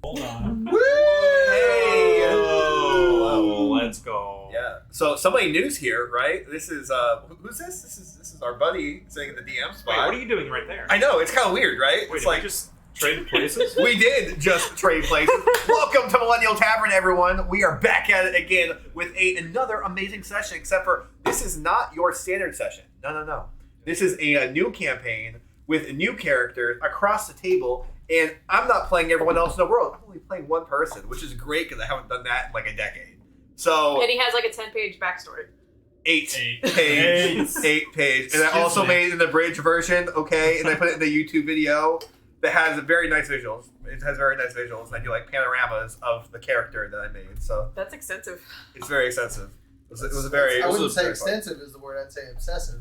Hold on. Woo! Hey! Oh, let's go. Yeah. So somebody new's here, right? This is who's this? This is our buddy sitting in the DM spot. Wait, what are you doing right there? I know, it's kind of weird, right? Wait, It's did like we just trade places? we did just trade places. Welcome to Millennial Tavern, everyone. We are back at it again with another amazing session, except for this is not your standard session. No. This is a new campaign with new characters across the table, and I'm not playing everyone else in the world. I'm only playing one person, which is great because I haven't done that in like a decade. So, and he has like a 10-page backstory. 8 page. And I also made it in the bridge version, okay? And I put it in the YouTube video that has very nice visuals. It has very nice visuals. And I do like panoramas of the character that I made. So that's extensive. It's very extensive. It was a very. I wouldn't say very extensive is the word. I'd say obsessive.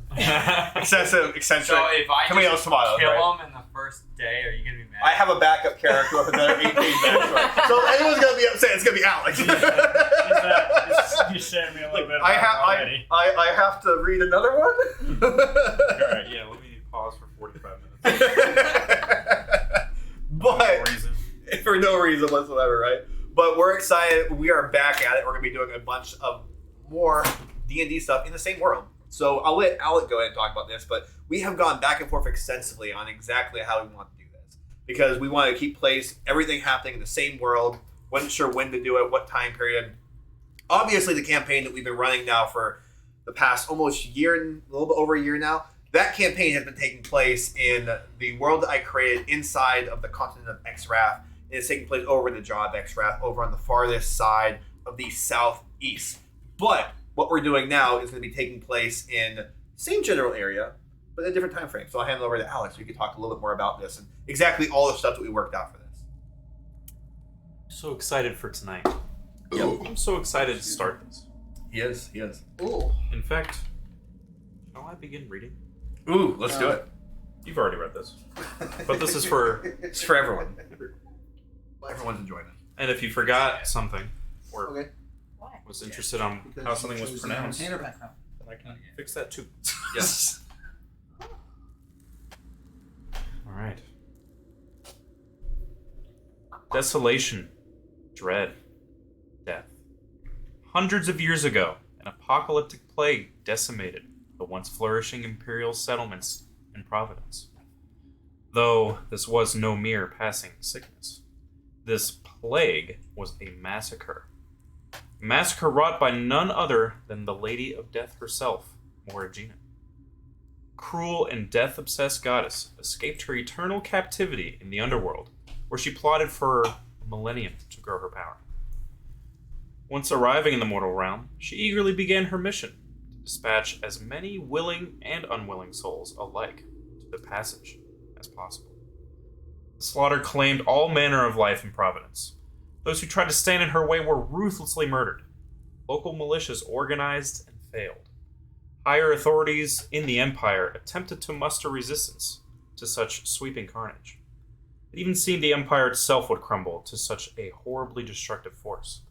Excessive, eccentric. So if I Tomato, just tomatoes, kill right? him in the first day, are you gonna be mad? I have a backup character with another 8-page backstory. So if anyone's gonna be upset, it's gonna be Alex. You shared me a little bit I about have it already. I have to read another one. Alright, yeah, let me pause for 45 minutes. But For no reason. for no reason whatsoever, right? But we're excited. We are back at it. We're gonna be doing a bunch of more D&D stuff in the same world. So I'll let Alec go ahead and talk about this, but we have gone back and forth extensively on exactly how we want to do this. Because we want to keep everything happening in the same world. Wasn't sure when to do it, what time period. Obviously, the campaign that we've been running now for the past almost year, a little bit over a year now, that campaign has been taking place in the world that I created inside of the continent of Xrath. And it's taking place over the Jaw of Xrath, over on the farthest side of the southeast. But what we're doing now is going to be taking place in the same general area, but in a different time frame. So I'll hand it over to Alex so you can talk a little bit more about this and exactly all the stuff that we worked out for this. So excited for tonight. Yep. I'm so excited to start this. He is. Ooh. In fact, shall I begin reading? Ooh, let's do it. You've already read this. But this is for... It's for everyone. Everyone's enjoying it. And if you forgot something, or Okay. was interested on Because how you something was chose pronounced, the entertainer background. then I can fix that too. Yes. Alright. Desolation, dread, death. Hundreds of years ago, an apocalyptic plague decimated the once flourishing Imperial settlements in Providence. Though this was no mere passing sickness, this plague was a massacre. A massacre wrought by none other than the Lady of Death herself, Morrigina. Cruel and death-obsessed goddess escaped her eternal captivity in the Underworld, where she plotted for a millennium to grow her power. Once arriving in the mortal realm, she eagerly began her mission to dispatch as many willing and unwilling souls alike to the passage as possible. The slaughter claimed all manner of life in Providence. Those who tried to stand in her way were ruthlessly murdered. Local militias organized and failed. Higher authorities in the Empire attempted to muster resistance to such sweeping carnage. It even seemed the Empire itself would crumble to such a horribly destructive force.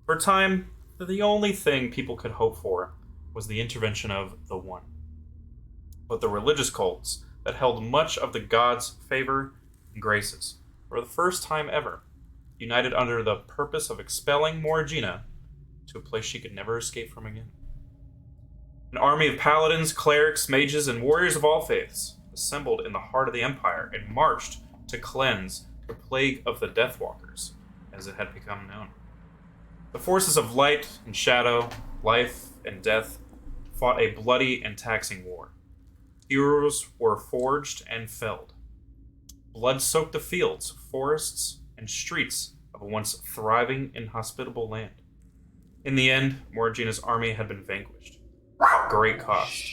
For a time, the only thing people could hope for was the intervention of the One. But the religious cults that held much of the gods' favor and graces, for the first time ever, united under the purpose of expelling Morrigina to a place she could never escape from again. An army of paladins, clerics, mages, and warriors of all faiths assembled in the heart of the Empire and marched to cleanse the plague of the Deathwalkers, as it had become known. The forces of light and shadow, life and death, fought a bloody and taxing war. Heroes were forged and felled. Blood soaked the fields, forests, and streets of a once thriving and hospitable land. In the end, Morrigina's army had been vanquished, at great cost.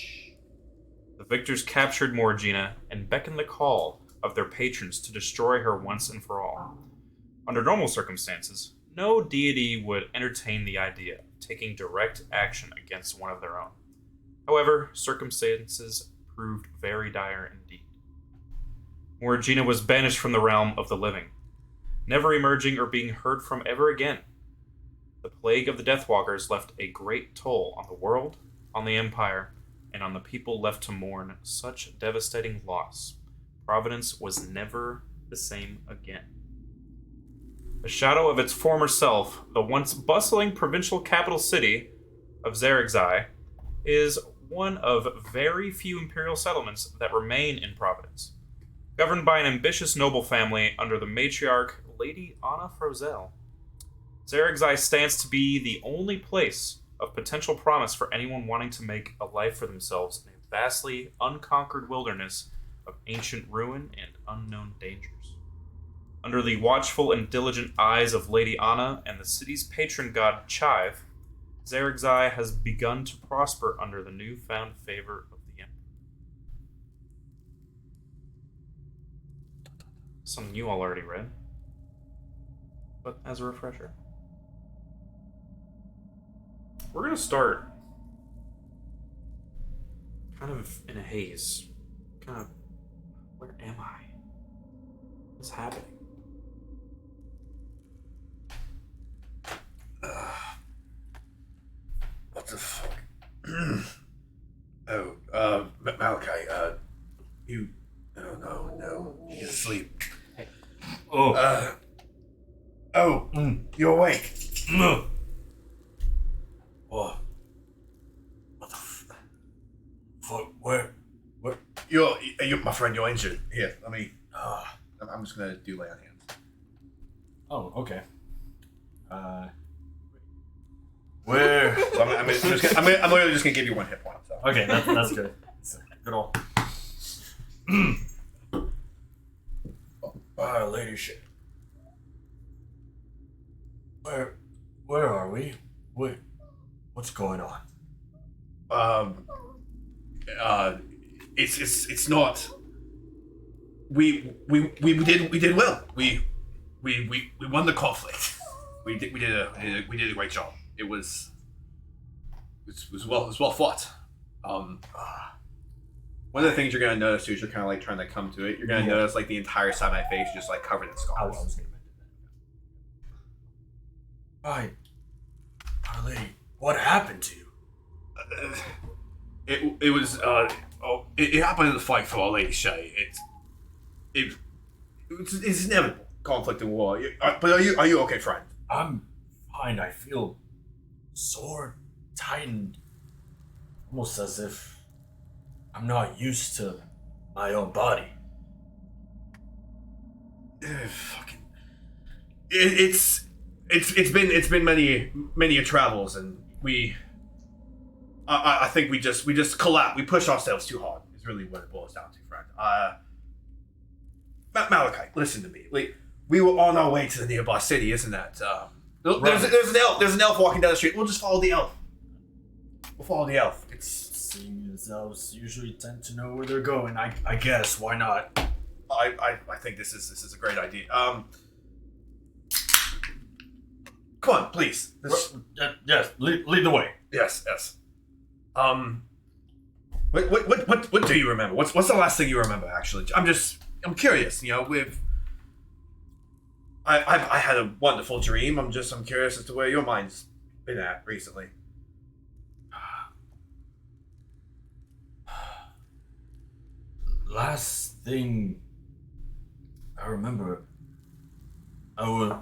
The victors captured Morrigina and beckoned the call of their patrons to destroy her once and for all. Under normal circumstances, no deity would entertain the idea of taking direct action against one of their own. However, circumstances proved very dire indeed. Morrigina was banished from the realm of the living, never emerging or being heard from ever again. The plague of the Deathwalkers left a great toll on the world, on the Empire, and on the people left to mourn such devastating loss. Providence was never the same again. a shadow of its former self, the once bustling provincial capital city of Zegirseye is one of very few Imperial settlements that remain in Providence. Governed by an ambitious noble family under the matriarch Lady Ana Frozelle, Zegirseye stands to be the only place of potential promise for anyone wanting to make a life for themselves in a vastly unconquered wilderness of ancient ruin and unknown dangers. Under the watchful and diligent eyes of Lady Ana and the city's patron god Chive, Zegirseye has begun to prosper under the newfound favor of the Emperor. Something you all already read, but as a refresher. We're going to start kind of in a haze. Kind of, where am I? What's happening? What the fuck? Malachi, you... No, you can sleep. You're awake. What? What the where? You're my friend, you're injured. Here, let me... I'm just gonna do lay on hands. Oh, okay. Where? So I'm literally just gonna give you 1 hit point. So. Okay, that's good. Good all. Our lady shit. Where are we? Wait, what's going on? It's not. We did well. We won the conflict. We did a great job. It was well fought. One of the things you're gonna notice too is you're kind of like trying to come to it. You're gonna notice like the entire side of my face just like covered in I scars. was gonna mention that. Our lady, what happened to you? It happened in the fight for Our Lady Shay. It's inevitable conflict and war. But are you okay, friend? I'm fine. I feel sore, tightened, almost as if I'm not used to my own body. It's been many travels, and I think we just collapsed. We pushed ourselves too hard. Is really what it boils down to, friend. Malachi, listen to me. We were on our way to the nearby city, isn't that? There's an elf. There's an elf walking down the street. We'll just follow the elf. We'll follow the elf. Seeing as elves usually tend to know where they're going, I guess why not? I think this is a great idea. Come on, please. Yes, lead the way. Yes. What do you remember? What's the last thing you remember? Actually, I'm curious. You know, I had a wonderful dream. I'm curious as to where your mind's been at recently. Last thing I remember, I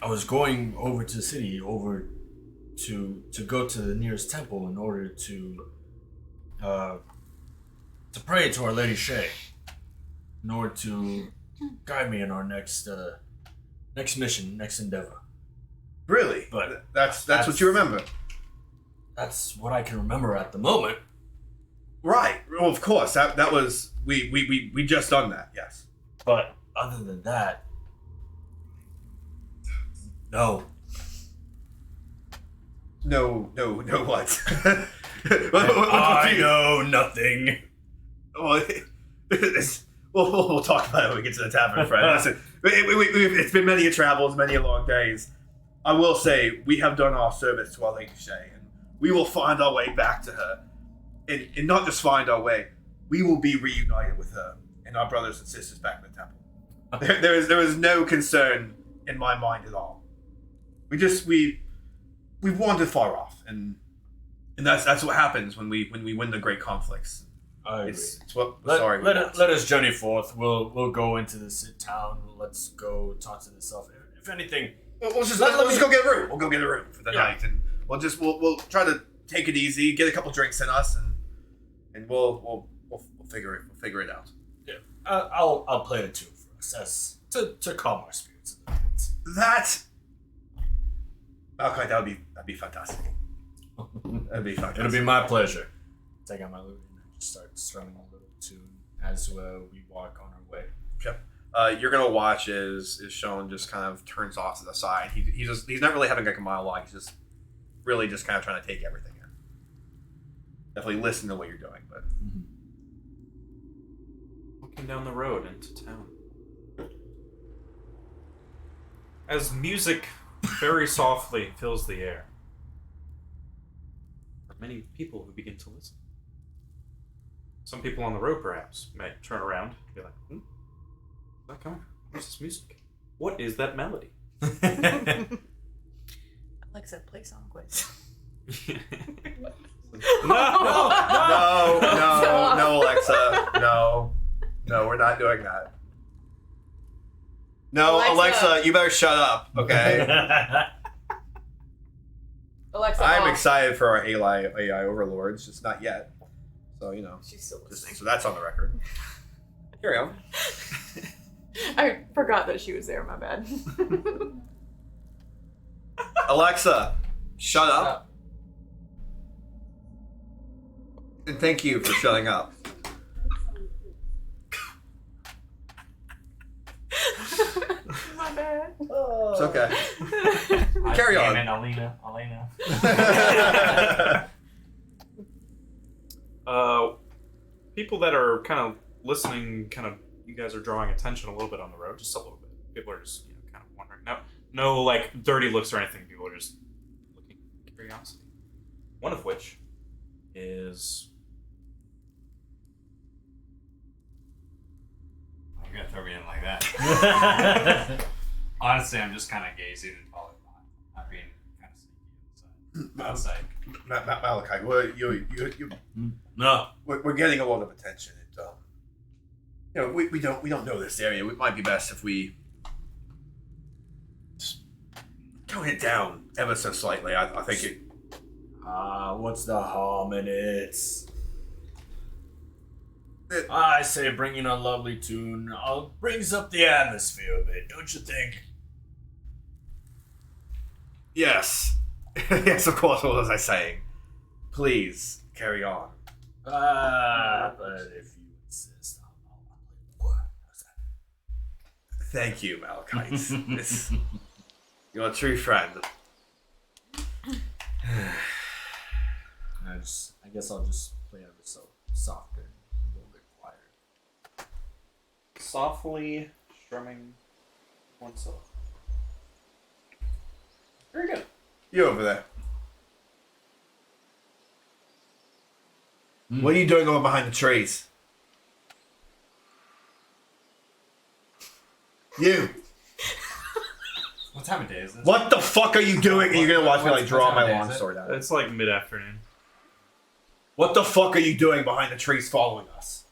was going over to the city, to go to the nearest temple in order to pray to Our Lady Shay, in order to guide me in our next mission, next endeavor. Really? But that's what you remember. That's what I can remember at the moment. Right. Well, of course. That was we just done that. Yes. But other than that, no. No. What? I know nothing. Well, we'll talk about it when we get to the tavern, friend. Listen, it's been many travels, many long days. I will say we have done our service to Our Lady Shay, and we will find our way back to her. And not just find our way, we will be reunited with her and our brothers and sisters back in the temple. There is no concern in my mind at all. We've wandered far off, and that's what happens when we win the great conflicts. It's what let us journey forth. We'll go into this town. Let's go talk to this elf. If if anything, let's just go get a room. We'll go get a room for the night, and we'll try to take it easy, get a couple drinks in us, and we'll figure it out. yeah, I'll play a tune for us as to calm our spirits a little bit. That. Okay, that'd be fantastic. That'd be fantastic. It'll be my pleasure. Take out my lute and I just start strumming a little tune as we walk on our way. Okay. You're gonna watch as Sean just kind of turns off to the side. He's not really having like a monologue. He's just really just kind of trying to take everything in. Definitely listen to what you're doing, but Walking down the road into town. As music very softly fills the air, there are many people who begin to listen. Some people on the road, perhaps, may turn around and be like, where's that coming from? What's this music? What is that melody? Alexa, play song quiz. no, Alexa, no, we're not doing that. No, Alexa, you better shut up, okay? Alexa, I'm off. excited for our AI overlords, just not yet. So She's still listening. so that's on the record. Carry on. I forgot that she was there. My bad. Alexa, shut up. And thank you for shutting up. My bad. It's okay. Carry on. Damn it, Alina. People that are kind of listening, you guys are drawing attention a little bit on the road, just a little bit. People are just, kind of wondering. No, like dirty looks or anything. People are just looking with curiosity. One of which is You're gonna throw me in like that. Honestly, I'm just kind of gazing and following behind. Not being kind of sneaky outside. Malachi, well, No. we're getting a lot of attention. And, we don't know this area. It might be best if we just tone it down ever so slightly. I think it. What's the harm in it? I say bringing a lovely tune brings up the atmosphere a bit, don't you think? Yes. Yes, of course, what was I saying? Please, carry on. But if you insist, I'll play more. How's that? Thank you, Malachite. You're a true friend. I guess I'll just play ever so softer, a little bit quieter. softly strumming oneself. Very good. You over there. What are you doing over behind the trees? You. What time of day is this? What the fuck are you doing? And you're gonna watch me like draw what my time long is it? sword out. It's like mid-afternoon. What the fuck are you doing behind the trees following us?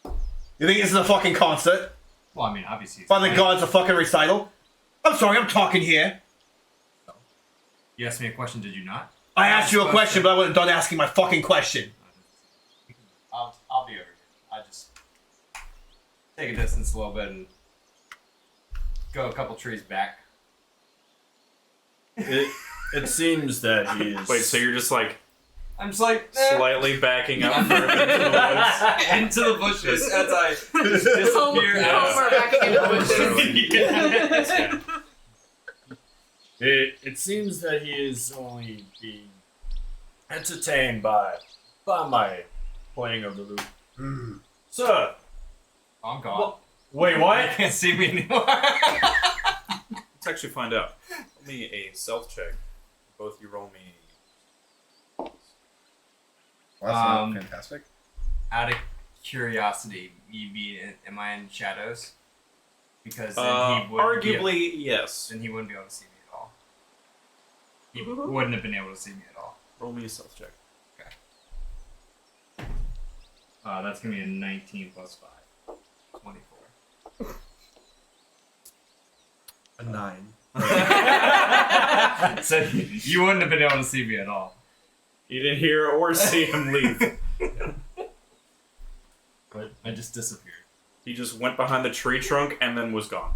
You think this is a fucking concert? Well, I mean, obviously. By the gods, a fucking recital? I'm sorry, I'm talking here. You asked me a question, did you not? I asked you a question, but I wasn't done asking my fucking question. I'll be over here. I just take a distance a little bit and go a couple trees back. It seems that he is. Wait, so you're just like I'm just like slightly backing up further into the woods? into the bushes as I Home, disappear out. we're back in the bushes. It seems that he is only being entertained by my playing of the lute. Sir, Oh, I'm gone. wait, You what? can't see me anymore. Let's actually find out. Roll me a self check. Both you roll me. Well, that's fantastic. Out of curiosity, am I in shadows? Because then he would Arguably, yes. then he wouldn't be able to see me at all. He wouldn't have been able to see me at all. Roll me a self check. That's gonna be a 19 plus 5. 24. A 9. So you wouldn't have been able to see me at all. You didn't hear or see him leave. But I just disappeared. He just went behind the tree trunk and then was gone.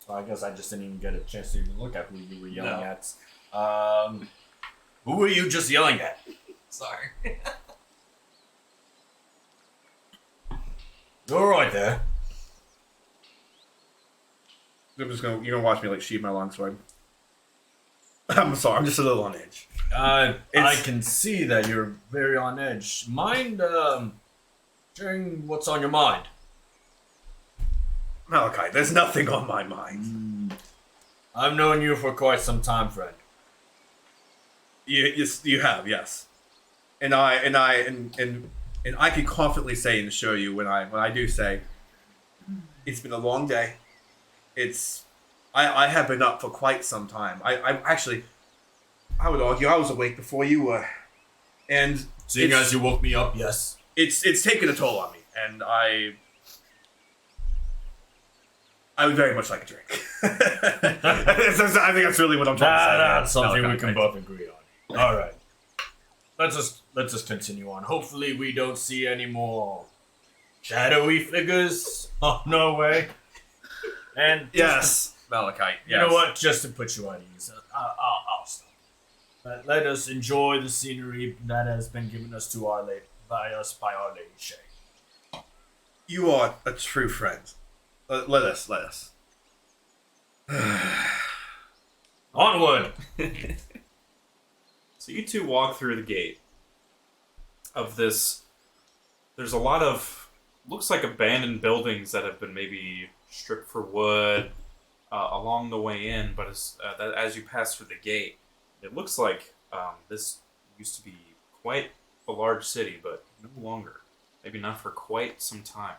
Well, I guess I just didn't even get a chance to even look at who you were yelling No. at. Who were you just yelling at? Sorry. You're all right there. You're gonna watch me like sheathe my longsword. I'm sorry, I'm just a little on edge. I can see that you're very on edge. Mind sharing what's on your mind? Malachi, there's nothing on my mind. I've known you for quite some time, friend. You have, yes. And I can confidently say and show you when I do say it's been a long day. I have been up for quite some time. I would argue I was awake before you were. And Seeing as you woke me up, yes. it's taken a toll on me, and I would very much like a drink. I think that's really what I'm trying to say. That's something we Malachi, can both agree on. All right. Let's just continue on. Hopefully we don't see any more shadowy figures. Oh, no way. And Yes, Malachi. you know what? Just to put you at ease, I'll stop. But let us enjoy the scenery that has been given us by our Lady Shay. You are a true friend. Let us. Onward. So you two walk through the gate of this. There's a lot of, looks like abandoned buildings that have been maybe stripped for wood along the way in, but as you pass through the gate, it looks like this used to be quite a large city, but no longer. Maybe not for quite some time.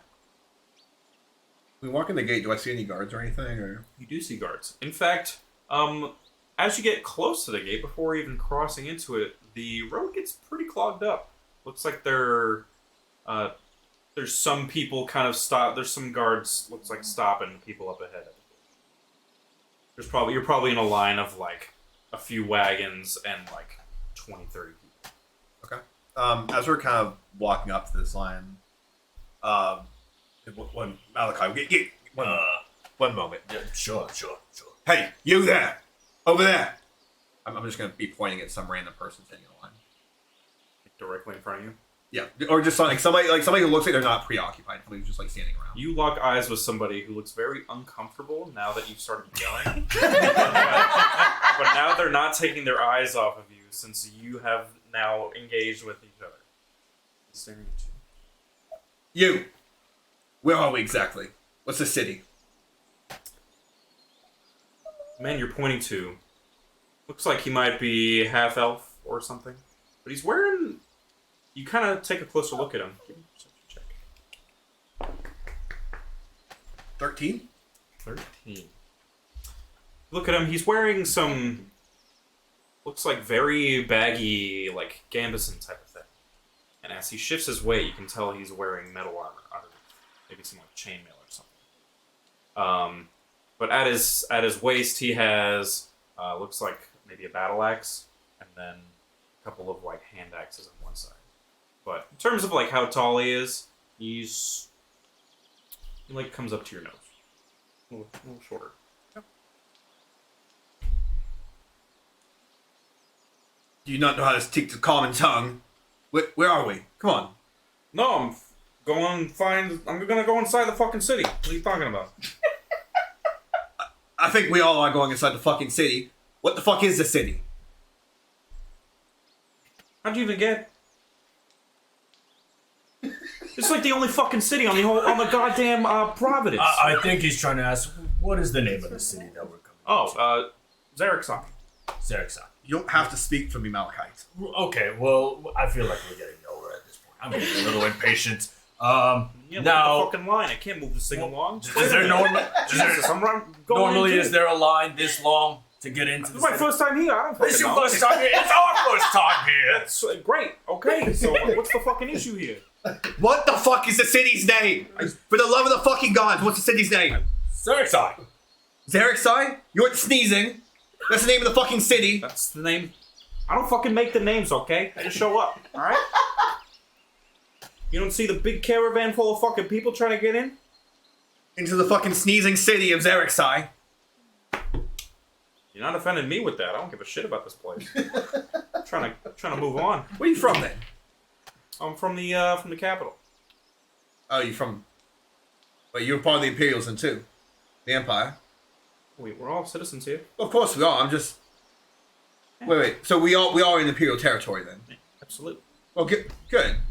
We walk in the gate. Do I see any guards or anything? Or You do see guards. In fact, as you get close to the gate, before even crossing into it, the road gets pretty clogged up. Looks like there's some people kind of stop. There's some guards. Looks like stopping people up ahead. You're probably in a line of like a few wagons and like 20, 30 people. okay. As we're kind of walking up to this line, one Malachi, get one moment. Yeah, sure. Hey, you there, over there. I'm just gonna be pointing at some random person standing in line. Directly in front of you. Yeah, or just somebody who looks like they're not preoccupied, somebody who's just like standing around. You lock eyes with somebody who looks very uncomfortable now that you've started yelling. but now they're not taking their eyes off of you since you have now engaged with each other. Staring at you. You, where are we exactly? What's the city? The man you're pointing to looks like he might be half elf or something, but he's wearing. You kind of take a closer look at him. Give me a perception check. 13. 13. Look at him. He's wearing some. Looks like very baggy, like gambeson type of thing. And as he shifts his weight, you can tell he's wearing metal armor underneath. Maybe some like chainmail or something. But at his waist, he has looks like maybe a battle axe, and then a couple of like hand axes on one side. But in terms of like how tall he is, he like comes up to your nose, a little shorter. Do you not know how to speak the common tongue? Where are we? Come on. No, I'm gonna go inside the fucking city. What are you talking about? I think we all are going inside the fucking city. What the fuck is the city? How'd you even get? It's like the only fucking city on the goddamn Providence. I think he's trying to ask, what is the name of the city that we're coming to? Zegirseye. Zegirseye. You don't have to speak for me, Malachite. Okay, well, I feel like we're getting nowhere at this point. I'm getting a little impatient. Yeah, now, look at the fucking line. I can't move this thing along. is there Jesus, I'm going normally in is there a line this long to get into This the is my first time here. I don't fucking This is your know. first time here. It's our first time here. That's great. Okay, so what's the fucking issue here? What the fuck is the city's name? For the love of the fucking gods, what's the city's name? Zegirseye. Zegirseye? You weren't sneezing. That's the name of the fucking city. That's the name. I don't fucking make the names, okay? I just show up, alright? You don't see the big caravan full of fucking people trying to get in? Into the fucking sneezing city of Zegirseye. You're not offending me with that. I don't give a shit about this place. I'm trying to move on. Where are you from then? I'm from the capital. Oh, you're from... Wait, you're part of the Imperials then too. The Empire. We're all citizens here. Of course we are, I'm just... Wait. So we are in Imperial territory then? Absolutely. Well, good.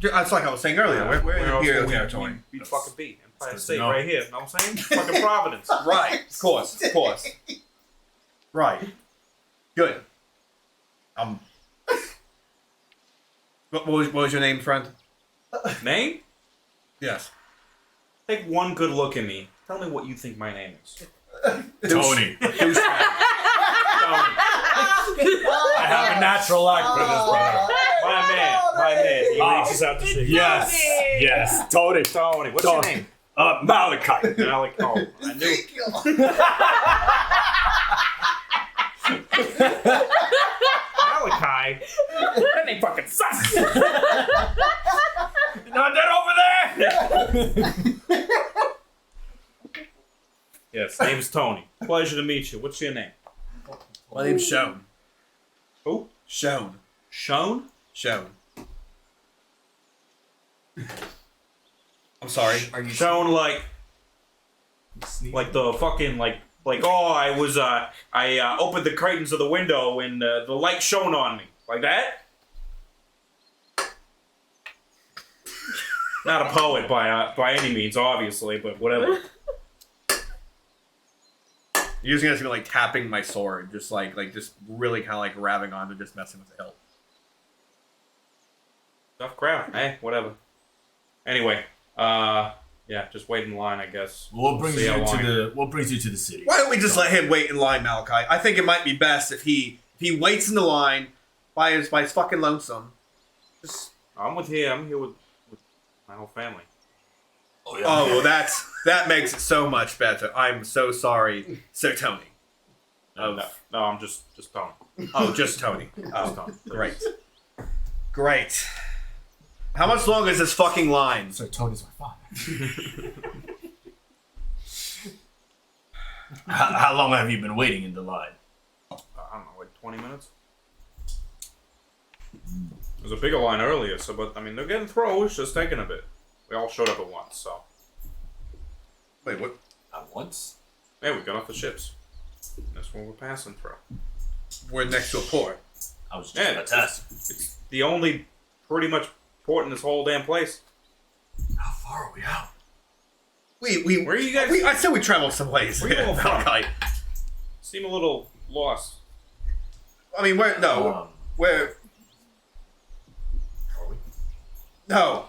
That's like I was saying earlier. We're in Where else Imperial would territory. we fucking be? Empire good to State know. right here. Know what I'm saying? Fucking Providence. Right. Of course. Right. Good. What was your name, friend? Name? Yes. Take one good look at me. Tell me what you think my name is. Tony. Tony. I have a natural act for this, brother. My man. He reaches out to shake. Yes. Tony. Tony. What's your name? Malachi. Alec. Oh, I knew. Malachi. That ain't fucking sus. Not that over there. Yes, name's Tony. Pleasure to meet you. What's your name? My name's Shone. Who? Shone. Shone? Shone. I'm sorry. Are you Shone like the fucking like oh I opened the curtains of the window and the light shone on me like that? Not a poet by any means, obviously, but whatever. You're just gonna be like tapping my sword, just like just really kind of like grabbing onto, just messing with the hilt. Tough crowd. Hey, whatever. Anyway, yeah, just wait in line, I guess. What brings See you how long- to the city? Why don't we just let him wait in line, Malachi? I think it might be best if he waits in the line by his fucking lonesome. Just I'm here with my whole family. Oh, yeah. oh well, that makes it so much better. I'm so sorry, Sir Tony. No, I'm just Tony. Oh, just Tony. Just Oh, Tony. great. How much longer is this fucking line? So Tony's my father. How long have you been waiting in the line? I don't know, like 20 minutes? There was a bigger line earlier, but I mean, they're getting through, it's just taking a bit. We all showed up at once, so. Wait, what? At once? Yeah, we got off the ships. That's what we're passing through. We're next to a port. I was just Yeah, about to ask. It's the only pretty much port in this whole damn place. How far are we out? Where are you guys? I said we traveled some ways. Where you all from? Malachi. Seem a little lost. I mean, we're Are we? No.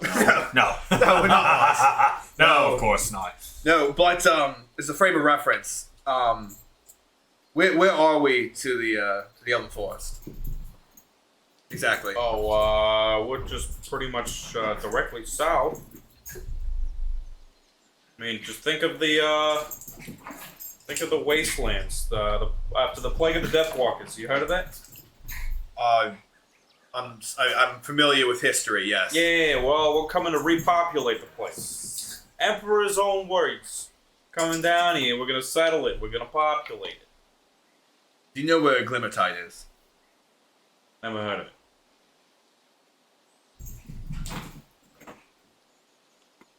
No. No, we're not lost. No, of course not. No, but as a frame of reference, where are we to the Elven Forest? Exactly. Oh, we're just pretty much directly south. I mean, just think of the wastelands. After the plague of the Deathwalkers. You heard of that? I'm familiar with history. Yes. Yeah. Well, we're coming to repopulate the place. Emperor's own words. Coming down here, we're gonna settle it. We're gonna populate it. Do you know where Glimmer is? Never heard of it.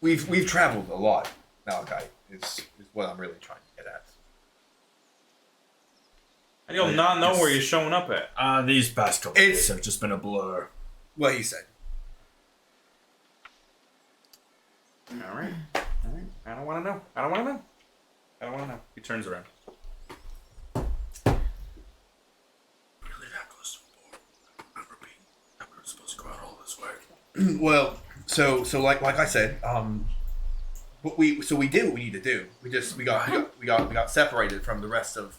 We've traveled a lot, Malachi. Is what I'm really trying to get at. And you'll not know where you're showing up at. These past couple days have just been a blur. What he said. All right. I don't want to know. I don't want to know. He turns around. Really that close to the board? I repeat, that we were supposed to go out all this way. Well, so like I said, but we did what we need to do. We got separated from the rest of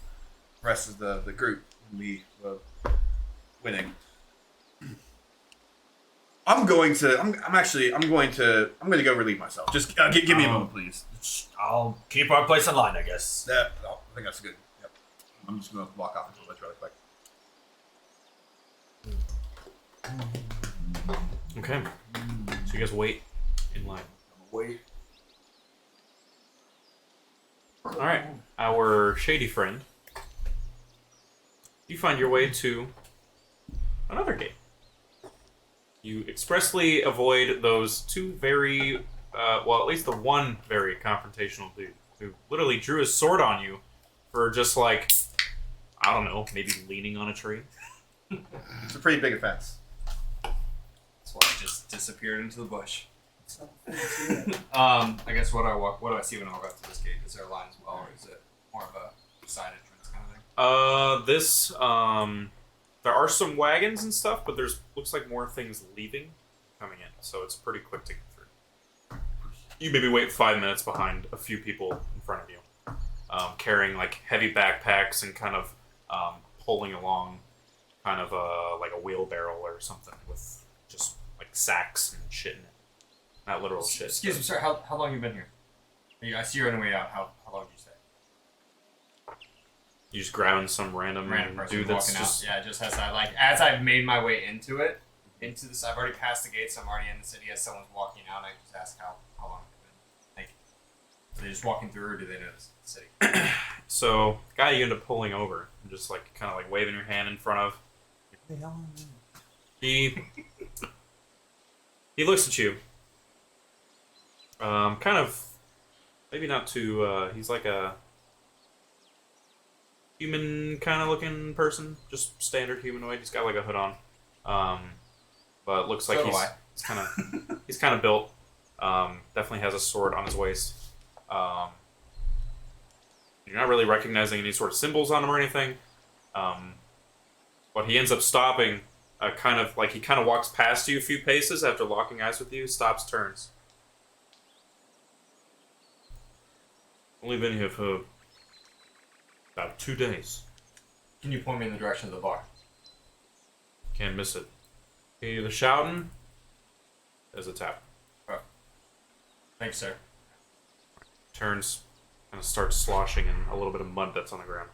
the group. We were winning. I'm going to go relieve myself. Just give me a moment, please. I'll keep our place in line, I guess. think that's good. Yep. I'm just going to walk off into the woods really quick. Okay. So you guys wait in line. Wait. Alright. Our shady friend. You find your way to another gate. You expressly avoid those two very, well, at least the one very confrontational dude who literally drew his sword on you for just like, I don't know, maybe leaning on a tree. It's a pretty big offense. That's why I just disappeared into the bush. I guess what do I see when I walk up to this gate? Is there a line as well, or is it more of a side entrance kind of thing? There are some wagons and stuff, but there's looks like more things leaving, coming in, so it's pretty quick to get through. You maybe wait 5 minutes behind a few people in front of you, carrying like heavy backpacks and kind of pulling along, kind of like a wheelbarrow or something with just like sacks and shit in it. Not literal shit. Excuse me, sir. How long have you been here? I see you're on the way out. How long did you say? You just grabbing some random person dude that's walking just... out. Yeah, just as I've made my way into this, I've already passed the gates. I'm already in the city. As someone's walking out, I just ask how long it's been. Like, are they just walking through, or do they know the city? So, the guy you end up pulling over, and just like kind of like waving your hand in front of. He looks at you. Kind of, maybe not too. He's like a human kind of looking person, just standard humanoid. He's got like a hood on, but looks like he's kind of built. Definitely has a sword on his waist. You're not really recognizing any sort of symbols on him or anything. But he ends up stopping. He kind of walks past you a few paces after locking eyes with you. Stops, turns. Only been here for about 2 days. Can you point me in the direction of the bar? Can't miss it. Hear the shouting? There's a tap. Oh. Thanks, sir. Turns, kind of starts sloshing in a little bit of mud that's on the ground.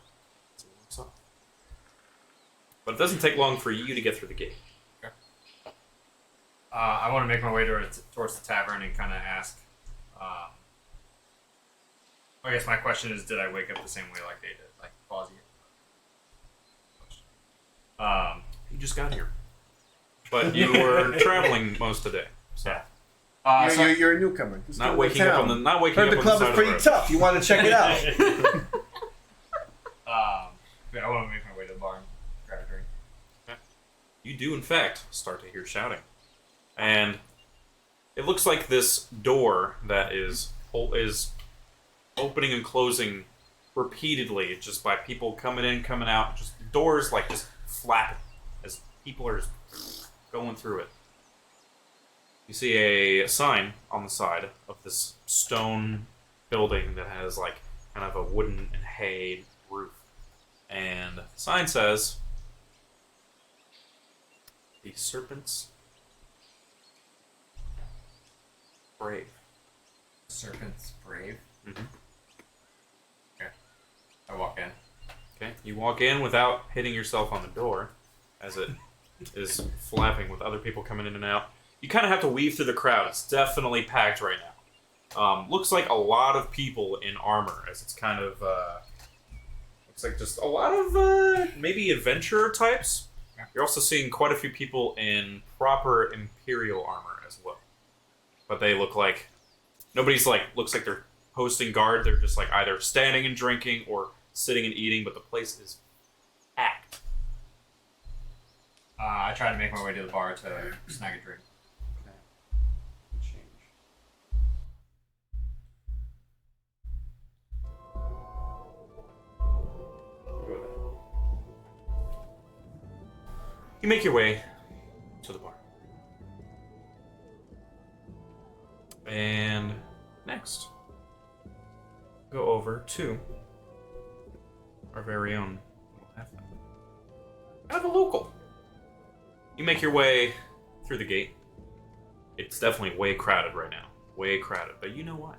But it doesn't take long for you to get through the gate. Okay. I want to make my way towards the tavern and kind of ask. I guess my question is, did I wake up the same way like they did, like Fozzie? You just got here. But you were traveling most of the day. So. Yeah. You're a newcomer. Just Not go to waking up on the town. not waking Heard up the on club the is side pretty of the road. tough. You want to check it out? Yeah, I want to make my way to the bar and grab a drink. Okay. You do, in fact, start to hear shouting. And it looks like this door that is opening and closing repeatedly, just by people coming in, coming out. Just doors like just flapping as people are just going through it. You see a sign on the side of this stone building that has like kind of a wooden and hay roof. And the sign says, "The Serpent's Brave." Serpent's Brave? Mm-hmm. Okay. I walk in. Okay, you walk in without hitting yourself on the door, as it is flapping with other people coming in and out. You kind of have to weave through the crowd. It's definitely packed right now. Looks like a lot of people in armor, as it's kind of looks like just a lot of maybe adventurer types. You're also seeing quite a few people in proper Imperial armor as well, but they look like nobody's like looks like they're posting guard. They're just like either standing and drinking or sitting and eating, but the place is packed. I try to make my way to the bar to snag a drink. You make your way to the bar. And next, go over to our very own halfling. Kind of a local. You make your way through the gate. It's definitely way crowded right now. Way crowded. But you know why?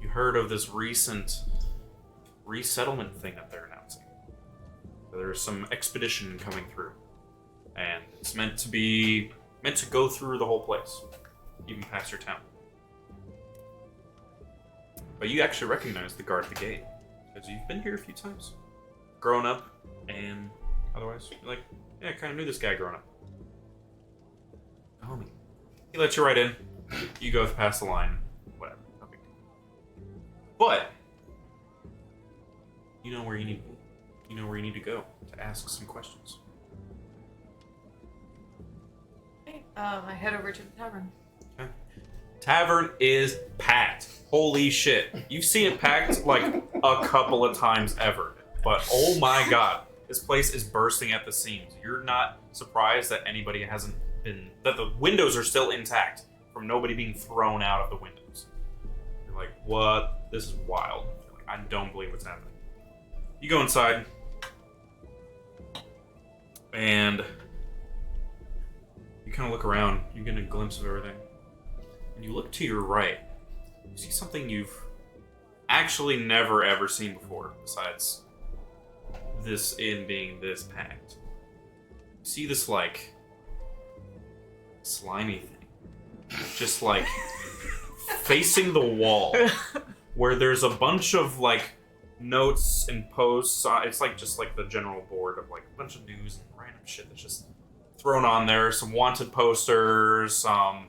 You heard of this recent resettlement thing that they're announcing. So there's some expedition coming through, and it's meant to go through the whole place, even past your town. But you actually recognize the guard at the gate, because you've been here a few times. Growing up, and otherwise, you're like, yeah, I kind of knew this guy growing up. Homie. He lets you right in. You go past the line. Whatever. No big deal. But, you know where you need to be. You know where you need to go to ask some questions. Okay, I head over to the tavern. Okay. Tavern is packed. Holy shit. You've seen it packed like a couple of times ever. But oh my god, this place is bursting at the seams. You're not surprised that anybody hasn't been... that the windows are still intact from nobody being thrown out of the windows. You're like, what? This is wild. You're like, I don't believe what's happening. You go inside. And you kind of look around. You get a glimpse of everything. And you look to your right. You see something you've actually never ever seen before, besides this inn being this packed. You see this, like, slimy thing. Just, like, facing the wall. Where there's a bunch of, like, notes and posts. It's, like, just, like, the general board of, like, a bunch of news and random shit that's just thrown on there. Some wanted posters, some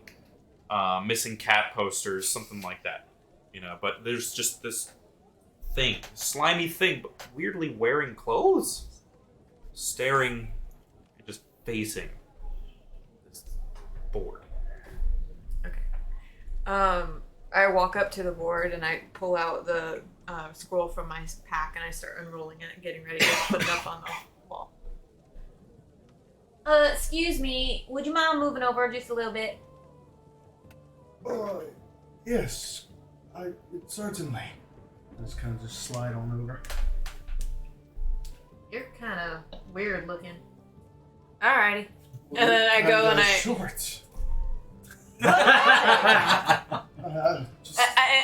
missing cat posters, something like that. You know, but there's just this thing, slimy thing, but weirdly wearing clothes, staring and just facing this board. Okay. I walk up to the board and I pull out the scroll from my pack and I start unrolling it and getting ready to put it up on the wall. Excuse me, would you mind moving over just a little bit? Yes, certainly. Just kind of slide on over. You're kind of weird looking. Alrighty. And then I go and I... Short.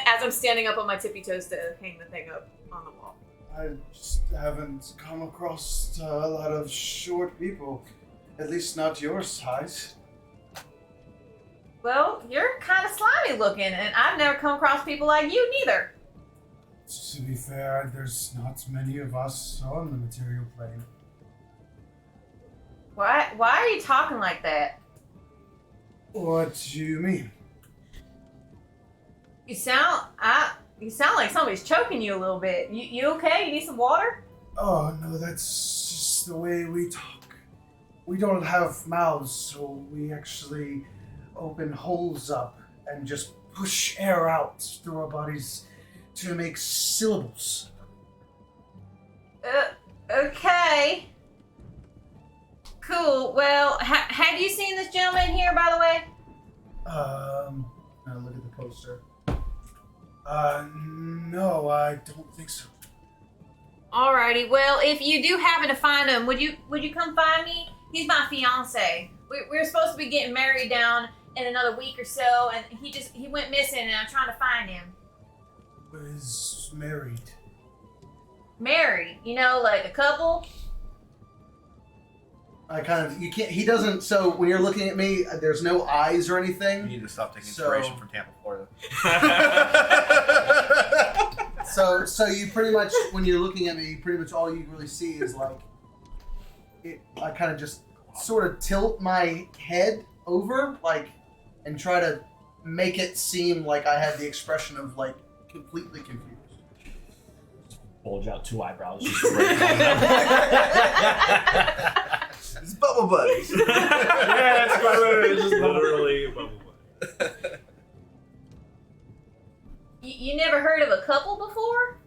As I'm standing up on my tippy toes to hang the thing up on the wall. I just haven't come across a lot of short people. At least not your size. Well, you're kind of slimy looking, and I've never come across people like you neither. To be fair, there's not many of us on the material plane. Why are you talking like that? What do you mean? You sound like somebody's choking you a little bit. You okay? You need some water? Oh, no, that's just the way we talk. We don't have mouths, so we actually open holes up and just push air out through our bodies to make syllables. Okay. Cool. Well, have you seen this gentleman here, by the way? Look at the poster. No, I don't think so. Alrighty. Well, if you do happen to find him, would you come find me? He's my fiance. We're supposed to be getting married down in another week or so, and he went missing, and I'm trying to find him. Is married. Married, like a couple. He doesn't, so when you're looking at me, there's no eyes or You anything. need to stop taking inspiration from Tampa, Florida. So you pretty much, when you're looking at me, pretty much all you really see is like, I kind of just sort of tilt my head over, like, and try to make it seem like I had the expression of, like, completely confused. Bulge out two eyebrows. It's Bubble Buddies. Yeah, that's quite It's just literally a bubble butt. You never heard of a couple before?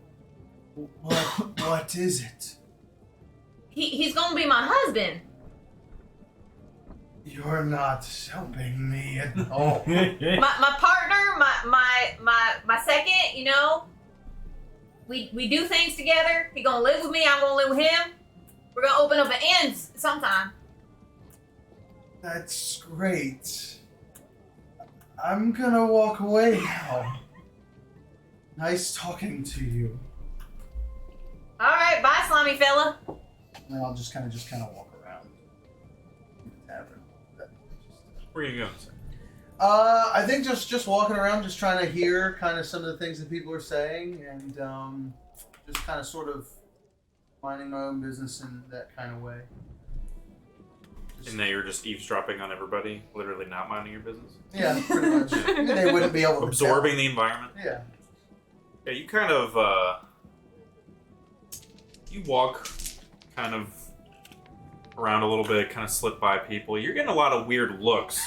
What is it? He's gonna be my husband. You're not helping me at all. My partner, my second, we do things together. He gonna live with me, I'm gonna live with him. We're gonna open up an inn sometime. That's great. I'm gonna walk away now. Nice talking to you. All right, bye, slimy fella. And then I'll just kind of walk around the tavern. Where are you going, sir? I think just walking around, just trying to hear kind of some of the things that people are saying, and just kind of sort of minding my own business in that kind of way. And that you're just eavesdropping on everybody, literally not minding your business? Yeah, pretty much. I mean, they wouldn't be able to Absorbing the environment? tell. Yeah. Yeah, you kind of, you walk kind of around a little bit, kind of slip by people. You're getting a lot of weird looks,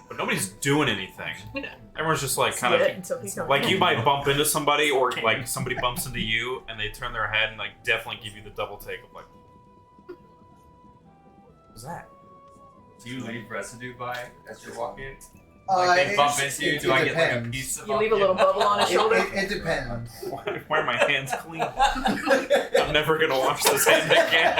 but nobody's doing anything. Everyone's just like kind of, like you might bump into somebody, or like somebody bumps into you, and they turn their head and like definitely give you the double take of like, what's that? Do you leave residue by as you're walking? They Like they bump into you, do I get like a piece of You leave a little bubble on his shoulder. It depends. Why are my hands clean? I'm never gonna wash this hand again.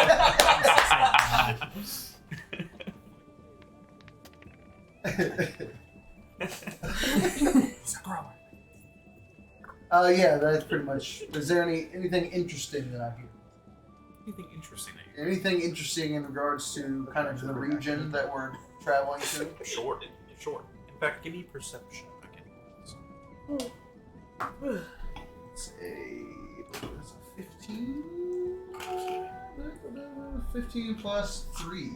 Yeah, that's pretty much. Is there anything interesting that I hear? Anything interesting that Anything interesting in regards to kind of the region that we're traveling to? Short. In fact, give me perception again. It's a 15. 15 plus 3.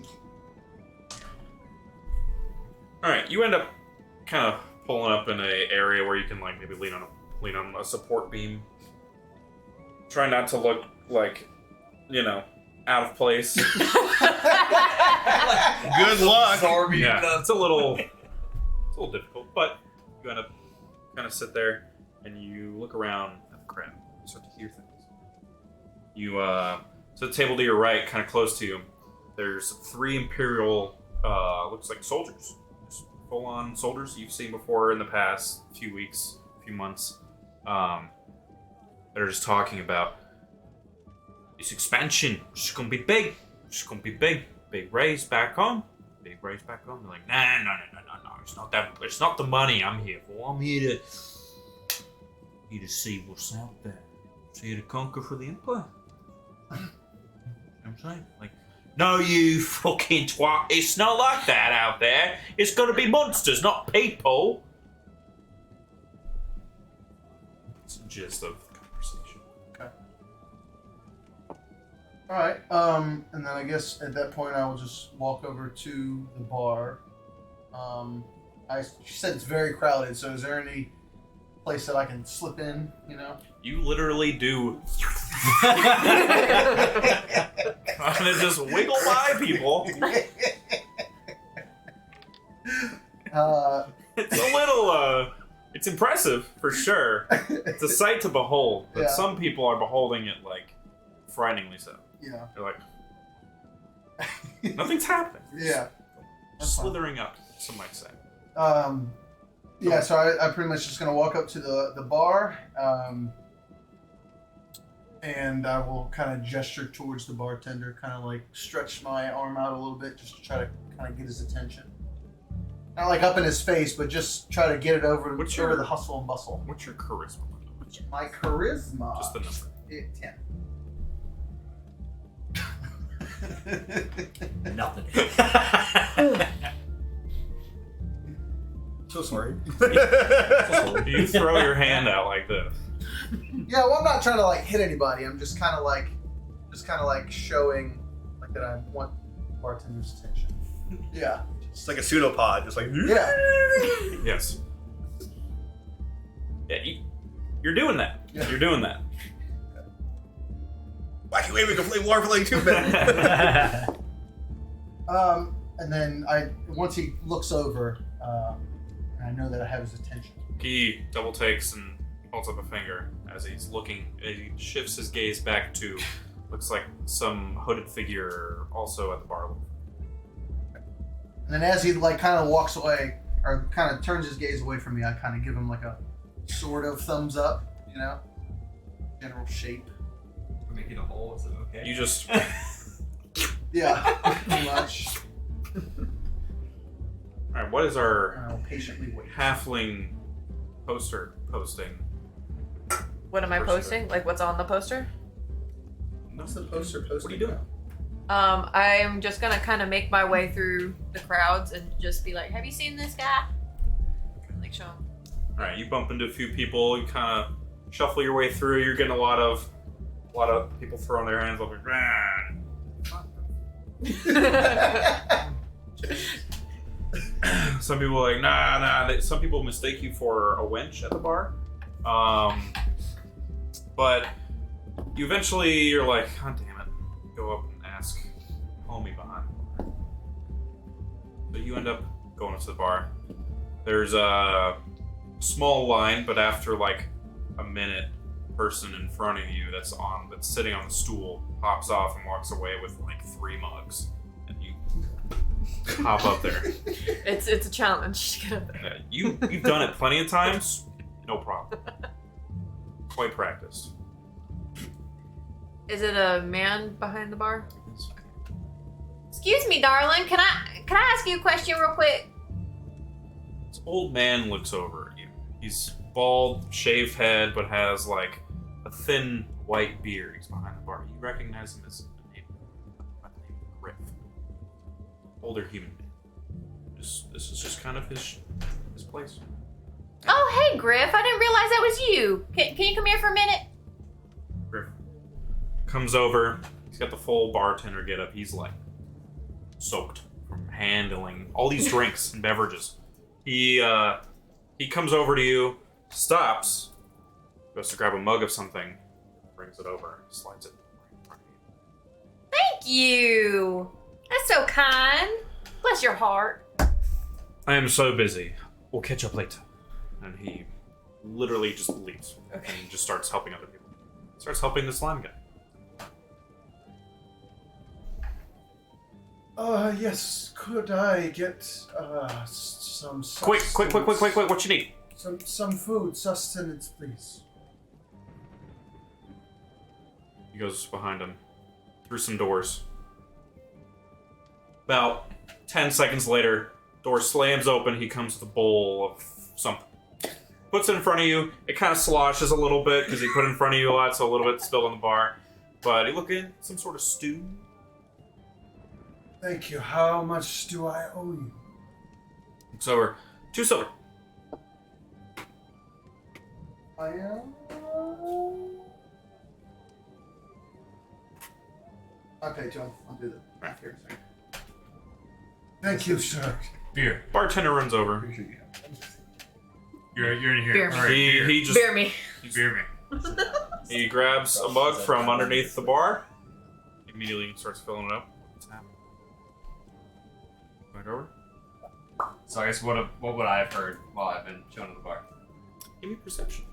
All right, you end up kind of pulling up in a area where you can like maybe lean on a support beam. Try not to look like, out of place. Good luck. Yeah, it's a little difficult, but you end up kind of sit there and you look around at the crowd. You start to hear things. You to the table to your right, kind of close to you, there's 3 Imperial, looks like soldiers, just full-on soldiers you've seen before in the past few weeks, few months. They're just talking about this expansion. It's gonna be big. It's gonna be big. Big raise back home. Big raise back home. They're like, no. It's not that. It's not the money I'm here for. I'm here to see what's out there. I'm here to conquer for the Empire. You know what I'm saying? Like, no, you fucking twat. It's not like that out there. It's gonna be monsters, not people. It's the gist of the conversation. Alright, and then I guess at that point I will just walk over to the bar. She said it's very crowded, so is there any place that I can slip in, You literally do. Kind of just wiggle by people. It's a little, it's impressive, for sure. It's a sight to behold, but Yeah. some people are beholding it, like, frighteningly so. Yeah. They're like, nothing's happening. Yeah. That's fine. Slithering up, some might say. Yeah, so I'm pretty much just going to walk up to the bar, and I will kind of gesture towards the bartender, kind of like stretch my arm out a little bit just to try to kind of get his attention. Not like up in his face, but just try to get it over the hustle and bustle. What's your charisma? My charisma? Just the number. 10. Nothing. So sorry. You throw your hand out like this. Yeah, well, I'm not trying to like hit anybody. I'm just kind of like showing like that I want the bartender's attention. Yeah. It's like a pseudopod, just like Yeah. Yes. Yeah, you're doing that. Yeah. You're doing that. Wacky way we can play war for like 2 minutes. And then once he looks over, and I know that I have his attention. He double takes and holds up a finger as he's looking. He shifts his gaze back to looks like some hooded figure also at the bar. And then as he like kind of walks away, or kind of turns his gaze away from me, I kind of give him like a sort of thumbs up, general shape. We're making a hole, is it okay? You just Yeah, pretty much. all right. What is our I'll patiently wait. halfling poster posting? What am I Poster. posting? Like what's on the poster? What's the poster posting? What are you doing? I'm just gonna kind of make my way through the crowds and just be like, "Have you seen this guy?" Like, show him. All right, you bump into a few people. You kind of shuffle your way through. You're getting a lot of people throwing their hands up. Like, some people are like, nah. Some people mistake you for a wench at the bar. But you eventually, you're like, God damn it. Go up and ask homie behind the bar. So you end up going up to the bar. There's a small line, but after like a minute, the person in front of you that's sitting on the stool pops off and walks away with like 3 mugs. And you hop up there. It's a challenge to get up there. Yeah, you've done it plenty of times, no problem. Quite practiced. Is it a man behind the bar? Excuse me, darling. Can I ask you a question real quick? This old man looks over at you. He's bald, shaved head, but has like a thin white beard. He's behind the bar. You recognize him as a neighbor by the name of Griff. Older human man. This is just kind of his place. Oh, hey, Griff. I didn't realize that was you. Can you come here for a minute? Griff comes over. He's got the full bartender getup. He's like soaked from handling all these drinks and beverages. He comes over to you, stops, goes to grab a mug of something, brings it over, slides it right in front of you. Thank you. That's so kind. Bless your heart. I am so busy. We'll catch up later. And he literally just leaves. Okay. And just starts helping other people. Starts helping the slime guy. Yes. Could I get some Quick, sustenance? what you need? Some food, sustenance, please. He goes behind him, through some doors. About 10 seconds later, door slams open, he comes with a bowl of something. Puts it in front of you, it kind of sloshes a little bit, because he put it in front of you a lot, so a little bit spilled on the bar. But you look in, some sort of stew. Thank you. How much do I owe you? Looks over, 2 silver. I am. Okay, John, I'll do that. Right. Here, a second. Thank you, sir. Beer. Bartender runs over. Appreciate you. You're in here. Beer. All right, beer. He just Bear me. Beer me. he grabs a mug from underneath the bar. Immediately starts filling it up. What's happening? Back over. So I guess what would I have heard while I've been chilling at the bar? Give me perception.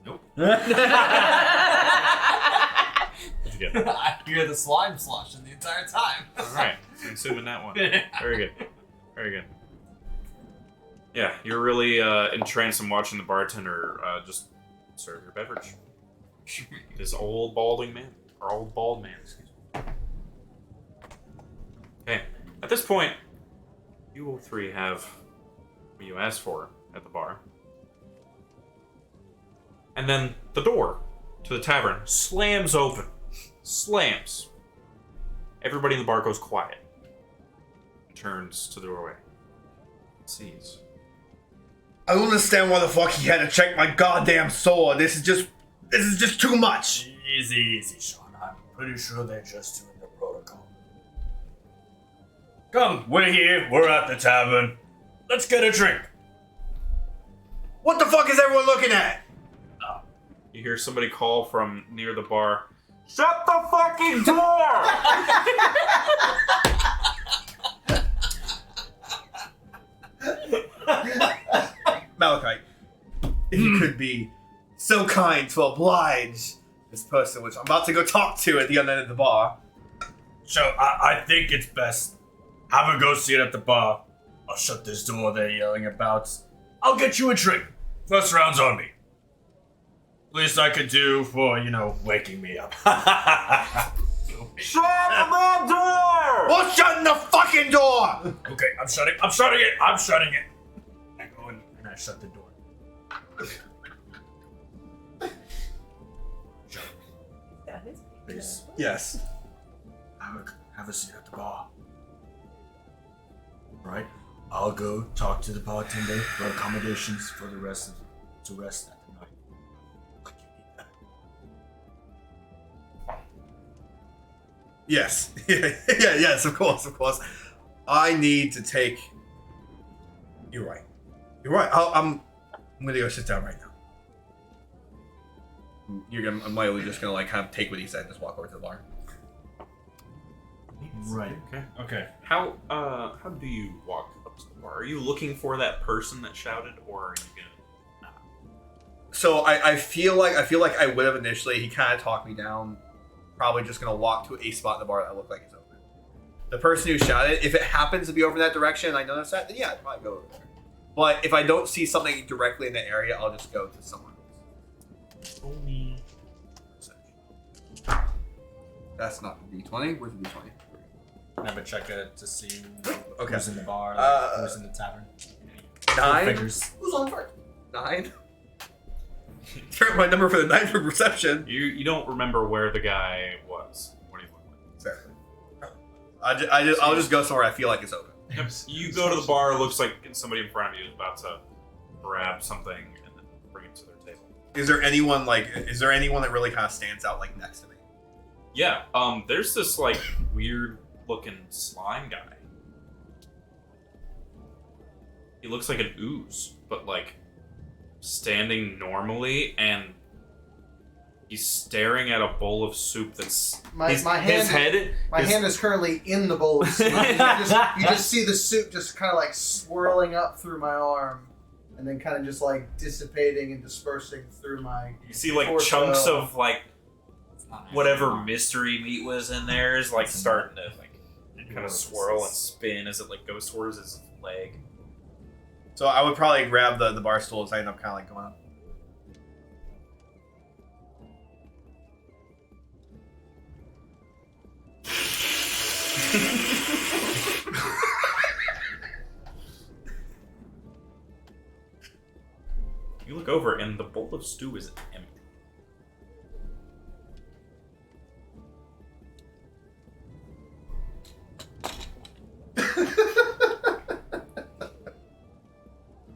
Nope. What'd you get? I hear the slime sloshing the entire time. All right, I'm assuming that one. Very good. Very good. Yeah, you're really entranced in watching the bartender just serve your beverage. This old bald man, excuse me. Okay, at this point, you all 3 have what you asked for at the bar. And then the door to the tavern slams open. Slams. Everybody in the bar goes quiet. Turns to the doorway. Sees. I don't understand why the fuck he had to check my goddamn sword. This is just too much. Easy, Sean. I'm pretty sure they're just doing the protocol. Come, we're here. We're at the tavern. Let's get a drink. What the fuck is everyone looking at? You hear somebody call from near the bar. Shut the fucking door! Malachi, if you could be so kind to oblige this person, which I'm about to go talk to at the other end of the bar. So, I think it's best. Have a go seat at the bar. I'll shut this door they're yelling about. I'll get you a drink. First round's on me. Least I could do for, waking me up. Shut the door! Well, shut the fucking door! Okay, I'm shutting it. I go in and I shut the door. Shut. please. Yes. Have a seat at the bar. Right? I'll go talk to the bartender for accommodations for the rest to rest at the night. Yes. Yes, of course. I need to take. You're right. I'm gonna go sit down right now. I'm lightly just gonna like kind of take what he said and just walk over to the bar. Right. Okay. How do you walk up to the bar? Are you looking for that person that shouted, or are you gonna? So I feel like I would have initially. He kind of talked me down. Probably just gonna walk to a spot in the bar that looked like it's open. The person who shouted, if it happens to be over in that direction, and I notice that, then yeah, I'd probably go over there. But if I don't see something directly in the area, I'll just go to someone else. Roll me. That's not the D20. Where's the D20? Never check it to see Okay. who's in the bar, who's in the tavern. 9. Figures. Who's on first? 9. Turn my number for the night for perception. You don't remember where the guy was. What do you look like? Exactly. I'll just go somewhere I feel like it's open. Yep. You go to the bar. It looks like somebody in front of you is about to grab something and then bring it to their table. Is there anyone that really kind of stands out like next to me? Yeah. There's this like weird looking slime guy. He looks like an ooze, but like standing normally, and he's staring at a bowl of soup that's My his hand is currently in the bowl of soup. you just see the soup just kind of like swirling up through my arm, and then kind of just like dissipating and dispersing through my. You see like torso. chunks of like Not whatever actually mystery meat was in there is like starting to like kind of swirl and spin as it like goes towards his leg. So I would probably grab the bar stool as I end up kind of like going up. You look over and the bowl of stew is empty.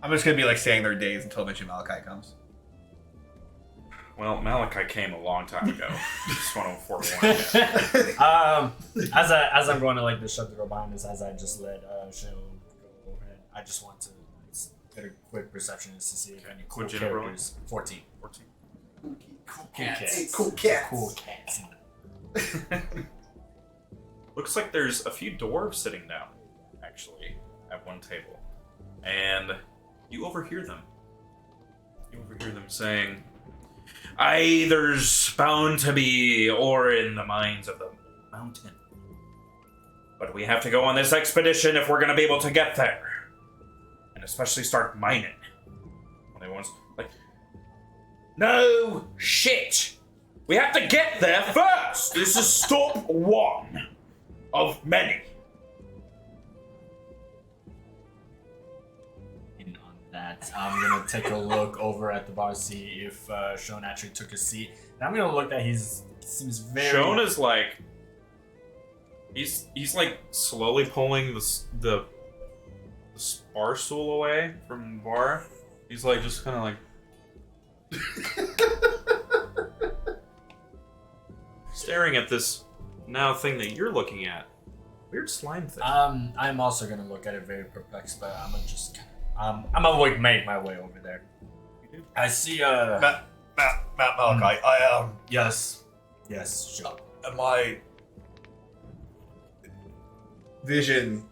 I'm just gonna be like staying there days until eventually Malachi comes. Well, Malachi came a long time ago. Just want to forewarn you. As I'm going to like shut the door behind us, as I just let Shane go ahead, I just want to get a quick perception just to see if any cool What'd you roll? characters. 14. 14. Cool cats. Hey, cool cats. Cool cats. Looks like there's a few dwarves sitting down, actually, at one table. And you overhear them. You overhear them saying, "Aye, there's bound to be ore in the mines of the mountain. But we have to go on this expedition if we're going to be able to get there. And especially start mining." And everyone's like, "No shit! We have to get there first! This is stop one of many." And on that, I'm gonna take a look over at the bar, see if Sean actually took a seat. And I'm gonna look that seems very. Sean is like, he's like slowly pulling the bar stool away from the bar. He's like just kind of like staring at this now thing that you're looking at. Weird slime thing. I'm also gonna look at it very perplexed, but I'm gonna just I'm gonna like make my way over there. I see Matt Malachi, yes, sure. my vision.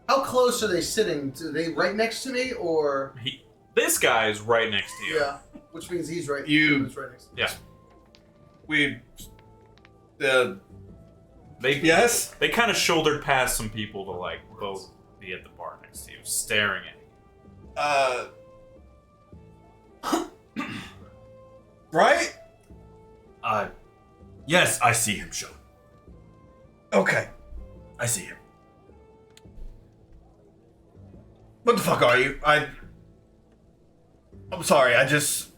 How close are they sitting? Are they right next to me, or This guy is right next to you. yeah? Which means he's right. You- He's right next to me. Yeah. We They yes. They kind of shouldered past some people to like both be at the bar next to you, staring at you. Right? Yes, I see him, Sean. Okay. I see him. What the fuck are you? I'm sorry. I just.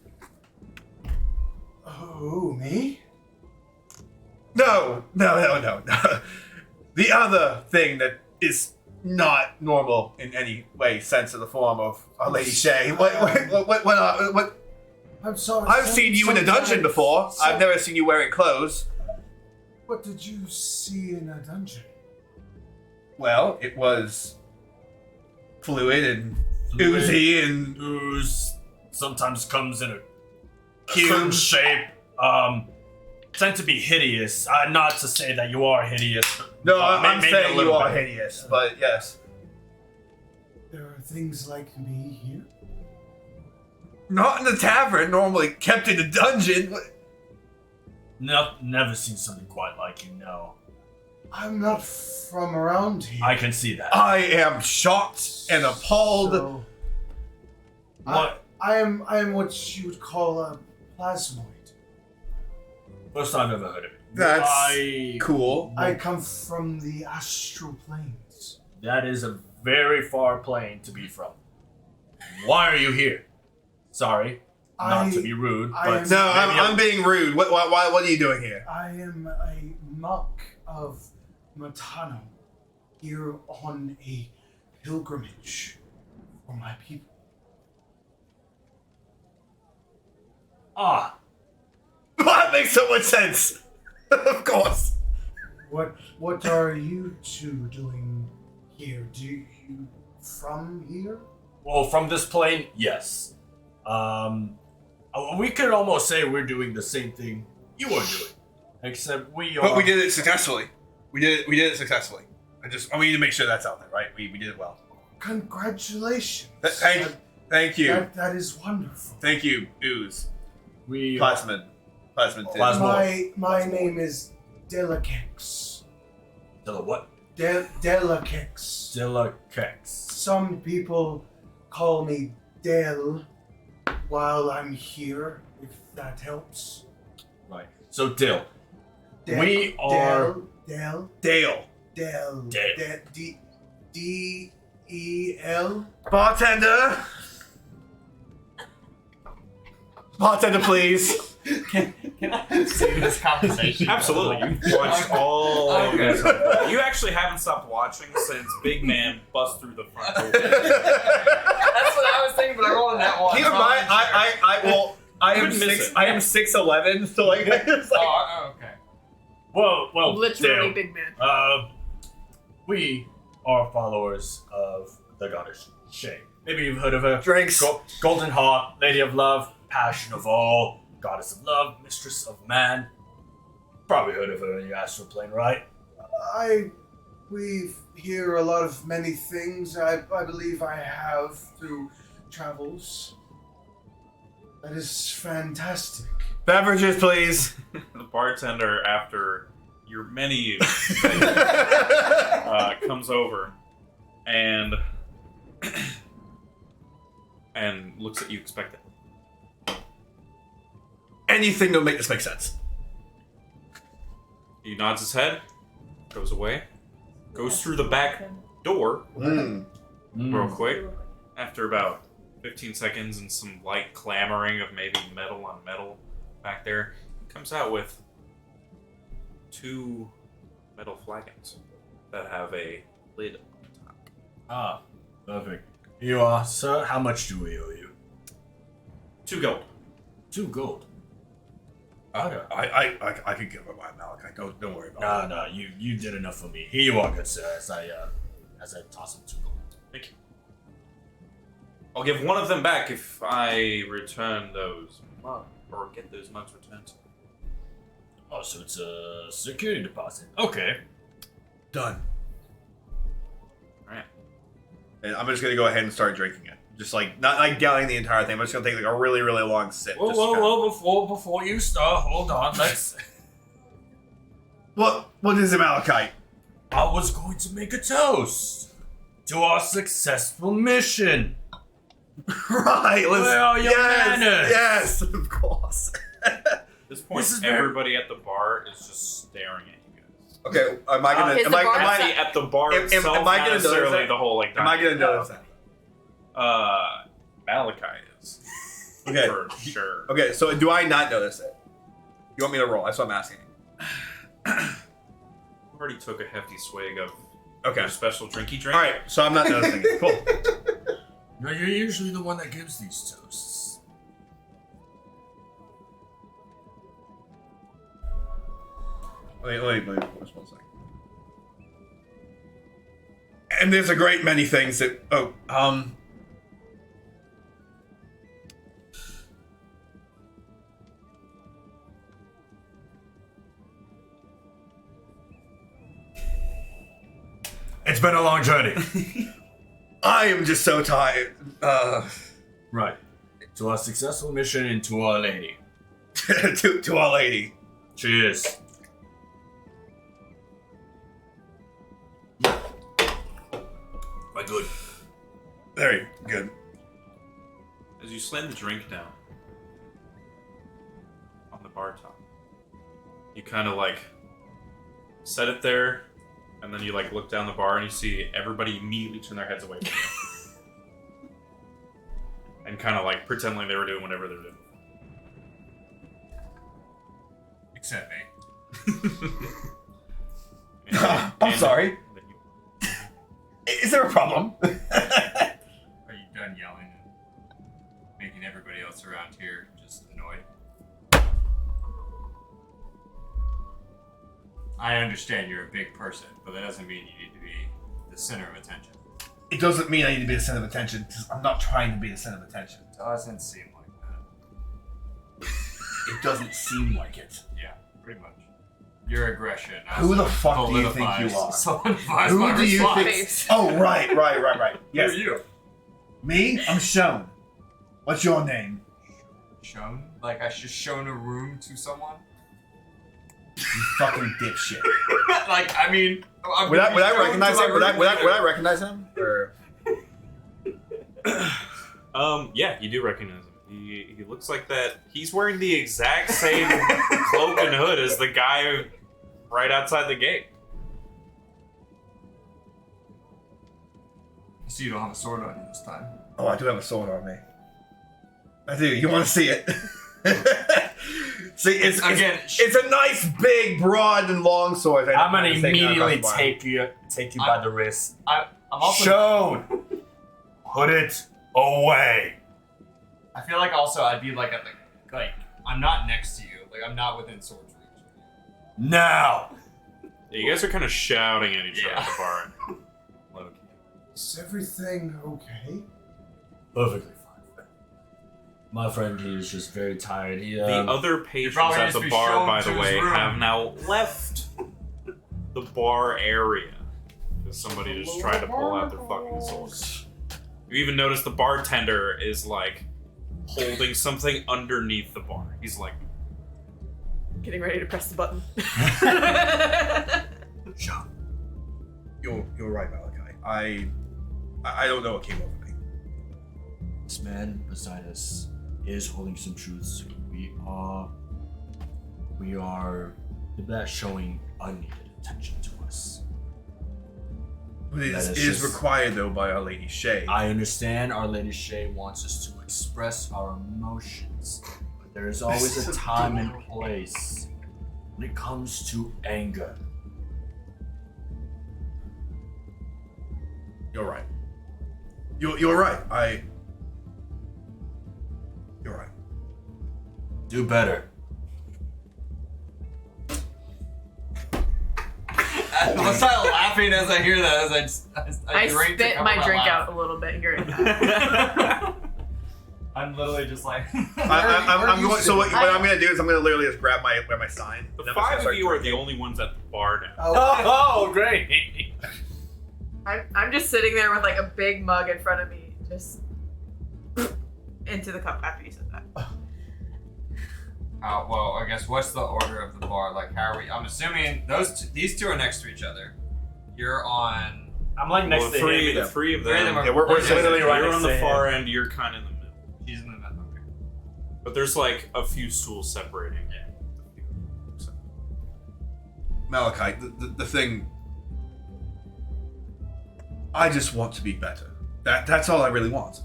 Oh, me? No. The other thing that is not normal in any way, sense of the form of a Lady Shay. What? I'm sorry. I've seen you in a dungeon before. I've never seen you wearing clothes. What did you see in a dungeon? Well, it was fluid and oozy and Ooze sometimes comes in a cube certain shape. Tend to be hideous. Not to say that you are hideous. No, but I'm maybe a saying you little are bit. hideous, but yes. There are things like me here. Not in the tavern, normally kept in the dungeon. No, never seen something quite like you, no. I'm not from around here. I can see that. I am shocked and appalled. So, What? I am what you would call a plasmoid. First time I've ever heard of it. That's cool. I come from the astral planes. That is a very far plane to be from. Why are you here? Sorry, not to be rude, but No, maybe I'm being rude. What are you doing here? I am a monk of Matano, here on a pilgrimage for my people. Ah, That makes so much sense. Of course. What are you two doing here? Do you from here? well, from this plane, yes. We could almost say we're doing the same thing you are doing, except we are. But we did it successfully. We did it successfully. We need to make sure that's out there, right? We did it well. Congratulations. Thank you. That is wonderful. Thank you, Ooze. We Plasmid. My name is Delakex. Dilla what? Delakex. Dilla Kex. Some people call me Del while I'm here, if that helps. Right. So Dill. We are Del. Dale. D-E-L. Bartender. Bartender, please. Can I see this conversation? Absolutely. You watched all of this. You actually haven't stopped watching since Big Man bust through the front door. That's what I was thinking, but I rolled in that one. Keep in mind, I am Couldn't miss it. I am 6'11", so like, it's like Okay. well, Literally Dale. big man. We are followers of the goddess Shay. Maybe you've heard of her. drinks. Golden Heart, Lady of Love, Passion of All, Goddess of Love, Mistress of Man. Probably heard of her in your astral plane, right? We hear a lot of many things. I believe I have through travels. That is fantastic. Beverages, please. The bartender, after your many use, comes over and looks at you expectantly. Anything to make this make sense. He nods his head, goes away, goes through the back door real quick. After about 15 seconds and some light clamoring of maybe metal on metal back there, he comes out with 2 metal flagons that have a lid on top. Ah, perfect. Here you are, sir. How much do we owe you? 2 gold. 2 gold. I could give it my Malachi. Don't worry about it. No, you did enough for me. Here you are, good sir. As I toss him 2 gold. Thank you. I'll give one of them back if I return those mugs, or get those mugs returned to me. Oh, so it's a security deposit. Okay. Done. Alright. And I'm just gonna go ahead and start drinking it. Just like not like downing the entire thing. I'm just gonna take like a really, really long sip. Just kinda- Before you start, hold on. Let's. What is it, Malachite? I was going to make a toast to our successful mission. Right. Let's, Where are your yes, manners? Yes, of course. At this point, This is very- everybody at the bar is just staring at you guys. Okay, am I gonna? Is Am the I? bar Am Actually, I? at the bar Am itself, I not gonna notice necessarily that? the whole like. Am I gonna notice that? Malachi is. Okay. For sure. Okay, so do I not notice it? You want me to roll? That's what I'm asking. Already took a hefty swig of Okay. your special drinky drink. All right, so I'm not noticing it. Cool. No, you're usually the one that gives these toasts. Wait, just 1 second. And there's a great many things that. It's been a long journey. I am just so tired. Right. To our successful mission and to Our Lady. to Our Lady. Cheers. Quite good. Very good. As you slam the drink down on the bar top, you kind of like set it there, and then you like look down the bar and you see everybody immediately turn their heads away from you. And kind of like pretend like they were doing whatever they're doing. Except me. I'm sorry. then you- Is there a problem? Are you done yelling and making everybody else around here just annoyed? I understand you're a big person, but that doesn't mean you need to be the center of attention. It doesn't mean I need to be the center of attention, because I'm not trying to be the center of attention. It doesn't seem like that. It doesn't seem like it. Yeah, pretty much. Your aggression. Who the fuck do you think you are? Solidifies Who my do you response. think? Oh, right. Yes. Who are you? Me? I'm Shone. What's your name? Shown? Like I just shown a room to someone? You fucking dipshit. Like, I mean... Would I recognize him? Would I recognize him? Or... Yeah, you do recognize him. He looks like that. He's wearing the exact same cloak and hood as the guy right outside the gate. So you don't have a sword on you this time? Oh, I do have a sword on me. I do. You want to see it? See, it's a nice, big, broad, and long sword. I'm gonna immediately take you by the wrist. I'm also... Shone! Put it away. I feel like also I'd be like I'm not next to you. Like I'm not within sword's reach. Now! Yeah, you guys are kind of shouting at each other at the bar. Low-key. Is everything okay? Perfectly fine. My friend here is just very tired. He, The other patrons probably at needs to the be bar, shown by to the his way, room. have now left the bar area. Because somebody just tried to pull out their fucking swords. You even notice the bartender is like holding something underneath the bar. He's like, Getting ready to press the button. Shone. You're right, Malachi. I don't know what came over me. This man beside us is holding some truths. We are that's showing unneeded attention to us. But it That is is just- required, though, by Our Lady Shay. I understand Our Lady Shay wants us to express our emotions, but there is always a time and place when it comes to anger. You're right. You're right. You're right. Do better. I start laughing as I hear that. As I drink to spit cover my drink laugh. out a little bit here. And I'm literally just like. I'm going. So what I'm going to do is I'm going to literally just grab my sign. the and I'm just gonna five of start you are the drinking. only ones at the bar now. Oh, great! I'm just sitting there with like a big mug in front of me, just into the cup after you said that. Well, I guess what's the order of the bar? Like, how are we? I'm assuming these two are next to each other. You're on. I'm like next Well, to three, him. the three of Three of them. them are- Yeah, we're Yeah, literally right You're next on to the him. far end. You're kind of in the middle. She's in the middle. Okay. But there's like a few stools separating. Malachi, the thing. I just want to be better. That's all I really want.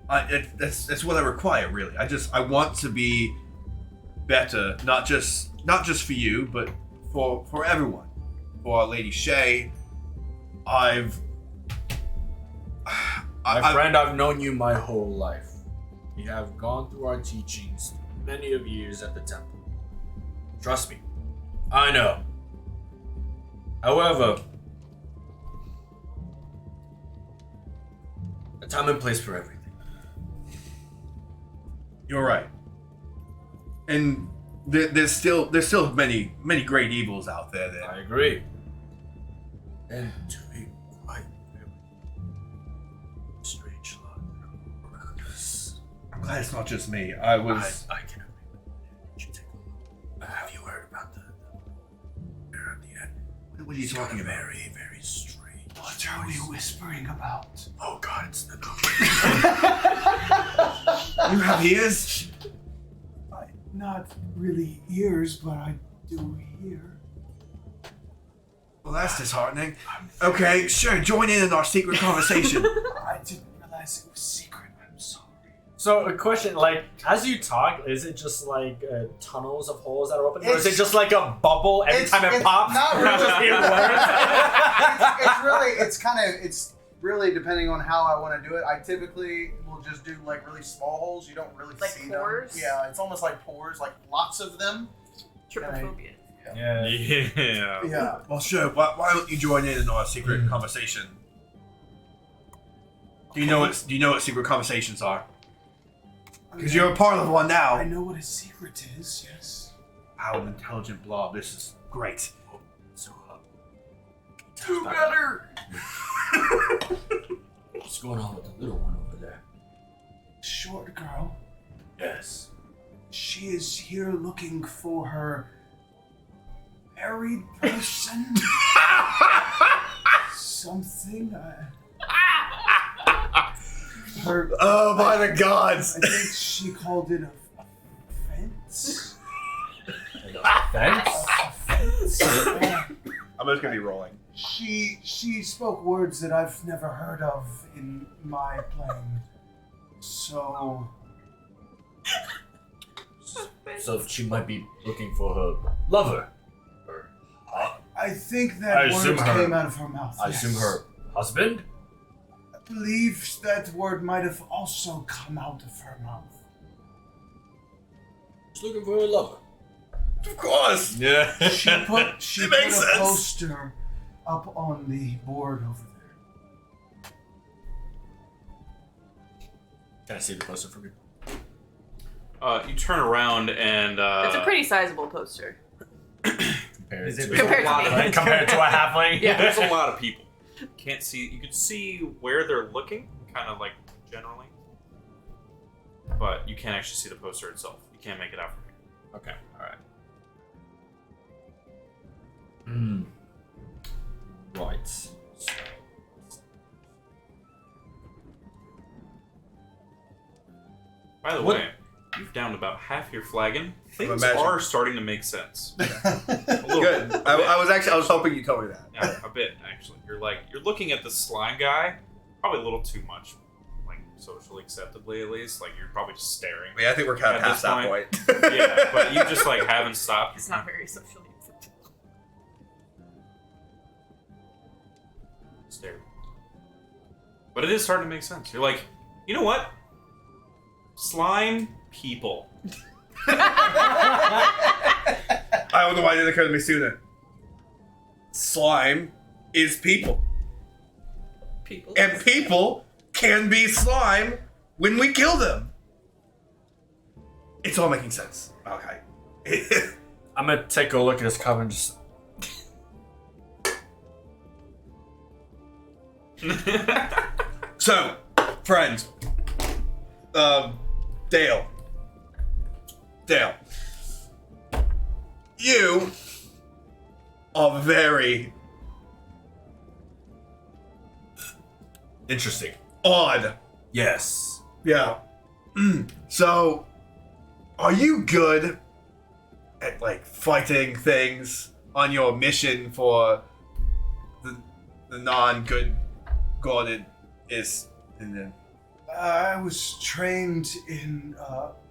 That's what I require, really. I want to be better, not just for you, but for everyone, for Lady Shay. My friend, I've known you my whole life. We have gone through our teachings many of years at the temple. Trust me, I know. However, a time and place for everything. You're right. And there's still many great evils out there. That I agree. And to be quite strange lot. I'm glad it's not just me. I I can agree. You take a look. Have you heard about the at the end? What are you talking about? Very, very strange. What are we whispering about? Oh God, it's the You have ears? Not really ears, but I do hear. Well, that's disheartening. Okay, sure. Join in our secret conversation. I didn't realize it was secret. I'm sorry. So a question, like, as you talk, is it just like tunnels of holes that are open, or is it just like a bubble every time it pops? Not really. Just hear words? It's really depending on how I want to do it. I typically will just do like really small holes. You don't really Like see pores? them. Yeah, it's almost like pores, like lots of them. Trypophobia. Yeah. Yeah. Yeah. Well, sure. Why don't you join in our secret conversation? Do you know what secret conversations are? Because you're a part of one I now. know what a secret is, yes. Wow, an intelligent blob. This is great. So, Do better. what's going on with the little one over there? Short girl. Yes. She is here looking for her married person. Something. Her. Oh, by the gods. I think she called it a fence. Thanks. A fence. I'm just gonna be rolling. She spoke words that I've never heard of in my plane. So So she might be looking for her lover. I think I that assume word her- came out of her mouth. I yes. assume her husband? I believe that word might have also come out of her mouth. She's looking for her lover. Of course. Yeah. She put It a makes sense. poster up on the board over there. Can I see the poster from you? You turn around and It's a pretty sizable poster. Compared Is it to Compared to me. Compared to a halfling? Yeah. there's a lot of people. Can't see. You can see where they're looking, kind of like generally, but you can't actually see the poster itself. You can't make it out from here. Okay, alright. Right. By the What- way, you've downed about half your flagon. Things imagine. are starting to make sense. Good. I was hoping you told me that. Yeah, a bit actually. You're looking at the slime guy, probably a little too much, like socially acceptably at least. Like you're probably just staring. I mean, I think we're kind of At past this that point. point. Yeah, but you just like haven't stopped. It's not very socially acceptable. Stare. But it is starting to make sense. You're like, you know what? Slime people. I don't know why it didn't occur to me sooner. Slime is people. People. And people can be slime when we kill them. It's all making sense. Okay. I'm gonna take a look at this cover and just. So, friends. Dale. You are very Interesting. odd. Yes. Yeah. So, are you good at like fighting things on your mission for the non-good god is in the I was trained in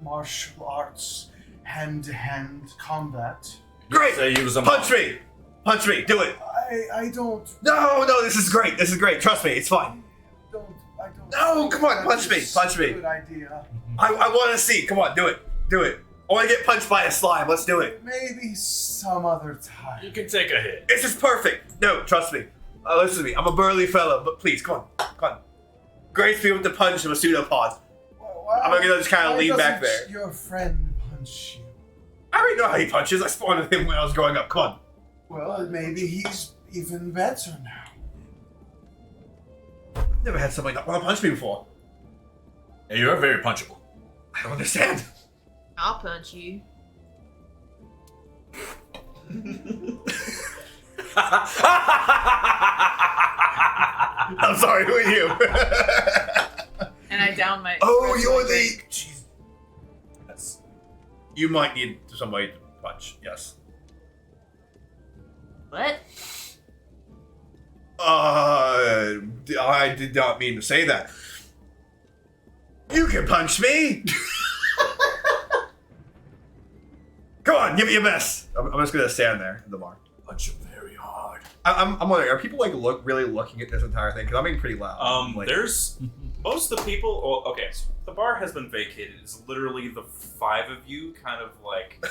martial arts, hand-to-hand combat. Great. Say he was a Punch me. Punch me. Do it. I don't. No, this is great. This is great. Trust me, it's fine. I don't. No, come on, punch me. That's Punch a me. Good idea. I want to see. Come on, do it. Do it. I want to get punched by a slime. Let's do it. Maybe some other time. You can take a hit. This is perfect. No, trust me. Listen to me. I'm a burly fellow, but please, come on. Grace me with the punch of a pseudopod. I'm gonna just kind of lean back there. Your friend punch you. I already know how he punches. I spawned with him when I was growing up. Come on. Well, maybe he's even better now. Never had somebody not want to punch me before. Hey, you're very punchable. I don't understand. I'll punch you. I'm sorry. Who are you? And I down my. Oh, rest you're of my the. drink. Jeez. Yes. You might need somebody to punch. Yes. What? I did not mean to say that. You can punch me. Come on, give it your best. I'm just gonna stand there in the bar. Punch him very hard. I'm wondering, are people like really looking at this entire thing? Because I'm being pretty loud. Like, There's most of the people. Well, okay, so the bar has been vacated. It's literally the five of you kind of like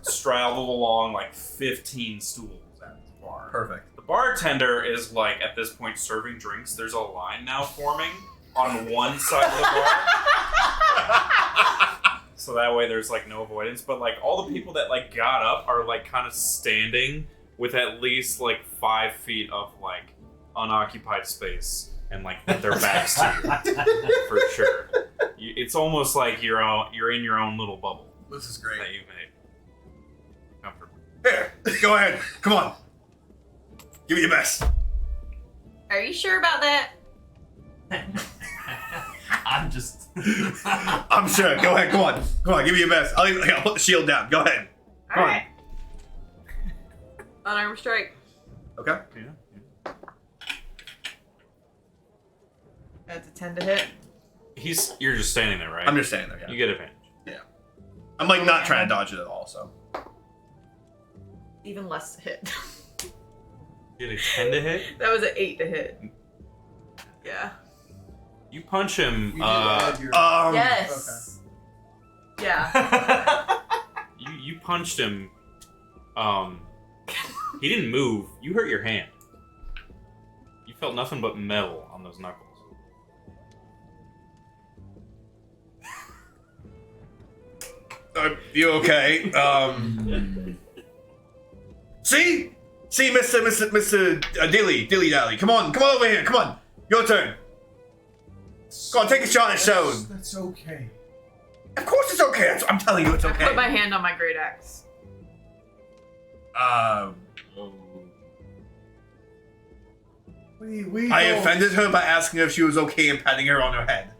straddled along like 15 stools at the bar. perfect. The bartender is like at this point serving drinks. There's a line now forming on one side of the bar. So that way there's like no avoidance. But like all the people that like got up are like kind of standing with at least like 5 feet of like unoccupied space and like with their backs to you for sure. It's almost like you're in your own little bubble This is great. that you've made. Comfortable. Here, go ahead. Come on. Give it your best. Are you sure about that? I'm just. I'm sure. Go ahead. Come on. Give me your best. I'll put the shield down. Go ahead. Come Alright. Unarmed strike. on. Okay. That's a 10 to hit. You're just standing there, right? I'm just saying there. Yeah. You get advantage. I'm like not trying to dodge it at all. So. Even less to hit. You get a 10 to hit. That was an 8 to hit. Yeah. You punch him. You did add your- Yes. Yeah. You punched him. He didn't move. You hurt your hand. You felt nothing but metal on those knuckles. You okay? See, Mr. Dilly Dally. Come on over here. Come on, your turn. Go on, take a shot at Stone. That's okay. Of course it's okay. I'm telling you, it's I okay. put my hand on my great axe. We I don't- offended her by asking her if she was okay and patting her on her head.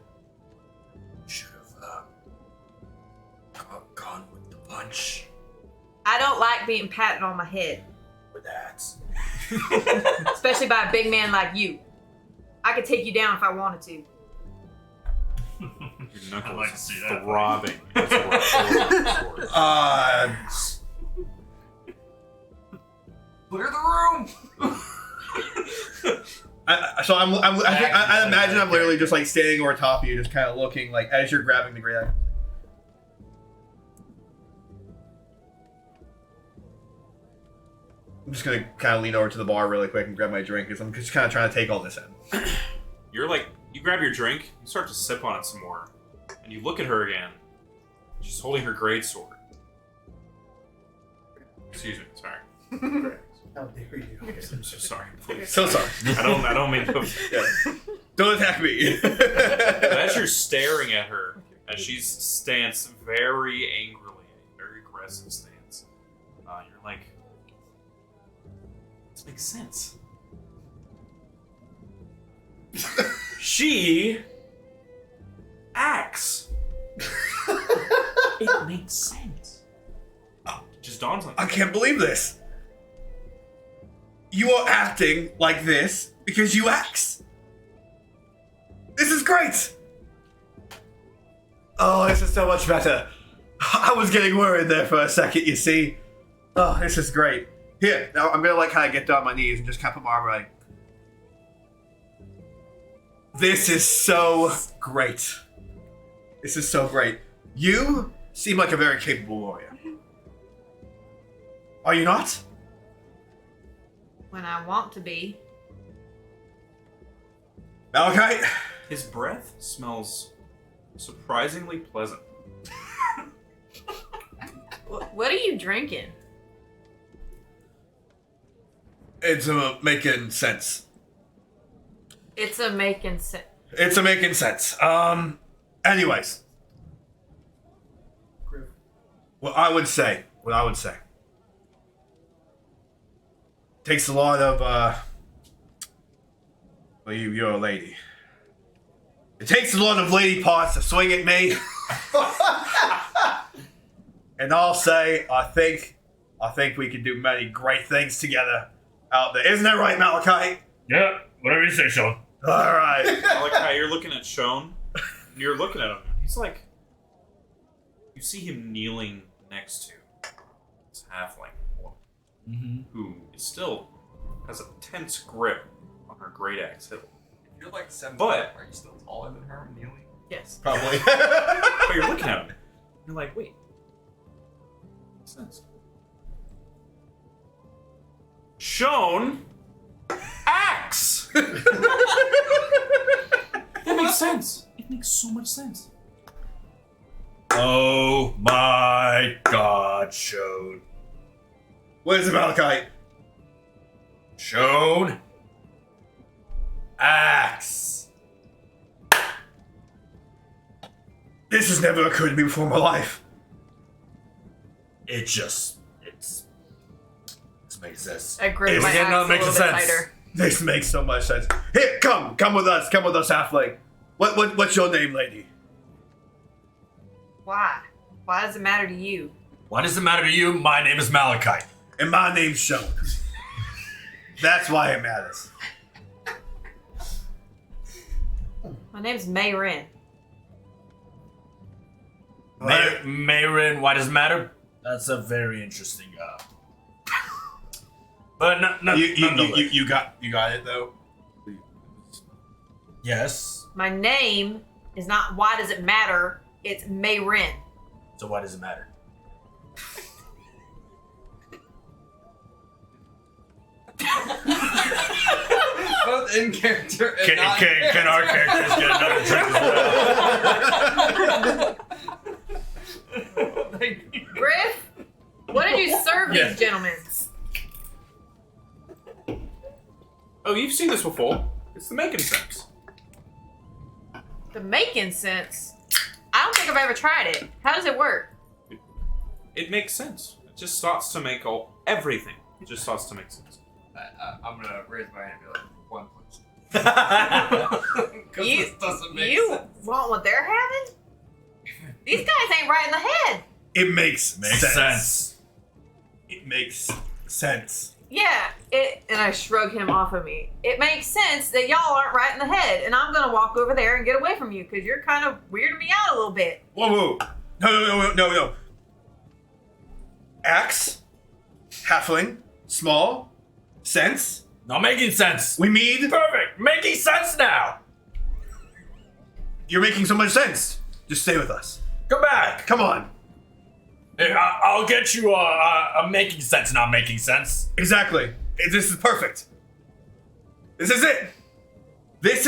Should have gone with the punch. I don't like being patted on my head, With that. especially by a big man like you. I could take you down if I wanted to. Your knuckles I'd like to see that. throbbing. as you were forward. Clear the room! I imagine I'm literally just like standing over top of you, just kind of looking like as you're grabbing the great axe. I'm just gonna kind of lean over to the bar really quick and grab my drink because I'm just kind of trying to take all this in. You're like, you grab your drink, you start to sip on it some more, and you look at her again. She's holding her greatsword. Excuse me, sorry. How dare you? I'm so sorry. Please. So sorry. I don't mean to. Yeah. Don't attack me. But as you're staring at her, as she's stance very angrily, very aggressive stance, you're like, this makes sense. She acts. It makes sense. It just dawns on I you. can't believe this. You are acting like this because you axe. This is great. Oh, this is so much better. I was getting worried there for a second, you see. Oh, this is great. Here, now I'm gonna like kind of get down on my knees and just kind of put my arm around. This is so great. This is so great. You seem like a very capable warrior. Are you not? When I want to be. Malachite? His breath smells surprisingly pleasant. What are you drinking? It's making sense. It's a making sense. It's making sense. Anyways. What I would say. Takes a lot of, well, you're a lady. It takes a lot of lady parts to swing at me. And I'll say, I think we can do many great things together out there. Isn't that right, Malachite? Yeah, whatever you say, Sean. All right. I like how you're looking at Shone, and you're looking at him. He's like, you see him kneeling next to this halfling woman, who is still has a tense grip on her great axe hilt. If you're like 7 But- are you still taller than her, kneeling? Yes. Probably. But you're looking at him. You're like, wait. What's this? Shone axe. That makes sense. It makes so much sense. Oh my God, Sean. What is it, Malachite? Sean. Axe. This has never occurred to me before in my life. This makes sense. I grip It's my getting axe a making little bit sense. tighter. This makes so much sense. Here, come with us, halfling. What's your name, lady? Why? Why does it matter to you? Why does it matter to you? My name is Malachite. And my name's Shone. That's why it matters. My name's Mayrin. Mayrin, why does it matter? That's a very interesting. But no, You got it though. Yes. My name is not why does it matter, it's Mayrin. So why does it matter? Both in character and Can our characters get another drink as well? Griff, what did you serve Yes. these gentlemen? Oh, you've seen this before. It's the making sense. The making sense? I don't think I've ever tried it. How does it work? It makes sense. It just starts to make everything. It just starts to make sense. I'm gonna raise my hand and be like, 1 punch. Because You- this doesn't make You sense. want what they're having? These guys ain't right in the head. It makes sense. It makes sense. Yeah, and I shrug him off of me. It makes sense that y'all aren't right in the head, and I'm gonna walk over there and get away from you because you're kind of weirding me out a little bit. Whoa. No. Axe, halfling, small, sense. Not making sense. We need. Perfect. Making sense now. You're making so much sense. Just stay with us. Come back. Come on. Here, I'll get you a making sense, not making sense. Exactly. This is perfect. This is it. This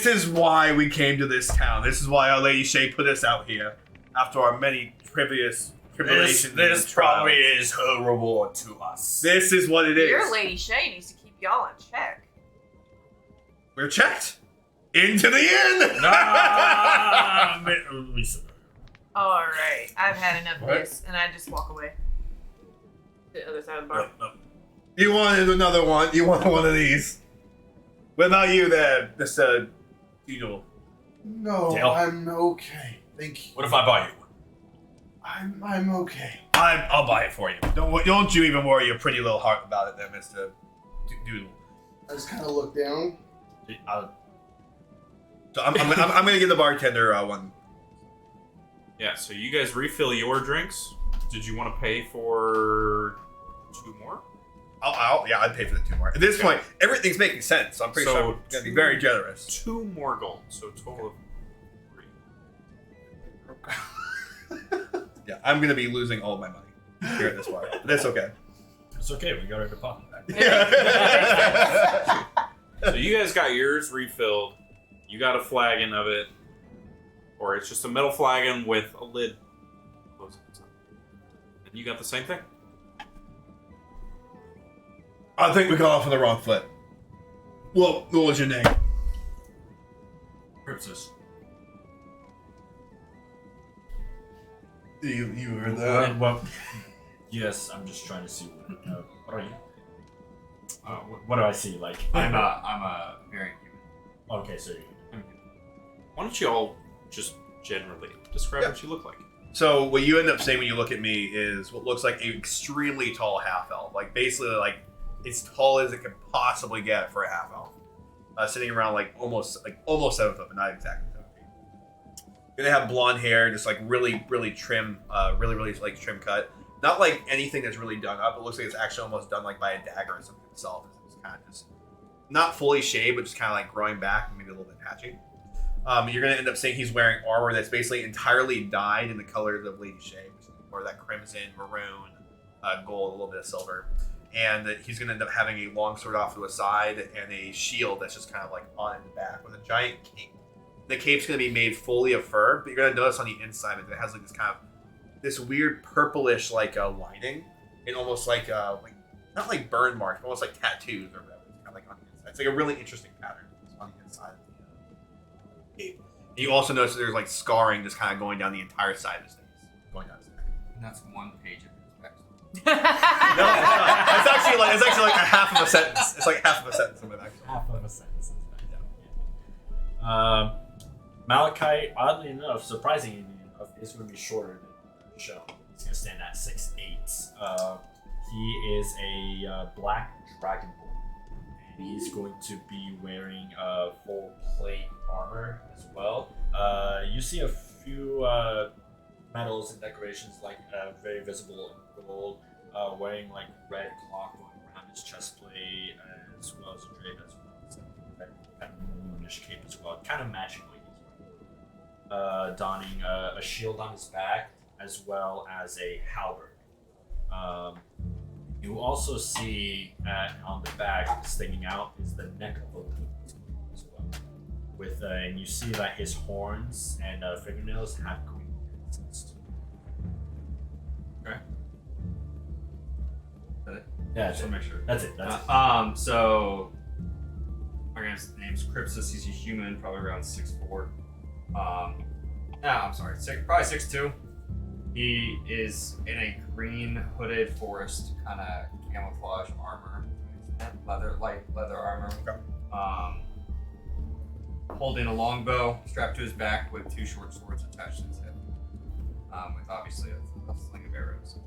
is why we came to this town. This is why Our Lady Shay put us out here after our many tribulations. This probably is her reward to us. This is what it is. Your Lady Shay needs to keep y'all in check. We're checked into the inn. All right, I've had enough of What? this, and I just walk away to the other side of the bar. You wanted another one. You wanted one of these. What about you there, Mr. Doodle? No, Dale? I'm okay. Thank you. What if I buy you one? I'm okay. I'll buy it for you. Don't you even worry your pretty little heart about it there, Mr. Doodle. I just kind of look down. So I'm gonna give the bartender one. Yeah, so you guys refill your drinks. Did you want to pay for 2 more. I'd pay for the 2 more. At this point, everything's making sense. So I'm pretty sure I'm gonna be very generous. 2 more gold, so a total of 3. Yeah, I'm gonna be losing all of my money here at this bar. That's okay. It's okay. We got our deposit back. So you guys got yours refilled. You got a flagon of it, or it's just a metal flagon with a lid. And you got the same thing. I think we got off on the wrong foot. Well, what was your name? Crypsis. You heard that? Well, yes, I'm just trying to see what are you? What do I see? Like I'm a variant human. okay, so Why don't you all just generally describe what you look like? So what you end up saying when you look at me is what looks like an extremely tall half elf, like basically like as tall as it could possibly get for a half elf, sitting around like almost 7 foot, but not exactly 7 feet. You're gonna have blonde hair, just like really trim, really like trim cut. Not like anything that's really done up. It looks like it's actually almost done like by a dagger or something itself. It's kind of just not fully shaved, but just kind of like growing back, and maybe a little bit patchy. You're going to end up seeing he's wearing armor that's basically entirely dyed in the colors of Lady Chive, or that crimson, maroon, gold, a little bit of silver. And that he's going to end up having a long sword off to the side and a shield that's just kind of like on the back with a giant cape. The cape's going to be made fully of fur, but you're going to notice on the inside that it has like this kind of this weird purplish like lining, and almost like not like burn marks, but almost like tattoos or whatever. It's kind of like on the inside. It's like a really interesting pattern on the inside of the cape. And you also notice that there's like scarring just kind of going down the entire side of his face, going down his neck. And that's 1 page of his backstory. No, it's actually like a half of a sentence. It's like half of a sentence in my backstory. half of a sentence. Malachite, oddly enough, surprisingly enough, is going to be shorter than show. He's going to stand at 6'8". He is a black dragonborn, and he's going to be wearing full plate armor as well. You see a few medals and decorations, like very visible in gold, wearing like red cloth going around his chest plate, as well as a drape, as well as a red kind of moonish cape as well, kind of matching what he's wearing. Donning a shield on his back, as well as a halberd. You also see on the back, sticking out, is the neck of a boot as well. And you see that his horns and fingernails have green pigments. Okay. That it? Yeah, Just want to make sure. That's it. So our guy's name's Crypsis. He's a human, probably around 6'4". I'm sorry, probably 6'2". He is in a green hooded forest kind of camouflage armor, light leather armor. Holding a longbow strapped to his back with 2 short swords attached to his hip, with obviously a sling of arrows.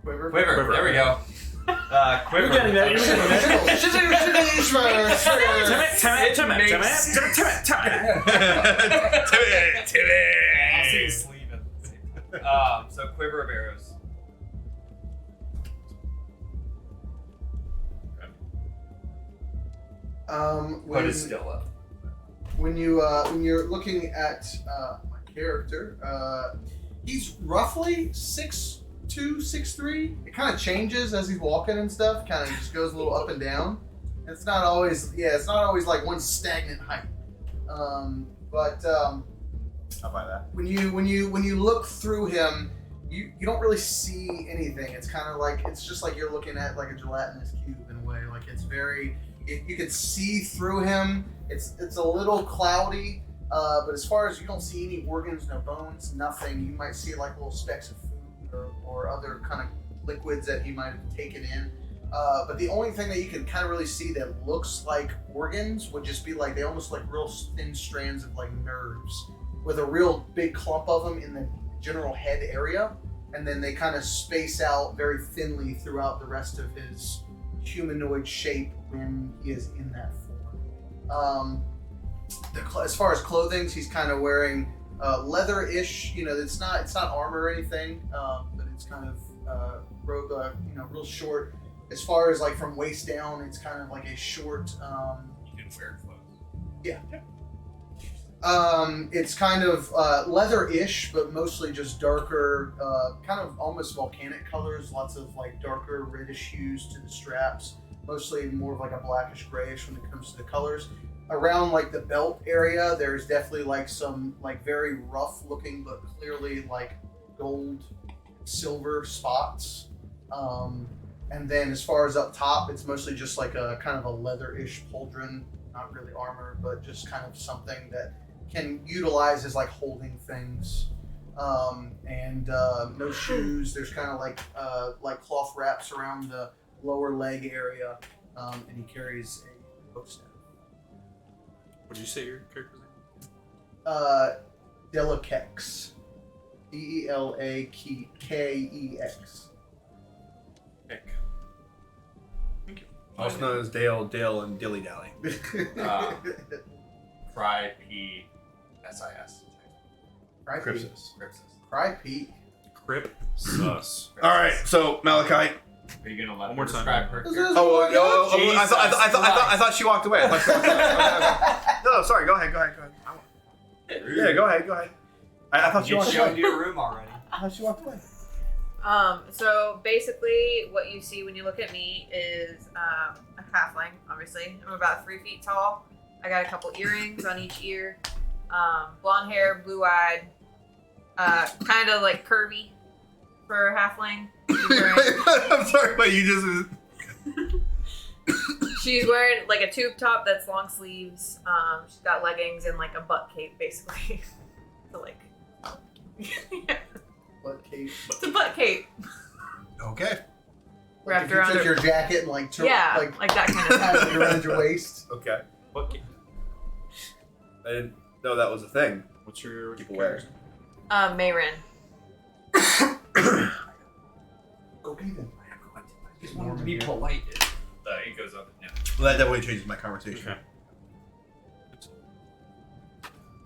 Quiver. Quiver. There we go. Quiver. You're getting there. I'll see his sleeve at the same time. So quiver of arrows. Hood is still up. When you're looking at my character, he's roughly 6'2", 6'3". It kind of changes as he's walking and stuff. Kind of just goes a little up and down. It's not always like one stagnant height. But I'll buy that. when you look through him, you don't really see anything. It's kind of like it's just like you're looking at like a gelatinous cube in a way. Like it's very. You can see through him. It's a little cloudy, but as far as you don't see any organs, no bones, nothing. You might see like little specks of food or other kind of liquids that he might have taken in. But the only thing that you can kind of really see that looks like organs would just be like they almost like real thin strands of like nerves with a real big clump of them in the general head area, and then they kind of space out very thinly throughout the rest of his humanoid shape when he is in that form. As far as clothing, he's kind of wearing leather-ish. It's not armor or anything, but it's kind of real short. As far as like from waist down, it's kind of like a short. You can wear clothes. Yeah. It's kind of leather-ish, but mostly just darker, kind of almost volcanic colors. Lots of like darker reddish hues to the straps. Mostly more of like a blackish grayish when it comes to the colors. Around like the belt area, there's definitely like some like very rough looking, but clearly like gold, silver spots. And then as far as up top, it's mostly just like a kind of a leather-ish pauldron, not really armor, but just kind of something that can utilize as like holding things. And no shoes. There's kind of like cloth wraps around the lower leg area, and he carries a bow staff. What did you say your character's name? Delakex. Delakex. Heck. Thank you. Also known as Dale, and Dilly Dally. Cry P S-I-S. Crypsis. Cry Pete. Crip sus. All right, so Malachi. Are you gonna let One more her time. describe her? I thought she walked away. No, sorry. Go ahead. Yeah, go ahead. I thought she You walked showed away. your room already. I thought she walked away. So basically, what you see when you look at me is a halfling. Obviously, I'm about 3 feet tall. I got a couple earrings on each ear. Blonde hair, blue-eyed, kind of like curvy for a halfling. I'm sorry, but you just. She's wearing like a tube top that's long sleeves. She's got leggings and like a butt cape, basically. So like, Butt cape. it's a butt cape Okay. wrapped If you around took her. your jacket and like like that kind of tied stuff. it around your waist. Okay. Okay. I didn't know that was a thing. What's your People wear. character's name? Mayrin. Okay then. Just wanted to be polite. It goes up. Yeah. Well, that definitely changes my conversation. Okay.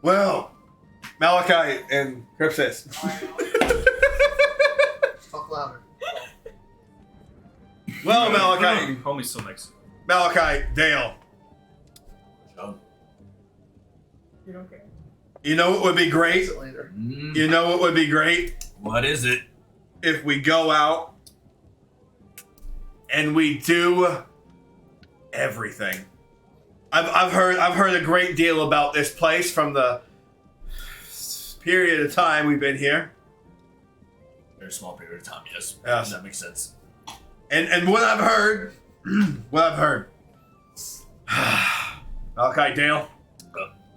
Well, Malachi and Crypsis. Talk louder. Well, Malachi, Homie's still next. Malachi, Dale. You don't care. You know what would be great? Fix it later. You know what would be great? What is it? If we go out and we do everything. I've heard a great deal about this place from the period of time we've been here. Very small period of time, yes. Yes. That makes sense. And what I've heard, Malachi, Dale,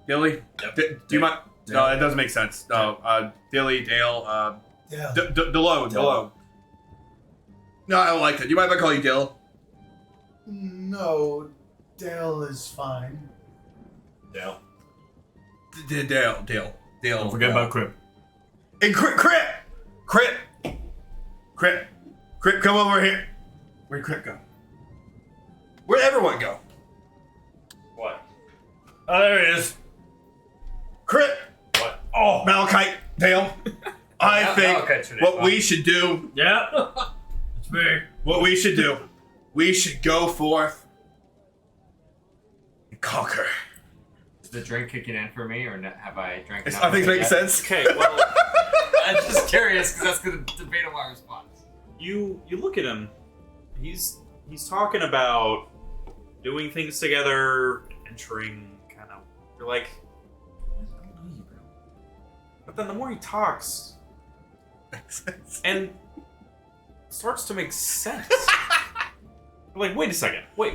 Dilly, Yep. do you mind? No, Dale. that doesn't make sense. No, Dilly, Dale, Yeah. Delone. No, I don't like that. Do you mind if I call you Dill? No, Dale is fine. Dale. Dale. Don't forget about Crip. And Crip, come over here. Where'd Crip go? Where'd everyone go? What? Oh, there he is. Crip. What? Oh, Malachite, Dale. I think Malachite's your name, what huh? we should do, Yeah. It's me. we should go forth and conquer. Is the drink kicking in for me, or have I drank enough? I think it of makes yet? sense. Okay, well, I'm just curious because that's going to debate on my response. you look at him. He's talking about doing things together, adventuring, kind of. You're like, but then the more he talks, and it starts to make sense. You're like, wait a second. Wait.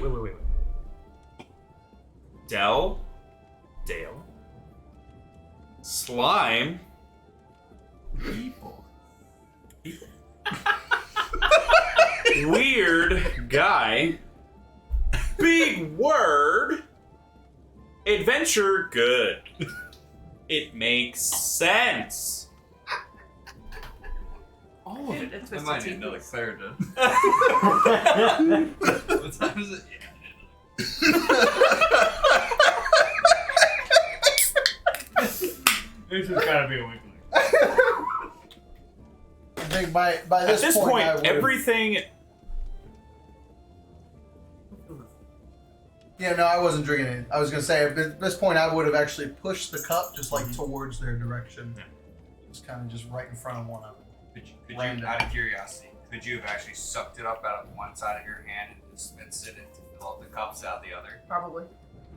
Dale, slime, people. Weird guy, big word, adventure good. It makes sense. All of it. It's I Twisted might Tea. need another Claritin. What time is it? This has gotta be a weakling. I think by At this point, I would've- everything. Yeah, no, I wasn't drinking it. I was gonna say at this point I would have actually pushed the cup just like towards their direction, just kind of just right in front of one of them. Could you, Random. out of curiosity, could you have actually sucked it up out of one side of your hand and dispensed it to fill up the cups out the other? Probably.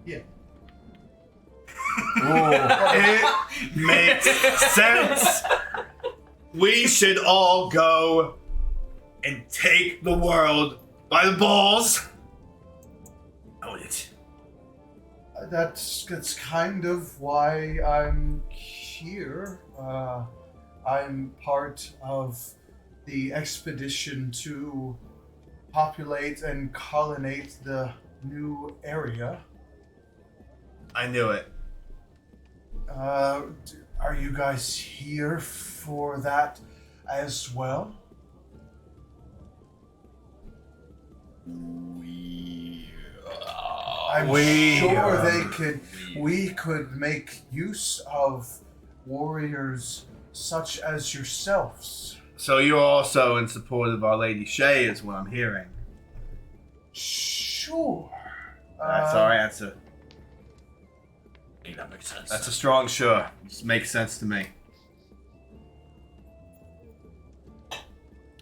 It makes sense. We should all go and take the world by the balls. Own it. That's kind of why I'm here. I'm part of the expedition to populate and colonate the new area. I knew it. Are you guys here for that as well? I'm sure we could make use of warriors such as yourselves. So you're also in support of Our Lady Shay, is what I'm hearing. Sure. That's our answer. I think that makes sense. That's a strong sure. Just makes sense to me.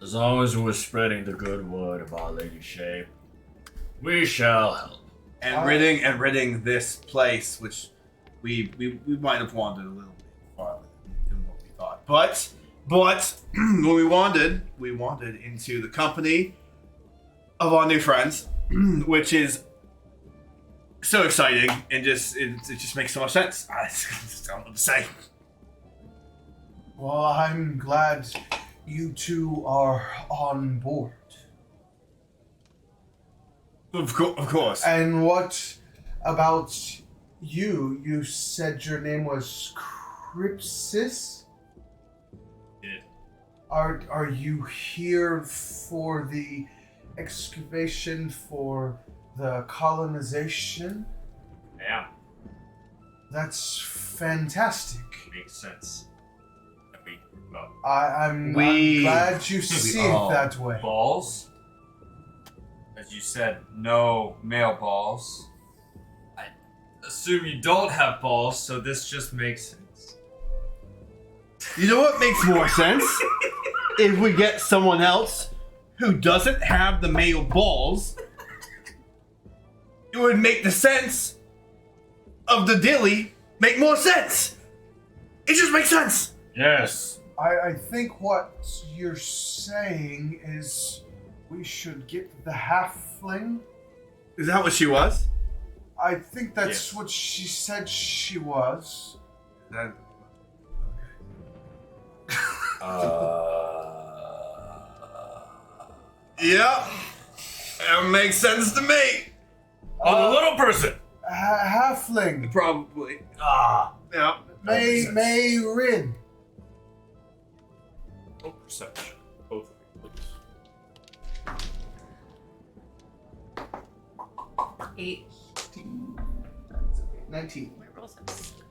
As long as we're spreading the good word of Our Lady Shay, we shall help. And ridding this place, which we might have wandered a little bit farther than what we thought. But when we wandered into the company of our new friends, which is so exciting and it just makes so much sense. I just don't know what to say. Well, I'm glad you two are on board. Of course. And what about you? You said your name was Crypsis? Yeah. Are you here for the excavation, for the colonization? Yeah, That's fantastic. makes sense. I'm We- glad you see it that way. Balls? As you said, no male balls. I assume you don't have balls, so this just makes sense. You know what makes more sense? If we get someone else who doesn't have the male balls, it would make the sense of the dilly make more sense. It just makes sense. Yes. I think what you're saying is we should get the halfling. Is that what she was? I think that's Yes. what she said she was. That- Yeah. That makes sense to me. Oh, the little person. Halfling. Probably. Yeah. May Rin. Roll perception. Both of you, please. 8. 19. My rolls have stuck.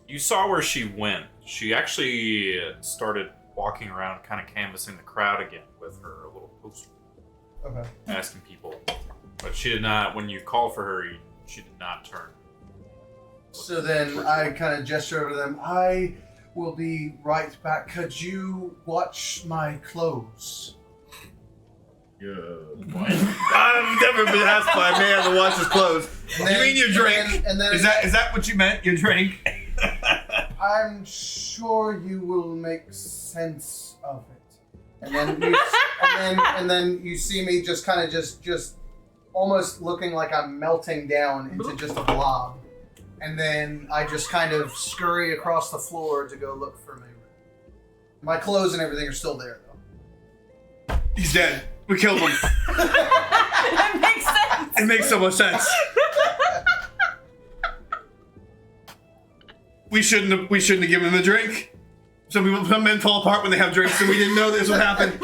You saw where she went. She actually started walking around, kind of canvassing the crowd again with her little poster, Okay. asking people. But she did not. When you called for her, she did not turn. So then I kind of gesture over to them. I will be right back. Could you watch my clothes? Yeah. I've never been asked by a man to wash his clothes. And You mean your drink? And then Is that what you meant? Your drink? I'm sure you will make sense of it. And then you, and then you see me just kind of just almost looking like I'm melting down into just a blob. And then I just kind of scurry across the floor to go look for me. My clothes and everything are still there, though. He's dead. We killed him. That makes sense. It makes so much sense. We shouldn't have given him a drink. Some men fall apart when they have drinks, and we didn't know this would happen.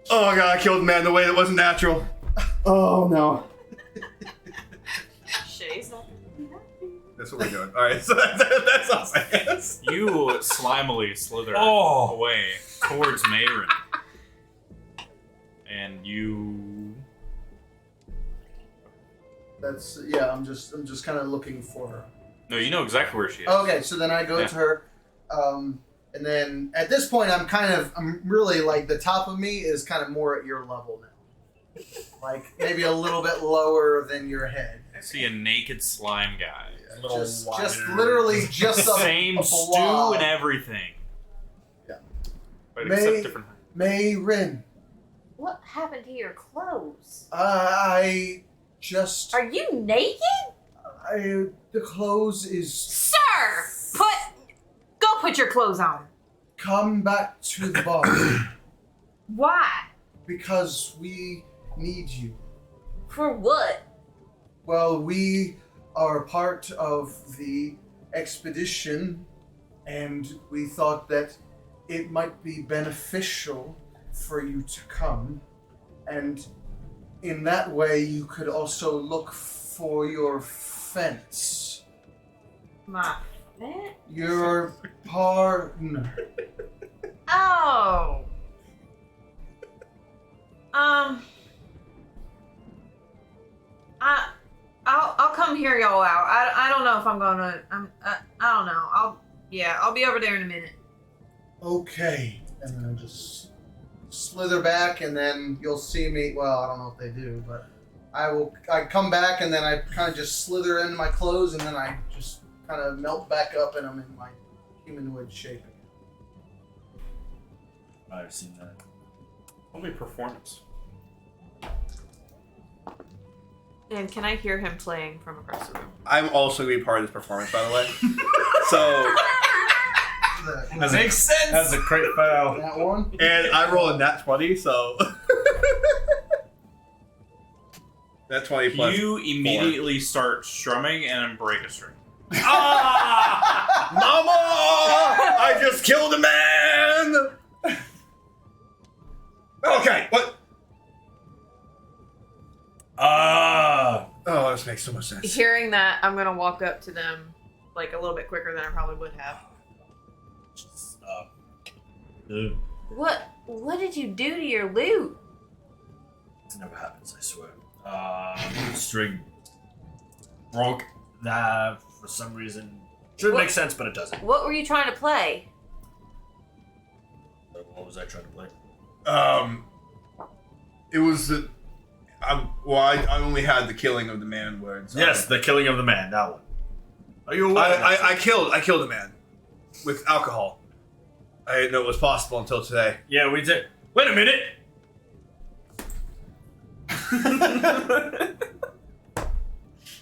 Oh my god, I killed a man in a way that wasn't natural. Oh no. Shay That's what we're doing. All right, so that's all I'm saying. You slimily slither Oh. away towards Mayrin. And you... That's yeah. I'm just kind of looking for her. No, you know exactly where she is. Okay, so then I go Yeah. to her, and then at this point I'm really like the top of me is kind of more at your level now, like maybe a little bit lower than your head. I see a naked slime guy. Just literally just a Same a stew blob. and everything. Yeah. But May- except different. Mayrin, What happened to your clothes? I just Are you naked? the clothes is Sir! Go put your clothes on. come back to the bar Why? because we need you. For what? Well, we are part of the expedition, and we thought that it might be beneficial for you to come, and in that way you could also look for your fence. My fence? Your partner. Oh. I'll come hear y'all out. I don't know if I'm gonna. I don't know. I'll be over there in a minute. Okay. And then I just slither back, and then you'll see me. Well, I don't know if they do, but I come back, and then I kind of just slither into my clothes, and then I just kind of melt back up, and I'm in my humanoid shape again. I've seen that. Only performance. And can I hear him playing from across the room? I'm also going to be part of this performance, by the way. So, That makes sense. That's a crit fail. That one? and I roll a nat 20, so. Nat 20 plus. You immediately start strumming and break a string. Ah! Mama! I just killed a man! Okay, what? Oh, this makes so much sense. Hearing that, I'm gonna walk up to them like a little bit quicker than I probably would have. What did you do to your loot? It never happens, I swear. String broke that for some reason. Should What? make sense, but it doesn't. What were you trying to play? What was I trying to play? It was the. I only had the killing of the man words. Yes, the killing of the man. That one. Are you aware? of that? I killed a man with alcohol. I didn't know it was possible until today. Yeah, we did. Wait a minute.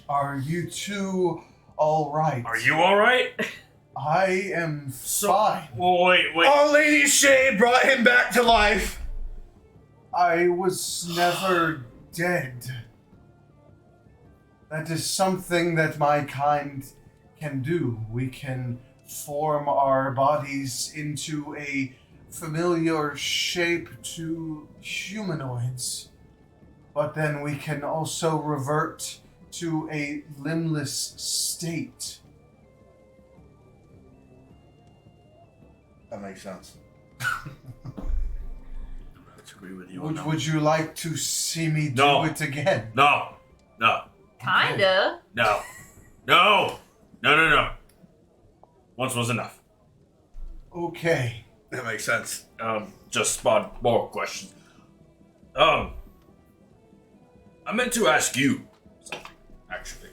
Are you two all right? Are you all right? I am fine. Well, wait. Our Lady Shade brought him back to life. I was never dead. That is something that my kind can do. We can form our bodies into a familiar shape to humanoids. But then we can also revert to a limbless state. That makes sense. I agree with you. on that. Would you like to see me do No. it again? No. Kinda. No. Once was enough. Okay. That makes sense. Just spot more questions. I meant to ask you something, actually.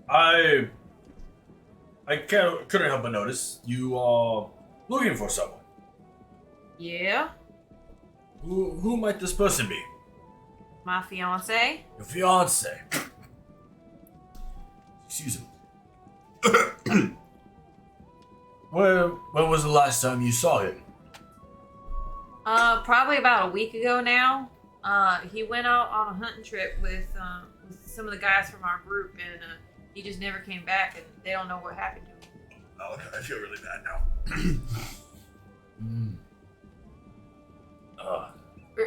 I couldn't help but notice you are looking for someone. Yeah, Who might this person be? my fiance. Your fiance. Excuse me. When was the last time you saw him? Probably about a week ago now. He went out on a hunting trip with some of the guys from our group, and he just never came back, and they don't know what happened to him. Oh, I feel really bad now.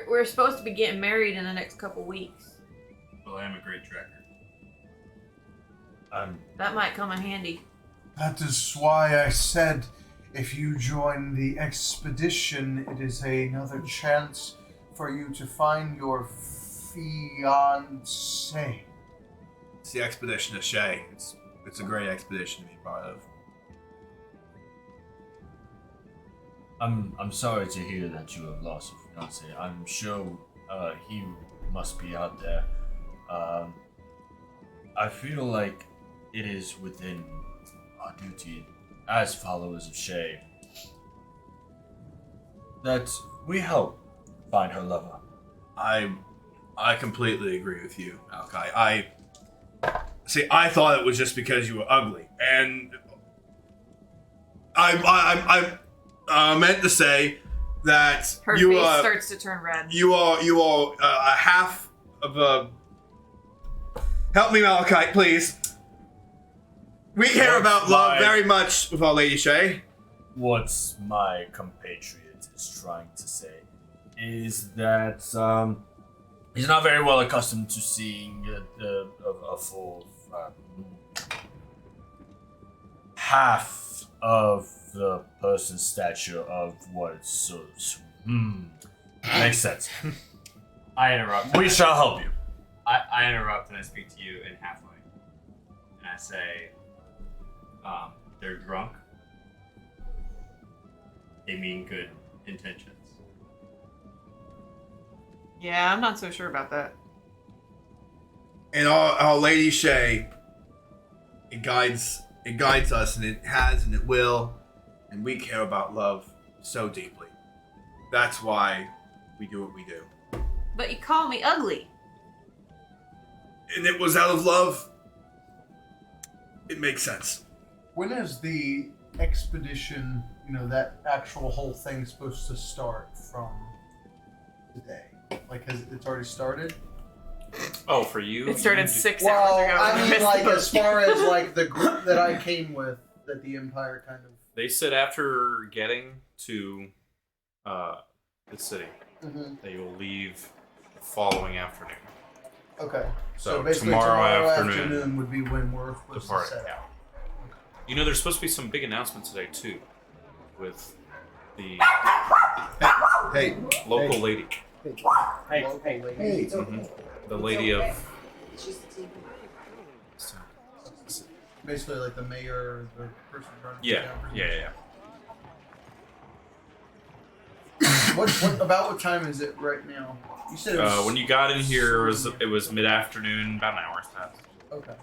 We're supposed to be getting married in the next couple weeks. Well, I am a great tracker. That might come in handy. That is why I said if you join the expedition, it is another chance for you to find your fiancé. It's the expedition of Shay. It's a great expedition to be part of. I'm sorry to hear that you have lost your fiance. I'm sure he must be out there. I feel like it is within our duty as followers of Shay that we help find her lover. I completely agree with you, Alkai. I thought it was just because you were ugly, and I meant to say that Her you face starts to turn red. You are a half of a. Help me, Malachi, please. We care about love very much with our Lady Shay. What my compatriot is trying to say is that he's not very well accustomed to seeing a full half of the person's stature of what makes sense. I interrupt. We shall help you. I interrupt and I speak to you in halfway. And I say, they're drunk. They mean good intentions. Yeah, I'm not so sure about that. And our Lady Shay, it guides us, and it has, and it will, and we care about love so deeply. That's why we do what we do. But you call me ugly. And it was out of love. It makes sense. When is the expedition, that actual whole thing supposed to start from today? Like, it's already started? Oh, for you? It started you 6 Well, hours ago. I mean, like, as far as, like, the group that I came with, that the Empire kind of... They said after getting to the city, that you will leave the following afternoon. Okay. So basically tomorrow afternoon would be when we're supposed to depart. set out. You know, there's supposed to be some big announcement today too, with the Hey. local lady, Hey. the lady of. Basically, like the mayor, the person running the Yeah. town. What time is it right now? You said it was... When you got in here, it was mid-afternoon, about an hour's past. Okay.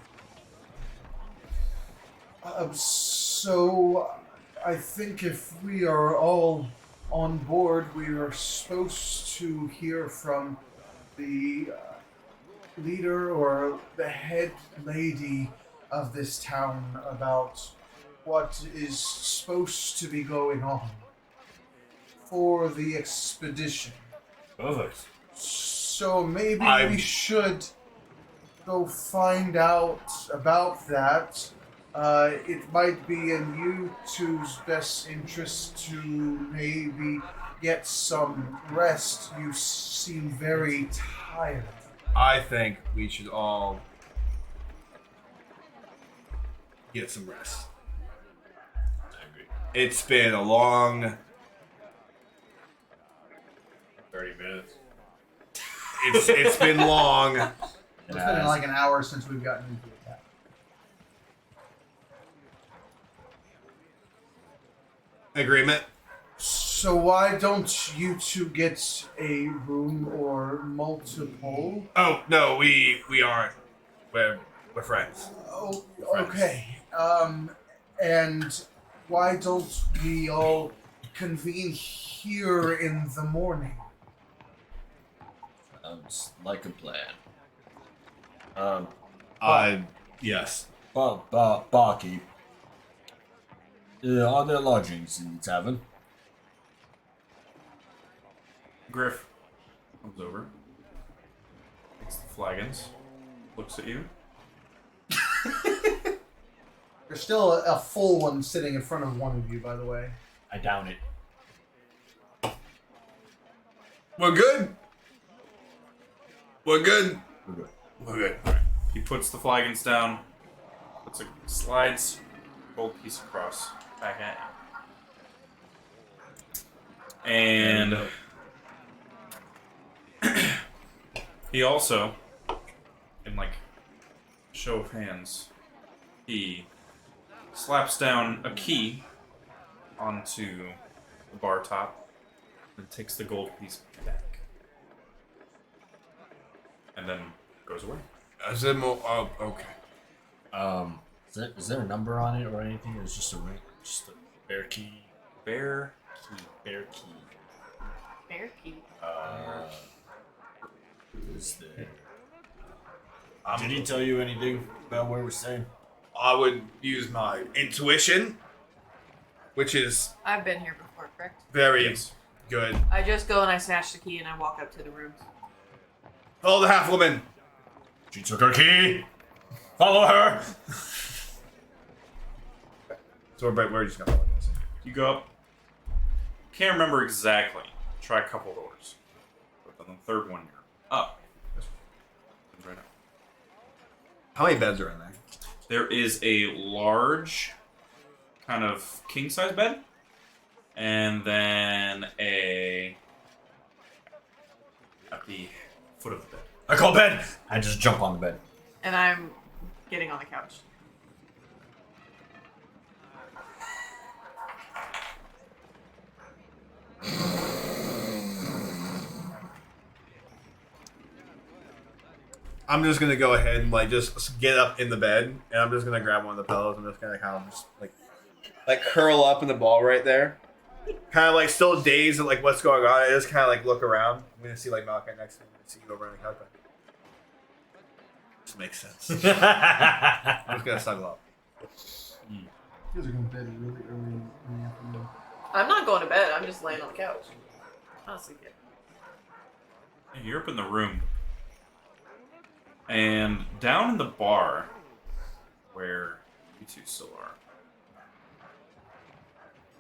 So, I think if we are all on board, we are supposed to hear from the leader or the head lady of this town about what is supposed to be going on for the expedition. Perfect. So maybe I'm- we should go find out about that. It might be in you two's best interest to maybe get some rest. You seem very tired. I think we should all get some rest. I agree. It's been a long 30 minutes. it's been long. It's been like an hour since we've gotten into that. Agreement. So why don't you two get a room or multiple? Oh no, we aren't. We're friends. Oh, okay. And why don't we all convene here in the morning? Sounds like a plan. Yes. Barkeep. Are there lodgings in the tavern? Griff comes over, takes the flagons, looks at you. There's still a full one sitting in front of one of you, by the way. I down it. We're good. We're good. We're good. We're good. He puts the flagons down, It's like slides gold piece across back at you. And he also, in like show of hands, he slaps down a key onto the bar top and takes the gold piece back. And then goes away. Is it more? Oh, okay. Is there a number on it or anything? Or is it just a ring? Just a bare key? Bear key. Bare key. Bear key. Is there... Did he tell you anything about what we're saying? I would use my intuition, which is I've been here before, correct? very good. I just go and I snatch the key and I walk up to the rooms. Follow the half woman. She took her key. Follow her. So we're just gonna follow this. You go up. Can't remember exactly. Try a couple doors. But on the third one, you're up. Right up. How many beds are in there? There is a large, kind of king-size bed, and then at the foot of the bed. I call bed. I just jump on the bed. And I'm getting on the couch. I'm just gonna go ahead and like just get up in the bed, and I'm just gonna grab one of the pillows. I'm just gonna kind of just like curl up in the ball right there, kind of like still dazed at like what's going on. I just kind of like look around. I'm gonna see like Malachi next to me. I see you over on the couch. This makes sense. I'm just gonna snuggle up. You guys are going to bed really early in the afternoon. I'm not going to bed. I'm just laying on the couch. Honestly, good. And you're up in the room. And down in the bar, where you two still are,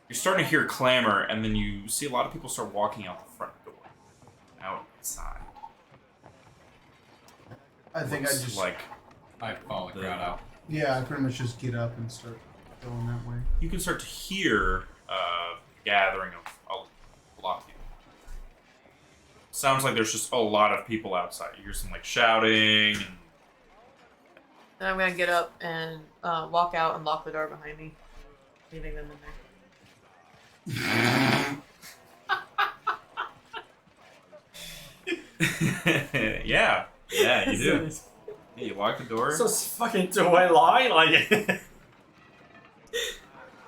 you're starting to hear clamor, and then you see a lot of people start walking out the front door. Outside. I think I just... I follow the crowd out. Yeah, I pretty much just get up and start going that way. You can start to hear a gathering of a lot of people. Sounds like there's just a lot of people outside. You hear some like shouting. And Then I'm gonna get up and walk out and lock the door behind me, leaving them in there. yeah, you do. Yeah, you lock the door. So fucking do I lie? Like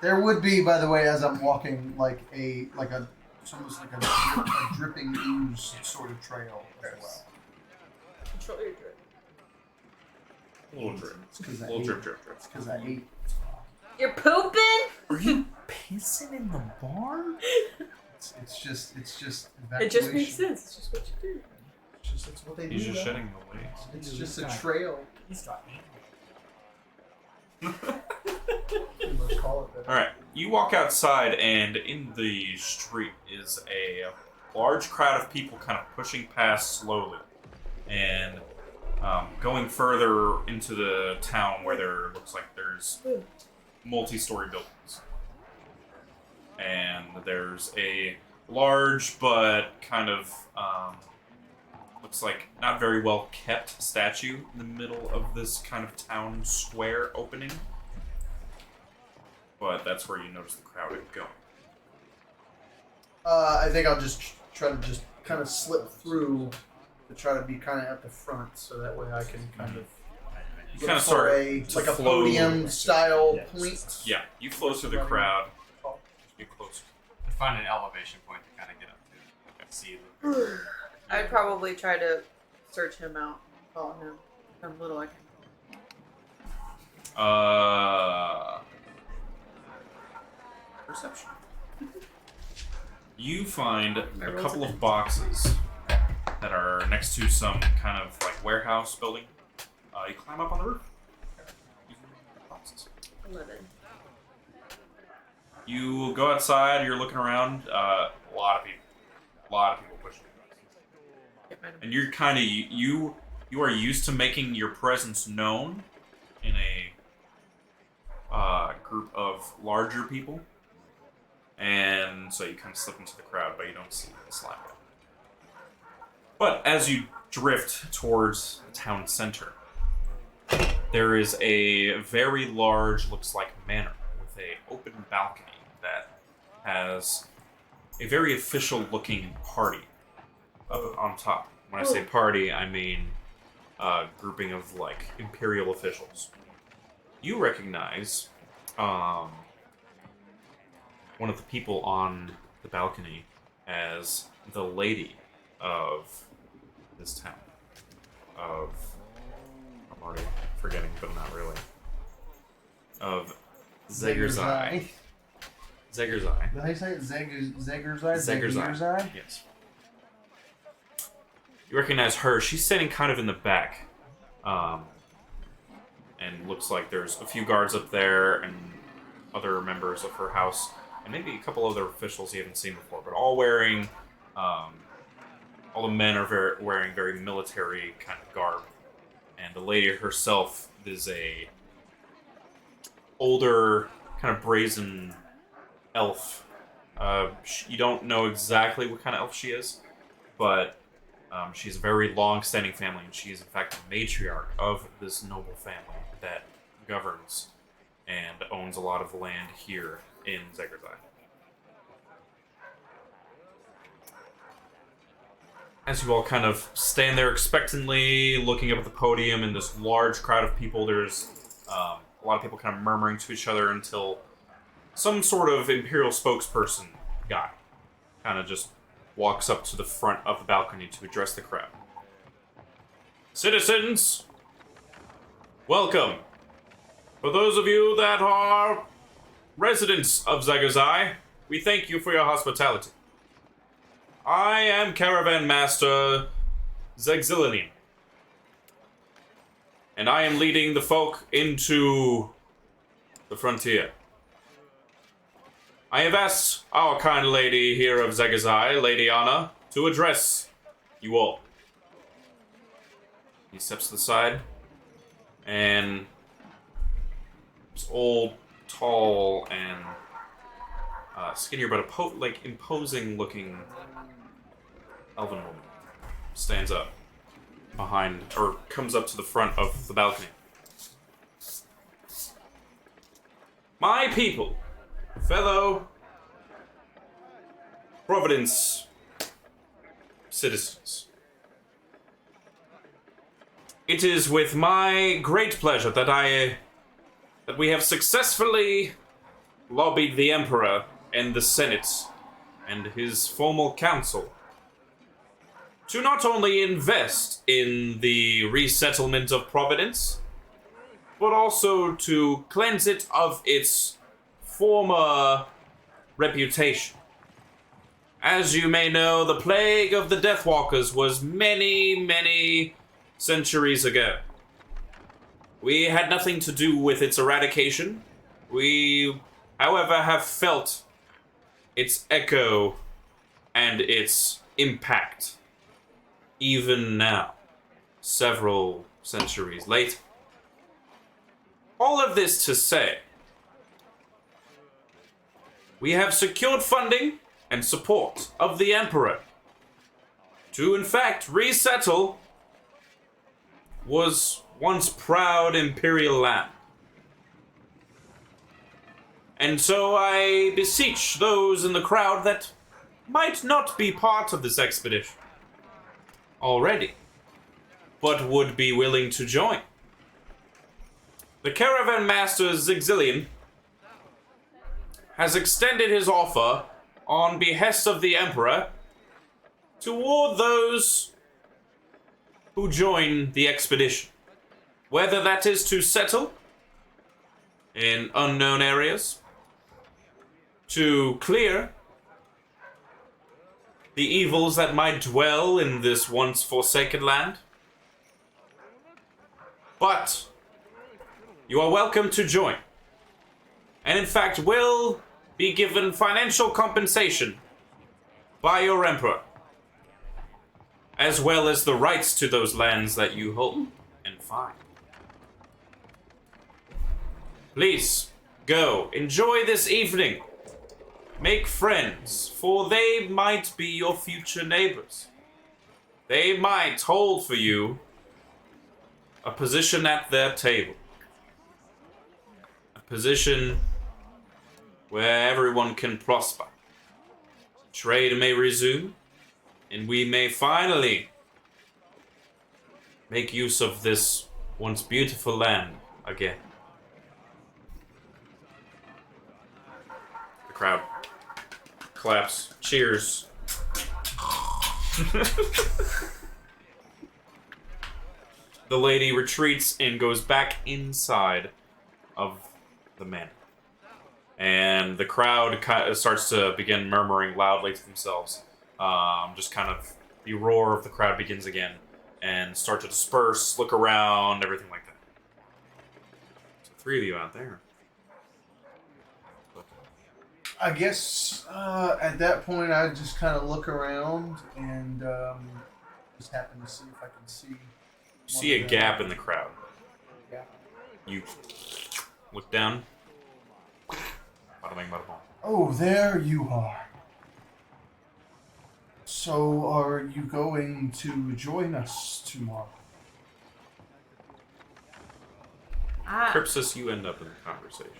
There would be, by the way, as I'm walking, it's almost like a dripping ooze sort of trail as well. Control your drip. A little drip. It's 'cause I Little ate. drip, drip, drip. It's because I ate. You're pooping? Are you pissing in the bar? It's just evacuation. It just makes sense. It's just what you do. It's what they He's do. just though. shedding the weight. It's just a trail. he's got me. Let's call it that. All right, you walk outside, and in the street is a large crowd of people kind of pushing past slowly, and going further into the town where there looks like there's multi-story buildings, and there's a large but kind of looks like not very well kept statue in the middle of this kind of town square opening. But that's where you notice the crowd is going. I think I'll just try to just kind of slip through to try to be kind of at the front, so that way I can kind of You look kind of for start a to like a flow. podium style Yes. point. Yeah, you flow through the crowd. Just be closer. I find an elevation point to kind of get up to. See the I'd probably try to search him out, follow him, how little I can. Perception. You find a couple of boxes that are next to some kind of like warehouse building. You climb up on the roof. Boxes. 11. You go outside. You're looking around. A lot of people pushing. And you're kind of you are used to making your presence known in a group of larger people. And so you kind of slip into the crowd, but you don't see the slime. But as you drift towards the town center, there is a very large, looks like manor, with a open balcony that has a very official-looking party up on top. When I say party, I mean a grouping of, like, Imperial officials. You recognize one of the people on the balcony as the lady of this town. I'm already forgetting, but not really. Of Zegirseye. Zegirseye. Did I say it? Zegirseye? Zegirseye. Yes. You recognize her. She's standing kind of in the back. And looks like there's a few guards up there and other members of her house. And maybe a couple other officials you haven't seen before. But all wearing... all the men are wearing very military kind of garb. And the lady herself is a older, kind of brazen elf. You don't know exactly what kind of elf she is, but she's a very long-standing family, and she is in fact the matriarch of this noble family that governs and owns a lot of land here in Zegirseye. As you all kind of stand there expectantly, looking up at the podium in this large crowd of people, there's a lot of people kind of murmuring to each other until some sort of Imperial spokesperson guy kind of just walks up to the front of the balcony to address the crowd. Citizens, welcome. For those of you that are residents of Zegirseye, we thank you for your hospitality. I am Caravan Master Zegirseye, and I am leading the folk into the frontier. I have asked our kind lady here of Zegirseye, Lady Ana, to address you all. He steps to the side, and this old, tall, and skinnier but imposing-looking elven woman stands up behind, or comes up to the front of the balcony. My people, fellow Providence citizens, it is with my great pleasure that we have successfully lobbied the Emperor and the Senate and his formal council to not only invest in the resettlement of Providence, but also to cleanse it of its former reputation. As you may know, the plague of the Deathwalkers was many, many centuries ago. We had nothing to do with its eradication. We, however, have felt its echo and its impact even now, several centuries later. All of this to say, we have secured funding and support of the Emperor to, in fact, resettle was once proud Imperial land. And so I beseech those in the crowd that might not be part of this expedition already, but would be willing to join. The Caravan Master Zegirseye has extended his offer on behest of the Emperor toward those who join the expedition, whether that is to settle in unknown areas, to clear the evils that might dwell in this once forsaken land. But you are welcome to join, and in fact will be given financial compensation by your Emperor, as well as the rights to those lands that you hold and find. Please, Go, enjoy this evening. Make friends, for they might be your future neighbors. They might hold for you a position at their table. A position where everyone can prosper. Trade may resume, and we may finally make use of this once beautiful land again. The crowd claps, cheers. The lady retreats and goes back inside of the manor. And the crowd starts to begin murmuring loudly to themselves. Just kind of the roar of the crowd begins again and start to disperse, look around, everything like that. So 3 of you out there. I guess at that point I just kind of look around and just happen to see if I can see. You see a gap in the crowd. Yeah. You look down. Bada bing, bada boom. Oh, there you are. So, are you going to join us tomorrow? Crypsis, you end up in the conversation.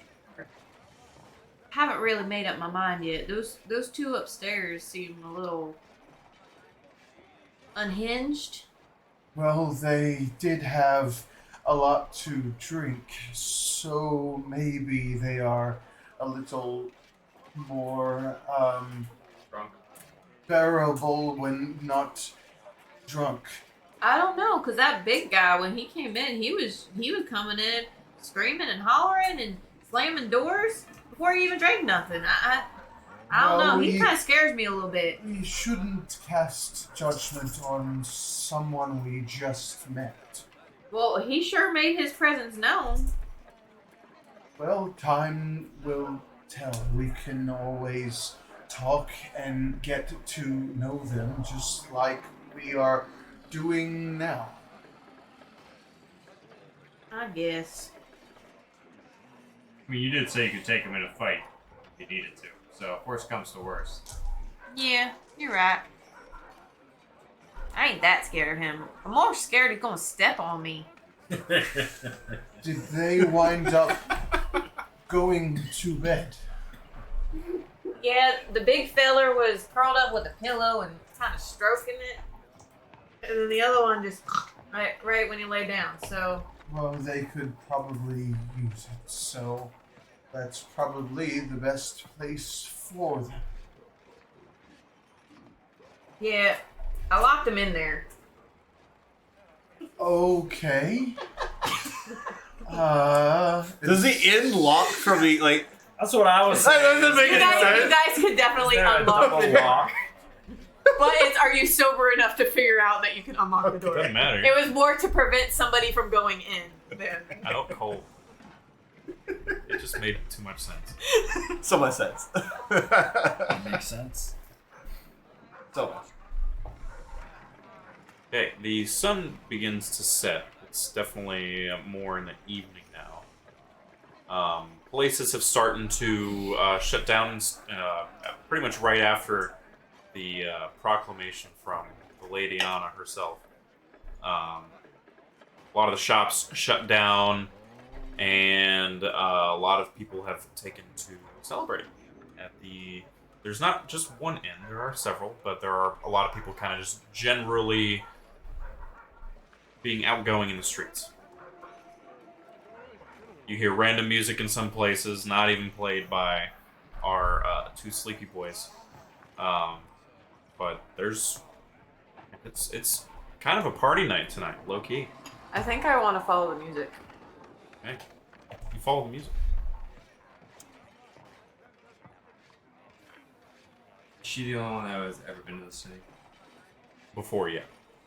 Haven't really made up my mind yet. Those 2 upstairs seem a little unhinged. Well, they did have a lot to drink, so maybe they are a little more Drunk. bearable when not drunk. I don't know, cause that big guy when he came in, he was coming in screaming and hollering and slamming doors before he even drank nothing. I don't know. He kind of scares me a little bit. We shouldn't cast judgment on someone we just met. Well, he sure made his presence known. Well, time will tell. We can always talk and get to know them just like we are doing now. I guess. I mean, you did say you could take him in a fight if you needed to. So, if worst comes to worst. Yeah, you're right. I ain't that scared of him. I'm more scared he's gonna step on me. Did they wind up going to bed? Yeah, the big feller was curled up with a pillow and kind of stroking it. And then the other one just right when he lay down. So Well, they could probably use it, so that's probably the best place for them. yeah, I locked him in there. Okay. Does the inn lock from the like? That's what I was saying. That doesn't make You any sense. guys could definitely Is there a unlock double the door. lock? But are you sober enough to figure out that you can unlock the door? Doesn't matter. It was more to prevent somebody from going in than. Out cold. It just made too much sense. So much sense. Makes sense. So much. Okay, the sun begins to set. It's definitely more in the evening now. Places have started to shut down pretty much right after the proclamation from the Lady Ana herself. A lot of the shops shut down, and a lot of people have taken to celebrating at the. There's not just one inn, there are several, but there are a lot of people kind of just generally being outgoing in the streets. You hear random music in some places, not even played by our 2 sleepy boys. But it's kind of a party night tonight, low key. I think I want to follow the music. Okay, you follow the music. Is she the only one that has ever been to the city? Before, yeah.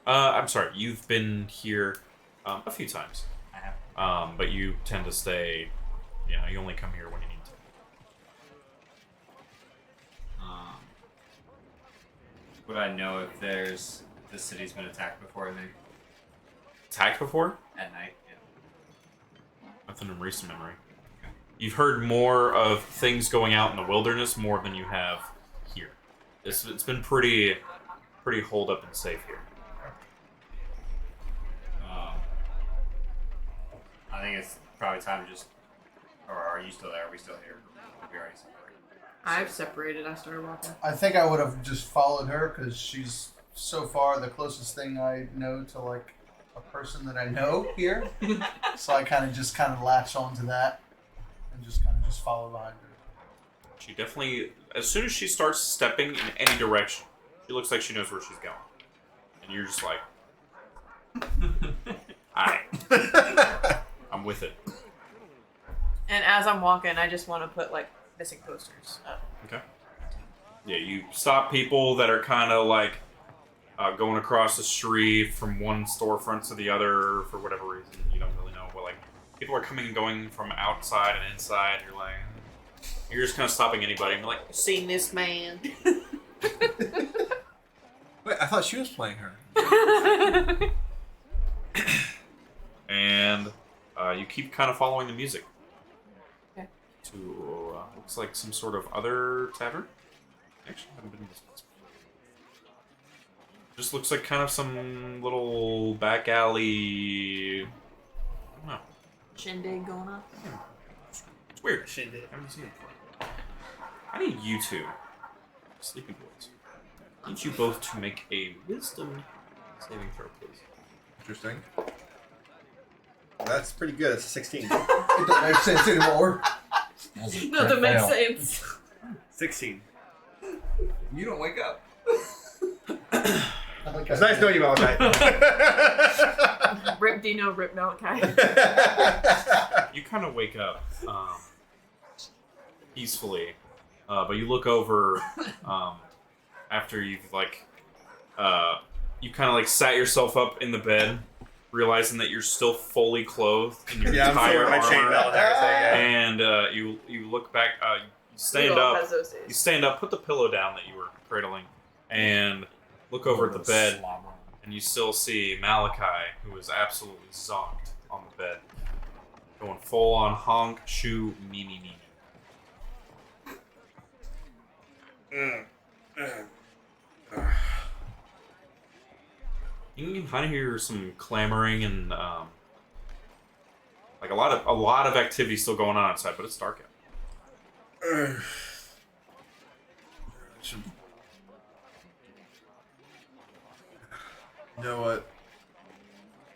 I'm sorry, you've been here a few times. I have. But you tend to stay, you only come here when you need to. Would I know if the city's been attacked before? I think Attacked before? at night. Yeah. Nothing in recent memory. You've heard more of things going out in the wilderness more than you have here. It's been pretty holed up and safe here. I think it's probably time to just. Or are you still there? Are we still here? We already separated. I've separated. I started walking. I think I would have just followed her because she's so far the closest thing I know to like a person that I know here. So I kind of latch onto that and just follow behind her. She definitely, as soon as she starts stepping in any direction, she looks like she knows where she's going. And you're just like, alright. I'm with it. And as I'm walking, I just want to put like missing posters up. Okay. Yeah, you stop people that are kind of like going across the street from one storefront to the other for whatever reason. You don't really know. But like, people are coming and going from outside and inside. You're just kind of stopping anybody and be like, seen this man? Wait, I thought she was playing her. And you keep kind of following the music. Okay. To looks like some sort of other tavern. Actually, I haven't been to this place before. Just looks like kind of some little back alley. I don't know. Shindig going on. It's weird. Shindig. I haven't seen it before. I need you two, sleeping boys. I need you both to make a wisdom saving throw, please. Interesting. That's pretty good. It's a 16. It doesn't make sense anymore. No, that makes sense. 16. You don't wake up. It's nice knowing you, Malachi. Rip Dino, Rip Malachi. You kind of wake up peacefully, but you look over after you've like you kind of like sat yourself up in the bed, realizing that you're still fully clothed in your Yeah, I'm entire still my chain armor, belt and everything. and you look back, you stand We all up, has those days. you stand up, put the pillow down that you were cradling, and look over at the bed, and you still see Malachi, who is absolutely zonked on the bed, going full on honk, shoo, me, me, me. You can kind of hear some clamoring and like a lot of activity still going on outside, but it's dark out. You know what?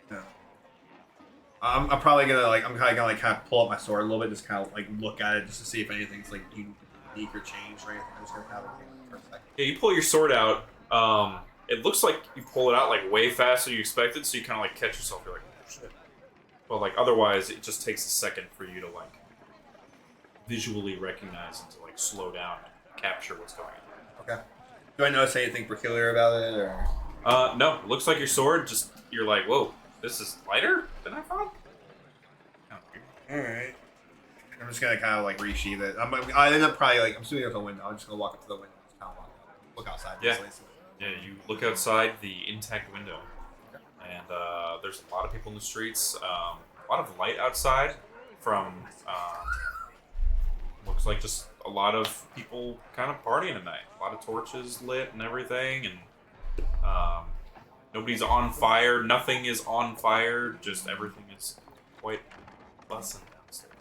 No. I'm probably gonna like kind of pull up my sword a little bit, just kind of like look at it just to see if anything's like unique or changed or anything. I'm just gonna have it for a second. Yeah, you pull your sword out. It looks like you pull it out like way faster than you expected, so you kind of like catch yourself. You're like, oh shit. But like otherwise, it just takes a second for you to like visually recognize and to like slow down and capture what's going on. Okay. Do I notice anything peculiar about it, or? No. It looks like your sword. Just you're like, whoa, this is lighter than I thought. All right. I'm just gonna kind of like resheath it. I end up probably like I'm assuming there's a window. I'm just gonna walk up to the window, and just kind of look outside. Yeah. Yeah, you look outside the intact window, and there's a lot of people in the streets. A lot of light outside from looks like just a lot of people kind of partying tonight. A lot of torches lit and everything, and nobody's on fire. Nothing is on fire. Just everything is quite buzzing downstairs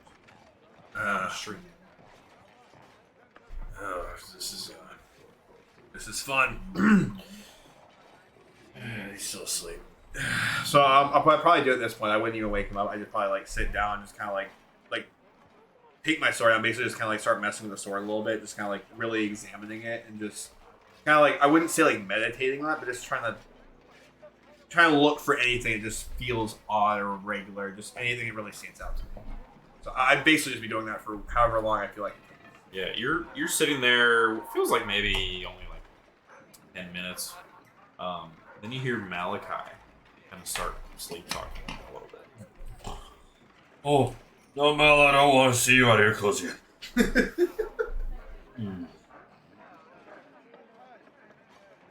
on the street. Oh, this is fun. He's still asleep. So I'll probably do it at this point. I wouldn't even wake him up. I just probably like sit down and just kind of like take my sword out and basically just kind of like start messing with the sword a little bit, just kind of like really examining it and just kind of like I wouldn't say like meditating on it, but just trying to look for anything that just feels odd or irregular, just anything that really stands out to me. So I'd basically just be doing that for however long I feel like it takes. Yeah, you're sitting there. Feels like maybe only like 10 minutes. Then you hear Malachi kind of start sleep talking a little bit. Oh, no, Mel, I don't want to see you out here close yet.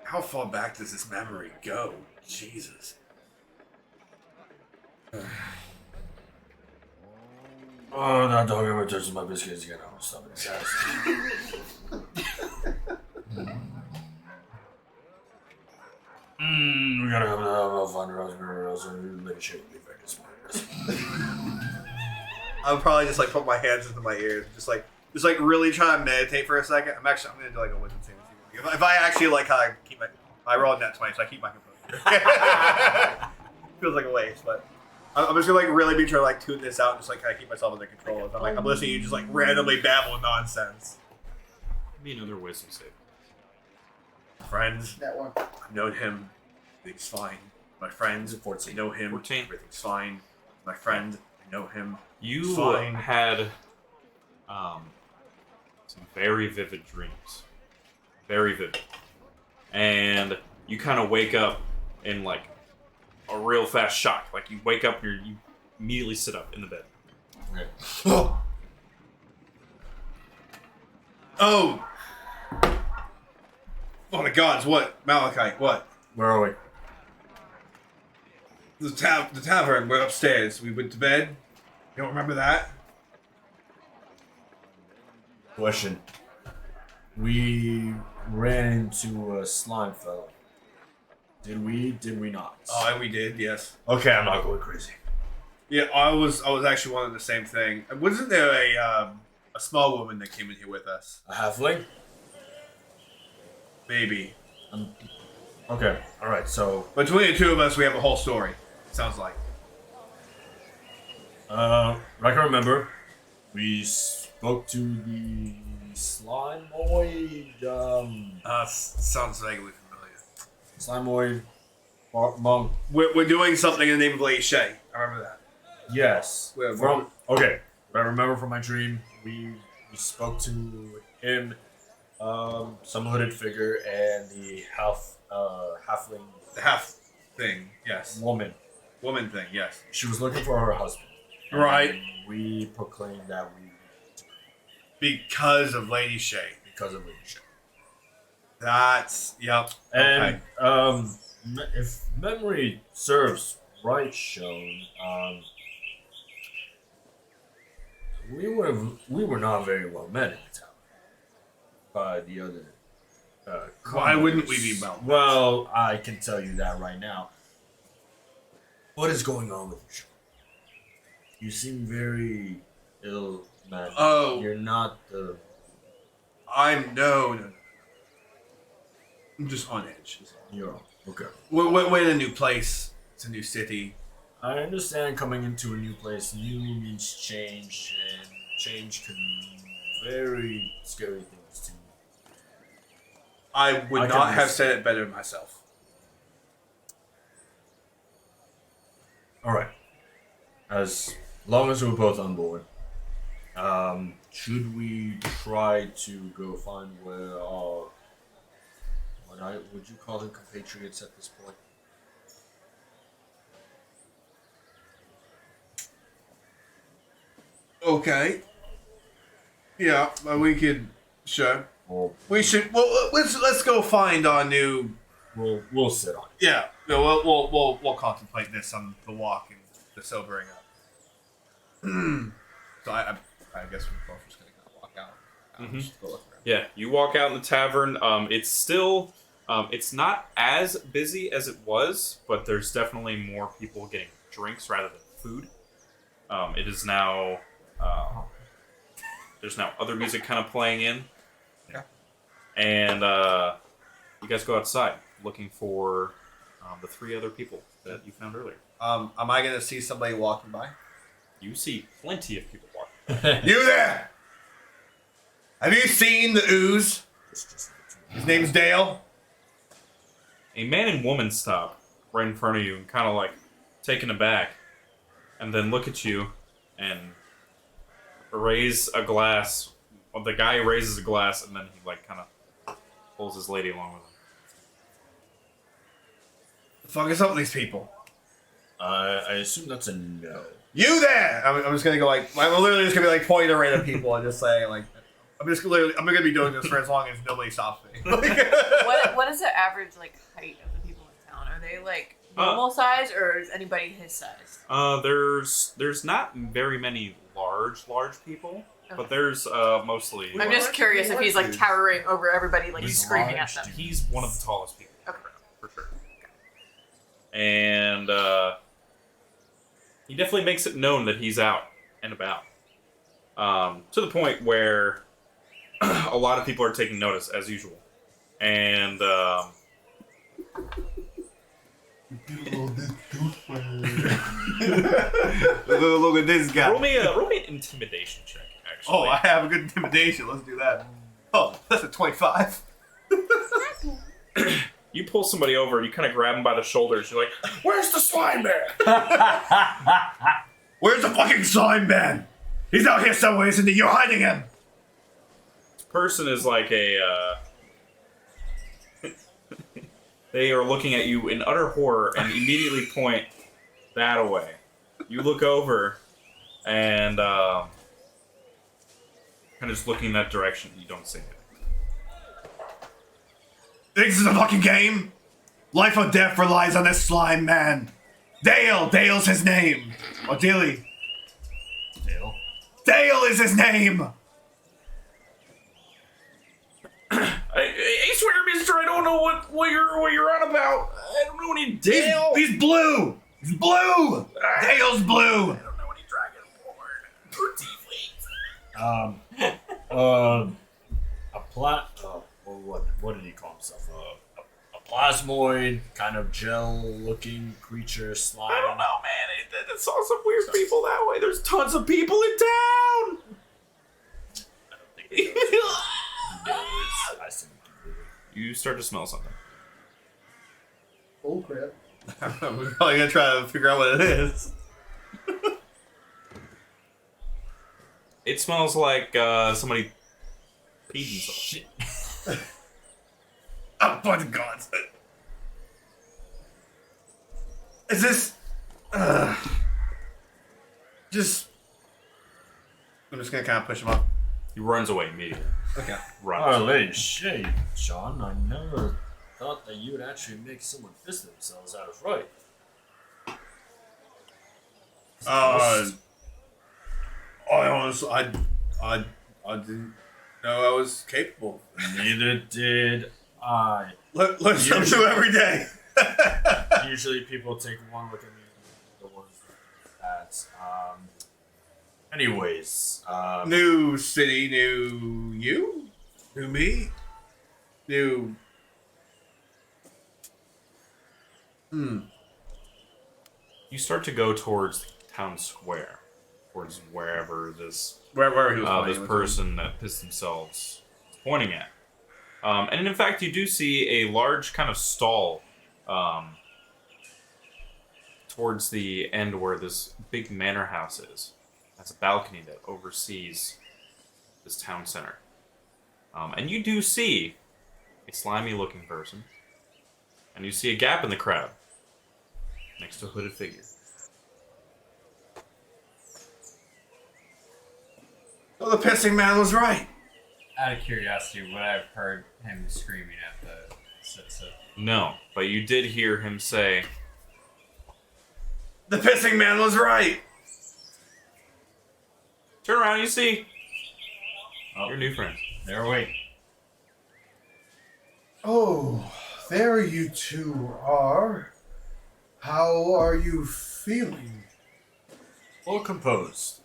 How far back does this memory go? Jesus. Oh, not talking about touching my biscuits again. I'm stop it, we gotta have a fun raspberry or else Lady Shake will be very disappointed. I would probably just like put my hands into my ears, just like really try to meditate for a second. I'm gonna do like a wisdom saving throw. If I actually like how I keep I rolled that 20, so I keep my composure. Feels like a waste, but I'm just gonna like really be trying to like tune this out, and just like kind of keep myself under control. If I'm listening to you just like randomly babble nonsense. Give me another wisdom save. Friends, That one. I've known him. Everything's fine. My friends, 14. I know him. 14. Everything's fine. My friend, I know him. You Fine. had some very vivid dreams. Very vivid. And you kind of wake up in like a real fast shock. Like you wake up and you immediately sit up in the bed. Okay. Oh! Oh my gods, what? Malachi, what? Where are we? The tavern, we're upstairs. We went to bed. You don't remember that? Question. We ran into a slime fellow. Did we? Did we not? Oh, we did, yes. Okay, I'm not going crazy. Yeah, I was actually wondering the same thing. Wasn't there a small woman that came in here with us? A halfling? Maybe. Okay, alright, so... Between the two of us, we have a whole story. Sounds like. I can remember. We spoke to the Slimoid, Sounds vaguely familiar. Slimoid monk. We're doing something in the name of Lady Shay. I remember that. Yes. From okay, I remember from my dream, we spoke to him, some hooded figure, and the halfling the half thing, yes. woman. Woman thing, yes. She was looking for her husband. Right. And we proclaimed that we Because of Lady Shay. because of Lady Shay. That's yep. And Okay. if memory serves right, Sean, we were not very well met in the town by the other. Why wouldn't we convicts. be well met? Well, I can tell you that right now. What is going on with you, Sean? You seem very ill, man. Oh. You're not the. No. I'm just on edge. You're okay. We're in a new place. It's a new city. I understand coming into a new place, new means change, and change can mean very scary things to you. I would I not can have mis- said it better myself. Alright. As long as we're both on board, should we try to go find where our, would you call them compatriots at this point? Okay. Yeah, but we could. Sure. Or We should. Well, let's go find our new. we'll sit on it. Yeah. No, we'll contemplate this on the walk and the sobering up. So I guess we're both just gonna kind of walk out. Just go look around. Yeah, you walk out in the tavern. It's still, it's not as busy as it was, but there's definitely more people getting drinks rather than food. It is now, there's now other music kind of playing in. Yeah. And you guys go outside looking for the three other people that you found earlier. Am I gonna see somebody walking by? You see plenty of people walking. You there? Have you seen the ooze? His name's Dale. A man and woman stop right in front of you and kind of like taken aback, and then look at you and raise a glass. Well, the guy raises a glass and then he like kind of pulls his lady along with him. The fuck is up with these people? I assume that's a no. You there? I'm just gonna go like I'm literally just gonna be like pointing at random people and just saying like I'm gonna be doing this for as long as nobody stops me. What is the average like height of the people in town? Are they like normal size, or is anybody his size? There's not very many large large people, but there's mostly. I'm just curious if he's like towering over everybody, like he's screaming at them. He's one of the tallest people. Okay. For sure. And he definitely makes it known that he's out and about. To the point where a lot of people are taking notice, as usual. And Look at this guy. roll me an intimidation check, actually. Oh, I have a good intimidation. Let's do that. Oh, that's a 25. You pull somebody over and you kind of grab him by the shoulders. You're like, "Where's the slime man?" Where's the fucking slime man? He's out here somewhere, isn't he? You're hiding him. This person is like a. They are looking at you in utter horror and immediately point that away. You look over and kind of just looking in that direction. You don't see it. This is a fucking game. Life or death relies on this slime man. Dale. Dale's his name. Or Dilly. Dale. Dale is his name. I swear, mister, I don't know what you're on about. I don't know any Dale. He's blue. He's blue. Dale's blue. I don't know any dragonborn or tieflings. What did he call himself? A plasmoid, kind of gel-looking creature slime. I don't know, man. I saw some weird people that way. There's tons of people in town. I don't think it knows. I see. You start to smell something. Oh crap. We're probably gonna try to figure out what it is. It smells like somebody peed themselves. Shit. Oh, for God's sake. Is this... just... I'm just gonna kind of push him off. He runs away immediately. Okay. Runs. Holy shit, Sean. I never thought that you would actually make someone piss themselves out of fright. I honestly... I didn't know I was capable. Neither did I. Listen to every day. Usually people take one look at me and the ones that. Anyways. New city, new you? New me? New... You start to go towards town square, towards wherever this Wherever he was this person that pissed themselves is pointing at. And in fact, you do see a large kind of stall towards the end where this big manor house is. That's a balcony that oversees this town center. And you do see a slimy-looking person, and you see a gap in the crowd next to a hooded figure. Oh, the pissing man was right. Out of curiosity, would I have heard him screaming at the citizen? No, but you did hear him say, The pissing man was right. "Turn around, you see your new friends." They're awake. Oh, there you two are. How are you feeling? Well composed.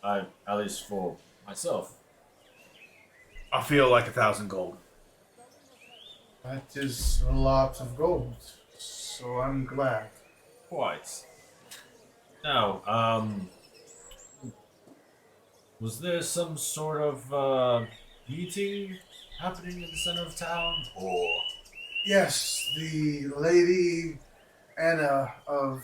At least for myself. I feel like 1,000 gold. That is a lot of gold, so I'm glad. Quite. Now, was there some sort of meeting happening in the center of town, or? Yes, the Lady Ana of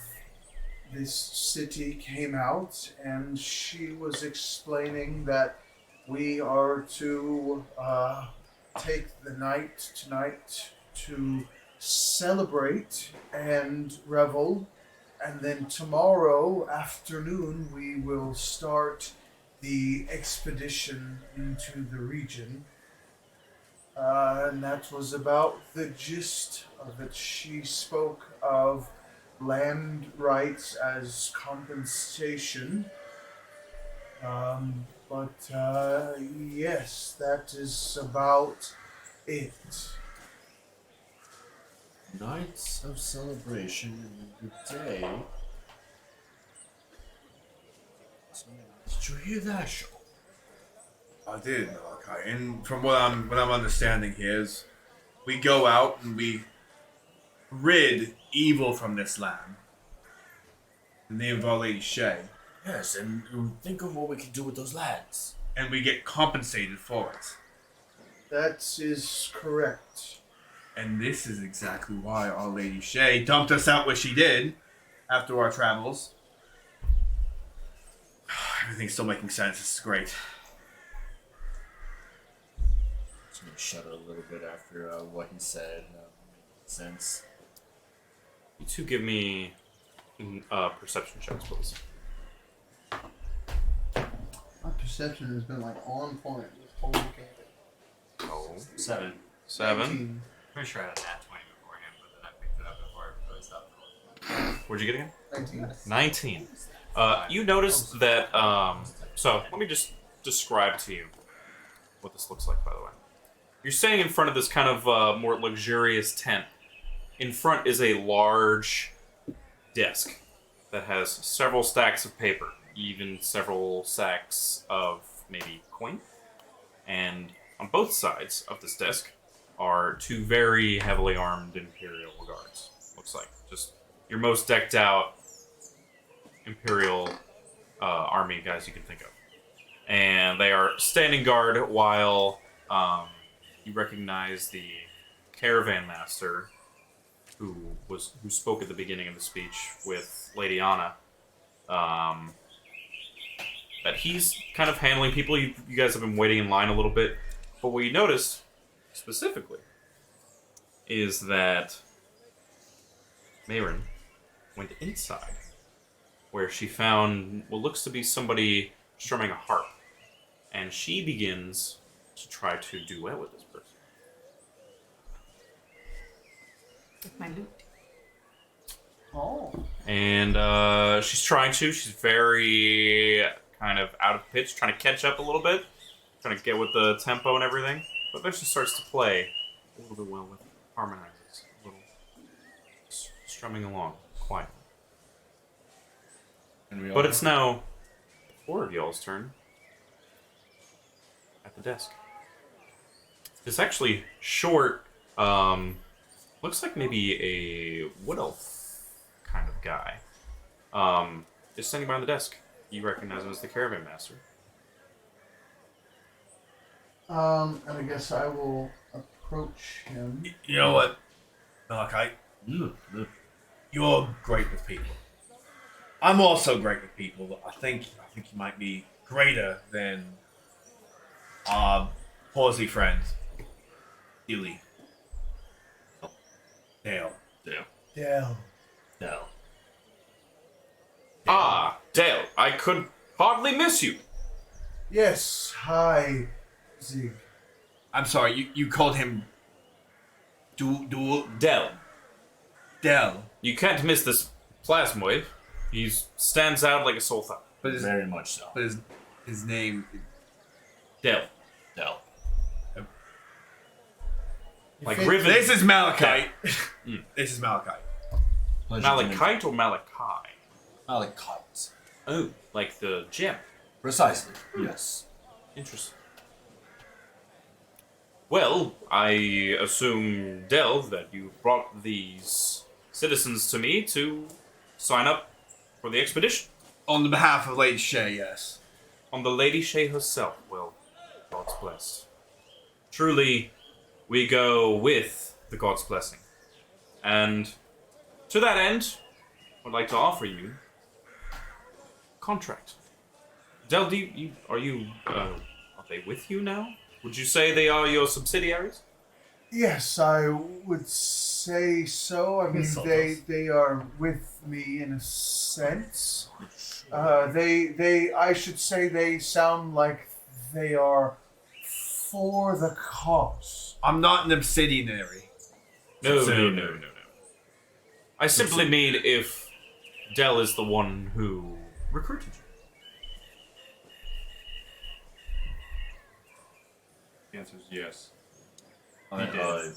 this city came out, and she was explaining that we are to take the night tonight to celebrate and revel, and then tomorrow afternoon we will start the expedition into the region. And that was about the gist of it. She spoke of land rights as compensation. Yes, that is about it. Nights of celebration and a good day. Did you hear that, Shaw? I did, Malachi. And from what I'm understanding here is, we go out and we rid evil from this land. In the name of Our Lady Shay. Yes, and think of what we can do with those lads. And we get compensated for it. That is correct. And this is exactly why Our Lady Shay dumped us out where she did after our travels. Everything's still making sense. This is great. Just gonna shudder a little bit after what he said. Made sense. You two give me perception checks, please. My perception has been like on point this whole game. Oh. 7. 7. 19. Pretty sure I had a nat 20 beforehand, but then I picked it up before I really stopped. Where'd you get again? 19. 19. You notice that, so let me just describe to you what this looks like, by the way. You're standing in front of this kind of more luxurious tent. In front is a large desk that has several stacks of paper, even several sacks of maybe coin. And on both sides of this desk are 2 very heavily armed Imperial guards. Looks like just your most decked out Imperial army guys you can think of. And they are standing guard while you recognize the caravan master who spoke at the beginning of the speech with Lady Ana. That he's kind of handling people. You guys have been waiting in line a little bit. But what you noticed specifically is that Mayrin went inside, where she found what looks to be somebody strumming a harp. And she begins to try to duet with this person. With my loot. Oh. And she's very kind of out of pitch, trying to catch up a little bit, trying to get with the tempo and everything. But eventually starts to play a little bit well with it, harmonizes a little, strumming along quietly. But it's now 4 of y'all's turn at the desk. This actually short, looks like maybe a wood elf kind of guy, is standing behind the desk. You recognize him as the caravan master. And I guess I will approach him. You know what, Malachi? You're great with people. I'm also great with people, but I think you might be greater than our horsey friend, Illy. Dale. Dale. Ah, Dale, I could hardly miss you. Yes, hi, Zig. I'm sorry, you called him Dell. Dell. You can't miss this plasmoid. He stands out like a sore thumb. But his, Very much so. but his name Dell. Like think- Riven. This is Malachite. This is Malachite. Malachite or Malachi? Malachite. Oh, like the gem. Precisely. Yes. Interesting. Well, I assume, Del, that you brought these citizens to me to sign up for the expedition. On the behalf of Lady Shay, yes. On the Lady Shay herself. Well, God's blessed. Truly, we go with the God's blessing. And to that end, I'd like to offer you a contract. Del, are they with you now? Would you say they are your subsidiaries? Yes, I would say so. I mean, they are with me in a sense. I should say they sound like they are for the cause. I'm not an obsidianary. No. I simply mean if Del is the one who recruited you. The answer is yes. He did.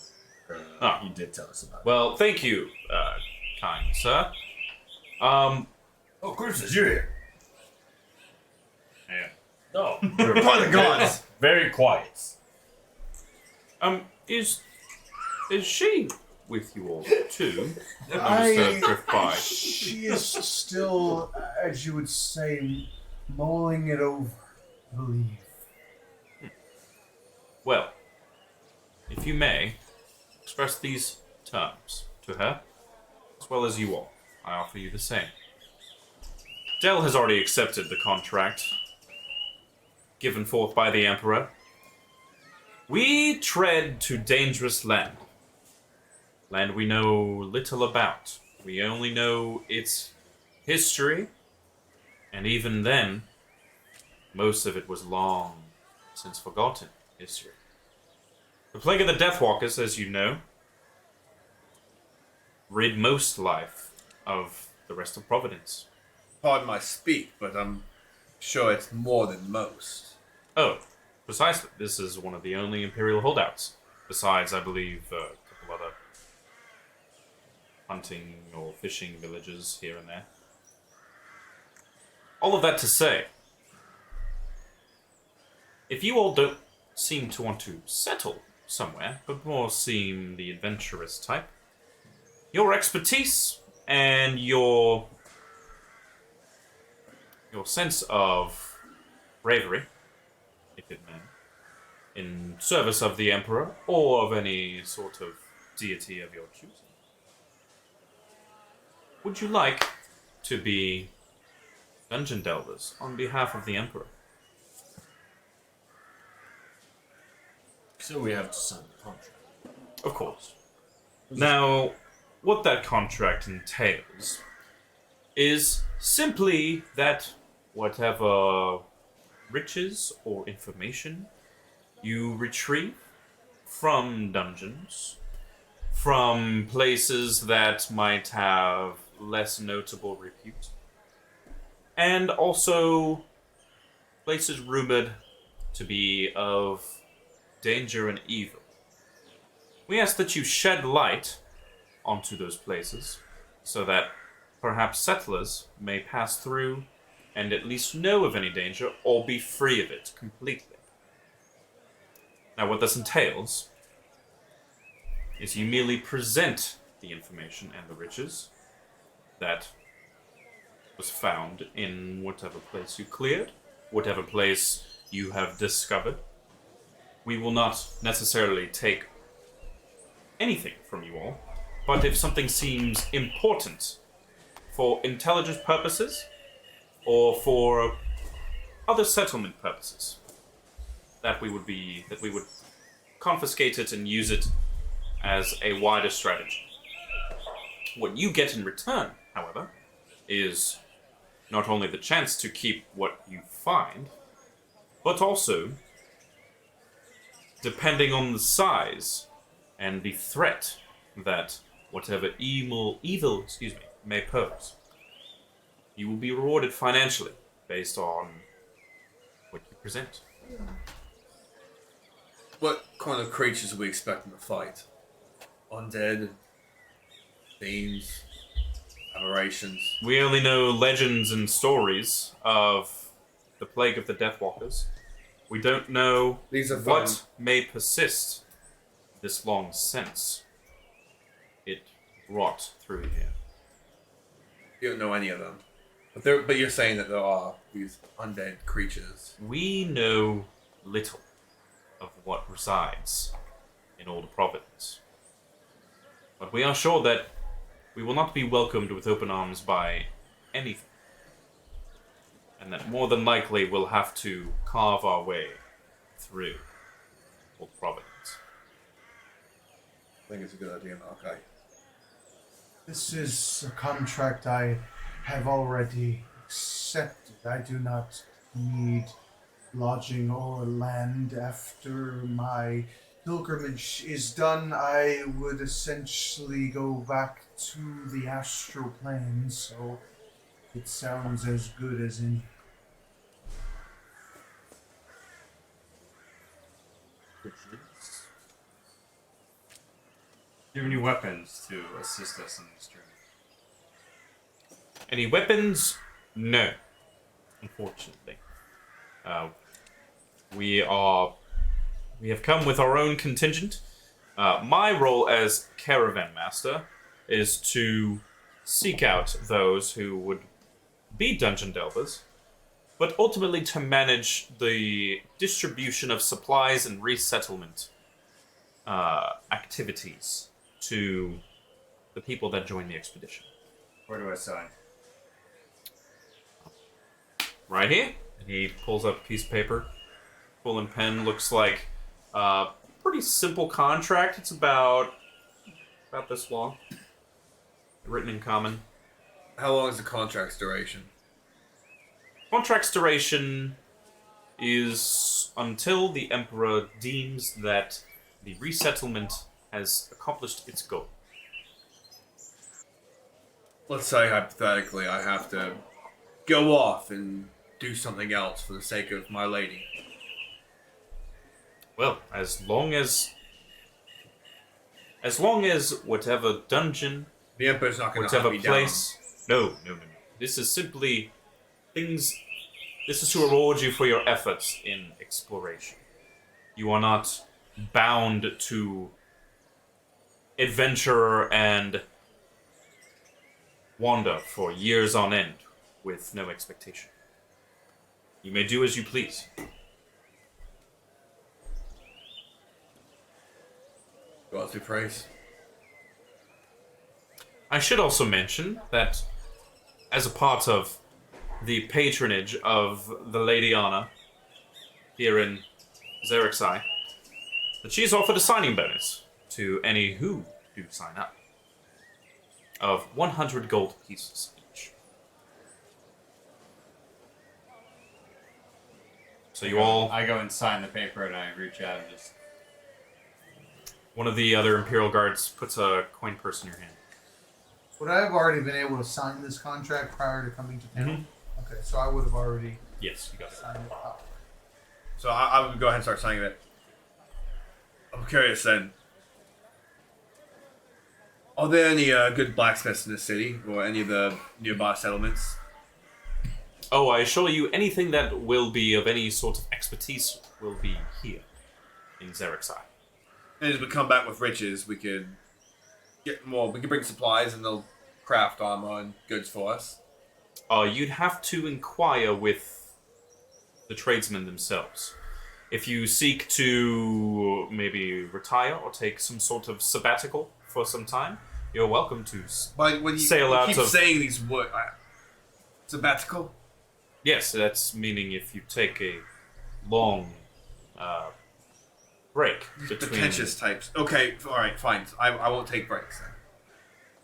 Ah. He did tell us about it. Well, thank you, kind sir. Oh, Cruises, you're here. Yeah. No. By the gods! Very quiet. Is she with you all too? Drift by. She is still, as you would say, mulling it over, I believe. Well, if you may, express these terms to her, as well as you all. I offer you the same. Dell has already accepted the contract given forth by the Emperor. We tread to dangerous land. Land we know little about. We only know its history, and even then, most of it was long since forgotten history. The plague of the Deathwalkers, as you know, rid most life of the rest of Providence. Pardon my speak, but I'm sure it's more than most. Oh, precisely. This is one of the only Imperial holdouts. Besides, I believe, a couple other hunting or fishing villages here and there. All of that to say, if you all don't seem to want to settle somewhere, but more seem the adventurous type, your expertise and your sense of bravery, if it may, in service of the Emperor or of any sort of deity of your choosing. Would you like to be dungeon delvers on behalf of the Emperor? So we have to sign the contract. Of course. Now, what that contract entails is simply that whatever riches or information you retrieve from dungeons, from places that might have less notable repute, and also places rumored to be of danger and evil. We ask that you shed light onto those places so that perhaps settlers may pass through and at least know of any danger or be free of it completely. Now, what this entails is you merely present the information and the riches that was found in whatever place you cleared, whatever place you have discovered. We will not necessarily take anything from you all, but if something seems important for intelligence purposes or for other settlement purposes, that we would confiscate it and use it as a wider strategy. What you get in return, however, is not only the chance to keep what you find, but also, depending on the size and the threat that whatever evil may pose, you will be rewarded financially based on what you present. What kind of creatures are we expecting to fight? Undead? Fiends? Aberrations? We only know legends and stories of the plague of the Deathwalkers. We don't know These are what fun. may persist this long since it brought through here. You don't know any of them. But you're saying that there are these undead creatures. We know little of what resides in Older Providence. But we are sure that we will not be welcomed with open arms by anything. And that more than likely we'll have to carve our way through Old Providence. I think it's a good idea, Malachi. This is a contract I have already accepted. I do not need lodging or land after my pilgrimage is done. I would essentially go back to the astral plane, so it sounds as good as any. Bridges. Do you have any weapons to assist us in this journey? Any weapons? No, unfortunately. We have come with our own contingent. My role as caravan master is to seek out those who would be dungeon delvers, but ultimately to manage the distribution of supplies and resettlement activities to the people that join the expedition. Where do I sign? Right here. And he pulls up a piece of paper. Full and pen. Looks like a pretty simple contract. It's about this long. Written in common. How long is the contract's duration? Contract's duration is until the Emperor deems that the resettlement has accomplished its goal. Let's say hypothetically I have to go off and do something else for the sake of my lady. Well, as long as whatever dungeon, The Emperor's not going to hunt whatever me place. No. This is simply things. This is to reward you for your efforts in exploration. You are not bound to adventure and wander for years on end with no expectation. You may do as you please. down. Go out through praise. I should also mention that as a part of the patronage of the Lady Ana here in Zegirseye, that she's offered a signing bonus to any who do sign up of 100 gold pieces each. So you all... I go and sign the paper and I reach out and just... One of the other Imperial guards puts a coin purse in your hand. Would I have already been able to sign this contract prior to coming to town? Okay, so I would have already Yes, you got it. signed it. Oh. So I would go ahead and start signing it. I'm curious then. Are there any good blacksmiths in the city or any of the nearby settlements? Oh, I assure you, anything that will be of any sort of expertise will be here in Zegirseye. And as we come back with riches, we could get more. We could bring supplies and they'll craft armor and goods for us. You'd have to inquire with the tradesmen themselves. If you seek to maybe retire or take some sort of sabbatical for some time, you're welcome to. But when you Sail out keep of- saying these words, sabbatical. Yes, that's meaning if you take a long break between. Pretentious types. Okay, all right, fine. I won't take breaks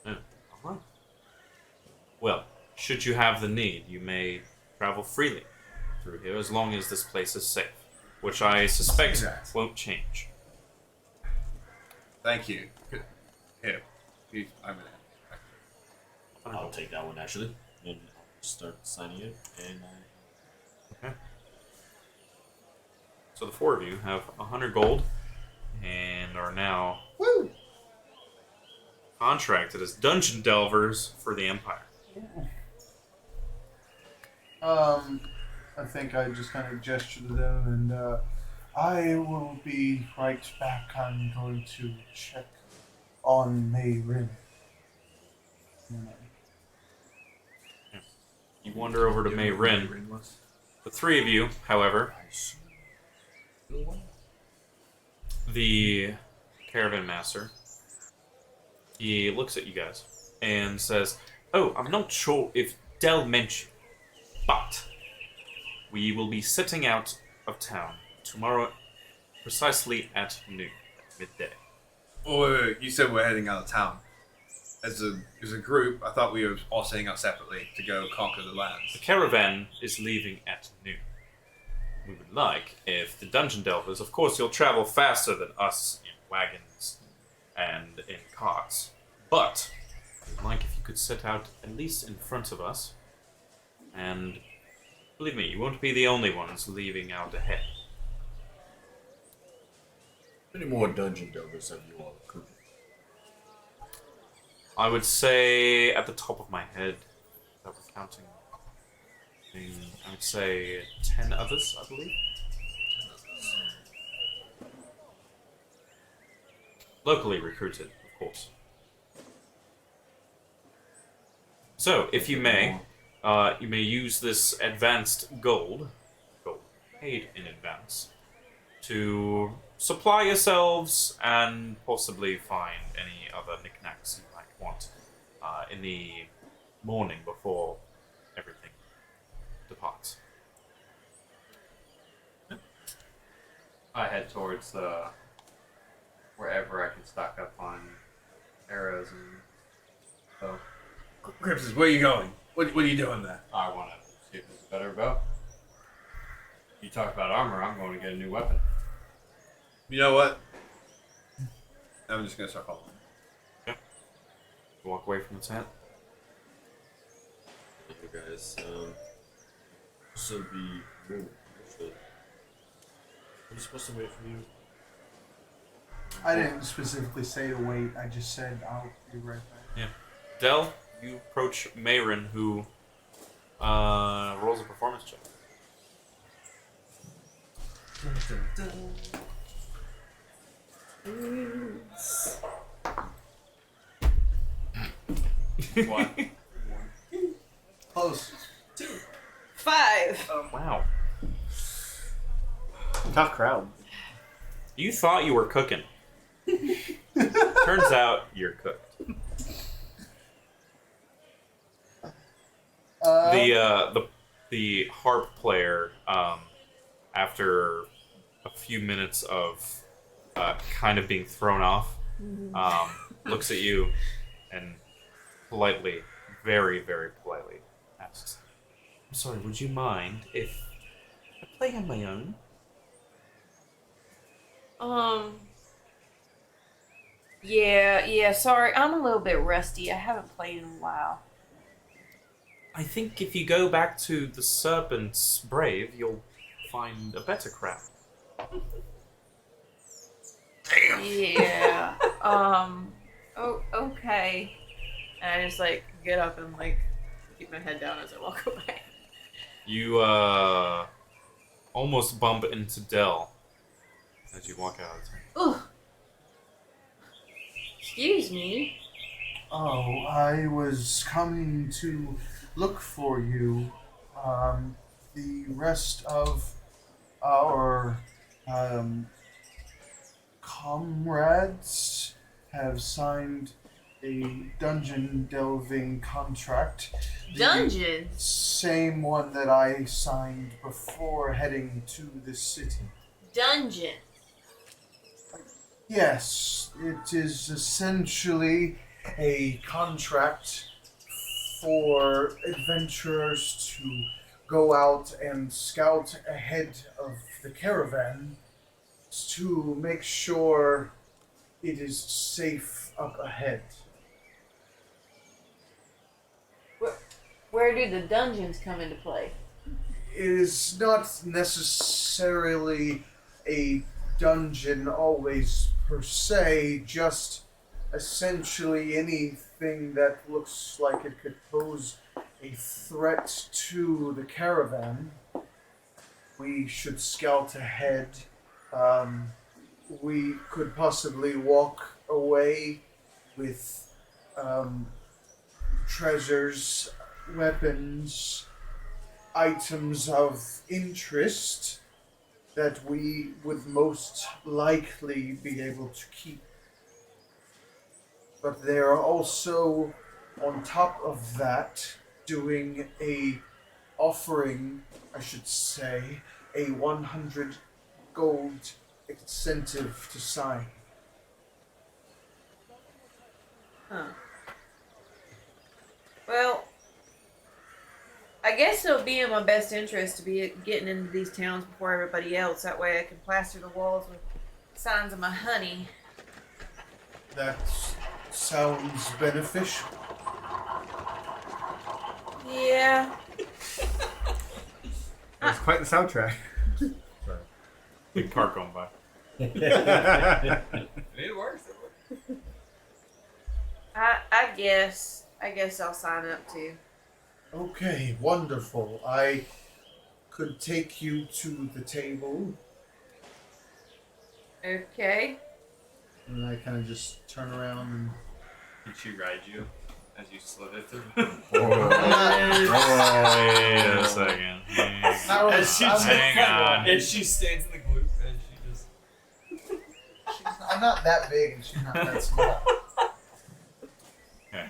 then. All right. Well, should you have the need, you may travel freely through here as long as this place is safe, which I suspect Exactly. won't change. Thank you. Good. Here, I'm gonna. I'll take that one actually, and I'll start signing it. And Okay. So the four of you have 100 gold and are now contracted as dungeon delvers for the Empire. I think I just kind of gesture to them, and I will be right back. I'm going to check on Mayrin. You wander over to Mayrin. The three of you, however, the caravan master, he looks at you guys and says, "Oh, I'm not sure if Del mentioned, but we will be setting out of town tomorrow precisely at noon, midday." Oh, wait, you said we're heading out of town. As a group, I thought we were all setting out separately to go conquer the The lands. caravan is leaving at noon. We would like, if the dungeon delvers, of course you'll travel faster than us in wagons and in carts, but we'd like if you could set out at least in front of us, and believe me, you won't be the only ones leaving out ahead. many more dungeon delvers have you all recruited? I would say at the top of my head, that we're counting, I would say 10 others, I believe. Locally recruited, of course. So, if you may use this advanced gold paid in advance, to supply yourselves and possibly find any other knickknacks you might want in the morning before everything departs. I head towards wherever I can stock up on arrows and so. Crypsis, where are you going? What are you doing there? I want to see if there's a better bow. You talk about armor, I'm going to get a new weapon. You know what? I'm just gonna start following. Walk away from the tent. Okay, guys. So I'm supposed to wait for you. I didn't specifically say to wait. I just said I'll be right back. Yeah. Del, you approach Mayrin, who rolls a performance check. What? Close. 5. Wow. Tough crowd. You thought you were cooking. Turns out you're cooked. The harp player, after a few minutes of kind of being thrown off, looks at you and politely, very, very politely asks, "I'm sorry, would you mind if I play on my own?" Yeah, sorry. I'm a little bit rusty. I haven't played in a while. I think if you go back to the Serpent's Brave, you'll find a better crowd. Yeah. Oh, okay. And I just, get up and, keep my head down as I walk away. You, almost bump into Del as you walk out of the tent. Ugh. Excuse me. Oh, I was coming to look for you. The rest of our comrades have signed a dungeon delving contract. Dungeon? Same one that I signed before heading to the city. Dungeon. Yes, it is essentially a contract for adventurers to go out and scout ahead of the caravan to make sure it is safe up ahead. Where do the dungeons come into play? It is not necessarily a dungeon always per se, just essentially anything that looks like it could pose a threat to the caravan. We should scout ahead. We could possibly walk away with treasures, weapons, items of interest that we would most likely be able to keep. But they are also, on top of that, doing a offering, I should say, a 100 gold incentive to sign. Huh. Well, I guess it'll be in my best interest to be getting into these towns before everybody else. That way I can plaster the walls with signs of my honey. That sounds beneficial. Yeah. That's quite the soundtrack. Big car going by. It works. I guess I'll sign up too. Okay, wonderful. I could take you to the table. Okay. And I kind of just turn around and. Did she ride you as you slid it through? Wait a second. Hang on. And she stands in the glue and she just. I'm not that big and she's not that small. Okay.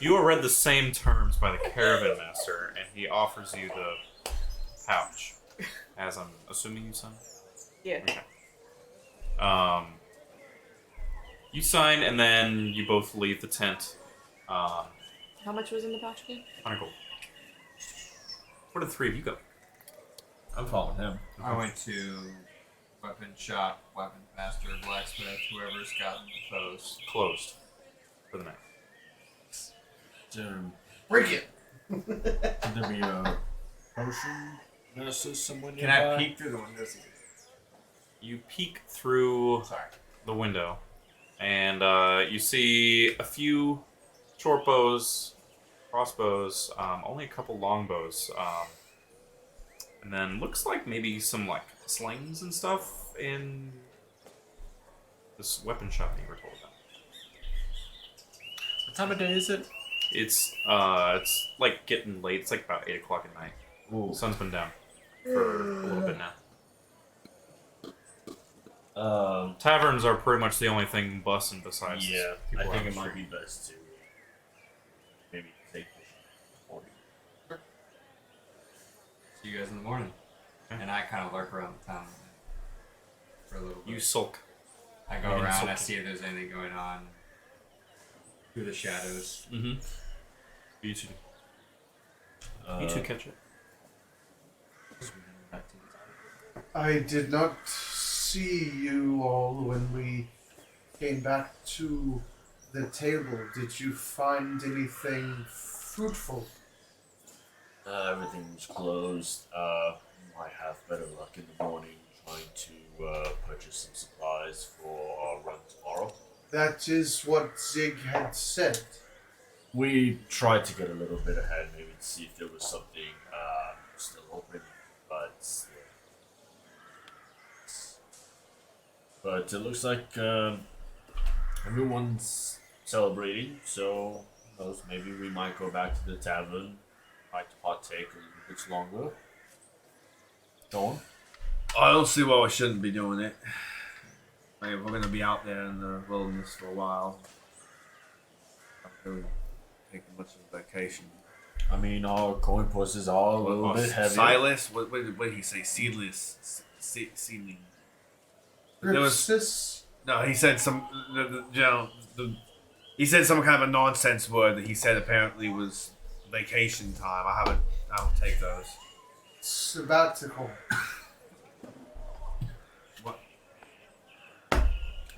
You are read the same terms by the caravan master, and he offers you the pouch. As I'm assuming you sign? Yeah. Okay. You sign, and then you both leave the tent. How much was in the pouch again? 100 gold. Where did the three of you go? I'm following him. I went to weapon shop, weapon master, blacksmith, whoever's gotten the foes. Closed for the night. Break it! Could there be a potion master somewhere Can nearby? I peek through the windows again? You peek through Sorry. the window, and you see a few short bows, crossbows, only a couple longbows, and then looks like maybe some like slings and stuff in this weapon shop that you were told about. What time of day is it? It's like getting late. It's like about 8 o'clock at night. Ooh. The sun's been down for a little bit now. Taverns are pretty much the only thing busting besides. Yeah, people I out think on it the might street. be best to maybe take the 40. See you guys in the morning. Okay. And I kind of lurk around the town for a little bit. You sulk. I go you around, I insult see if there's anything going on through the shadows. Mm-hmm. You two. You two catch it. I did not see you all when we came back to the table. Did you find anything fruitful? Everything was closed. Might have better luck in the morning trying to purchase some supplies for our run tomorrow. That is what Zig had said. We tried to get a little bit ahead, maybe to see if there was something still open, but it looks like everyone's celebrating, so who knows, maybe we might go back to the tavern, try to partake a little bit longer. Go on. I don't see why we shouldn't be doing it. Like, if we're gonna be out there in the wilderness for a while, I'm really taking much of a vacation. I mean, our coin purses are a little bit heavy. Silas? What did he say? Seedless? Seedling? There was Gripsis? no. He said some. He said some kind of a nonsense word that he said apparently was vacation time. I don't take those. Sabbatical. What?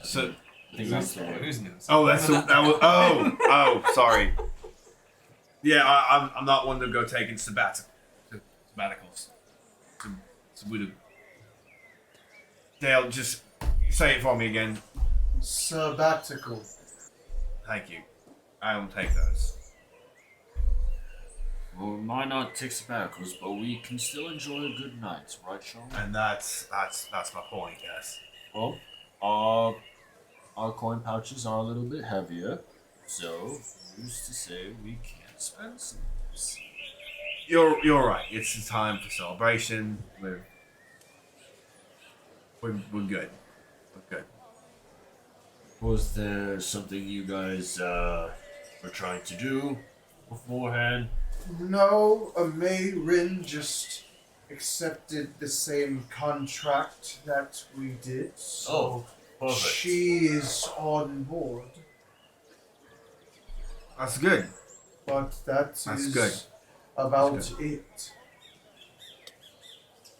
So. I think that's the who's news. Oh, that was. Oh, sorry. Yeah, I'm not one to go taking sabbaticals. Dale, just say it for me again. Sabbatical. Thank you. I don't take those. Well, we might not take sabbaticals, but we can still enjoy a good night, right, Sean? And that's my point. Yes. Well, our coin pouches are a little bit heavier, so who's to say we can't spend some? You're right. It's the time for celebration. We're good. We're good. Was there something you guys were trying to do beforehand? No, May Rin just accepted the same contract that we did. So Perfect. she is on board. That's good. But that's good. about That's it.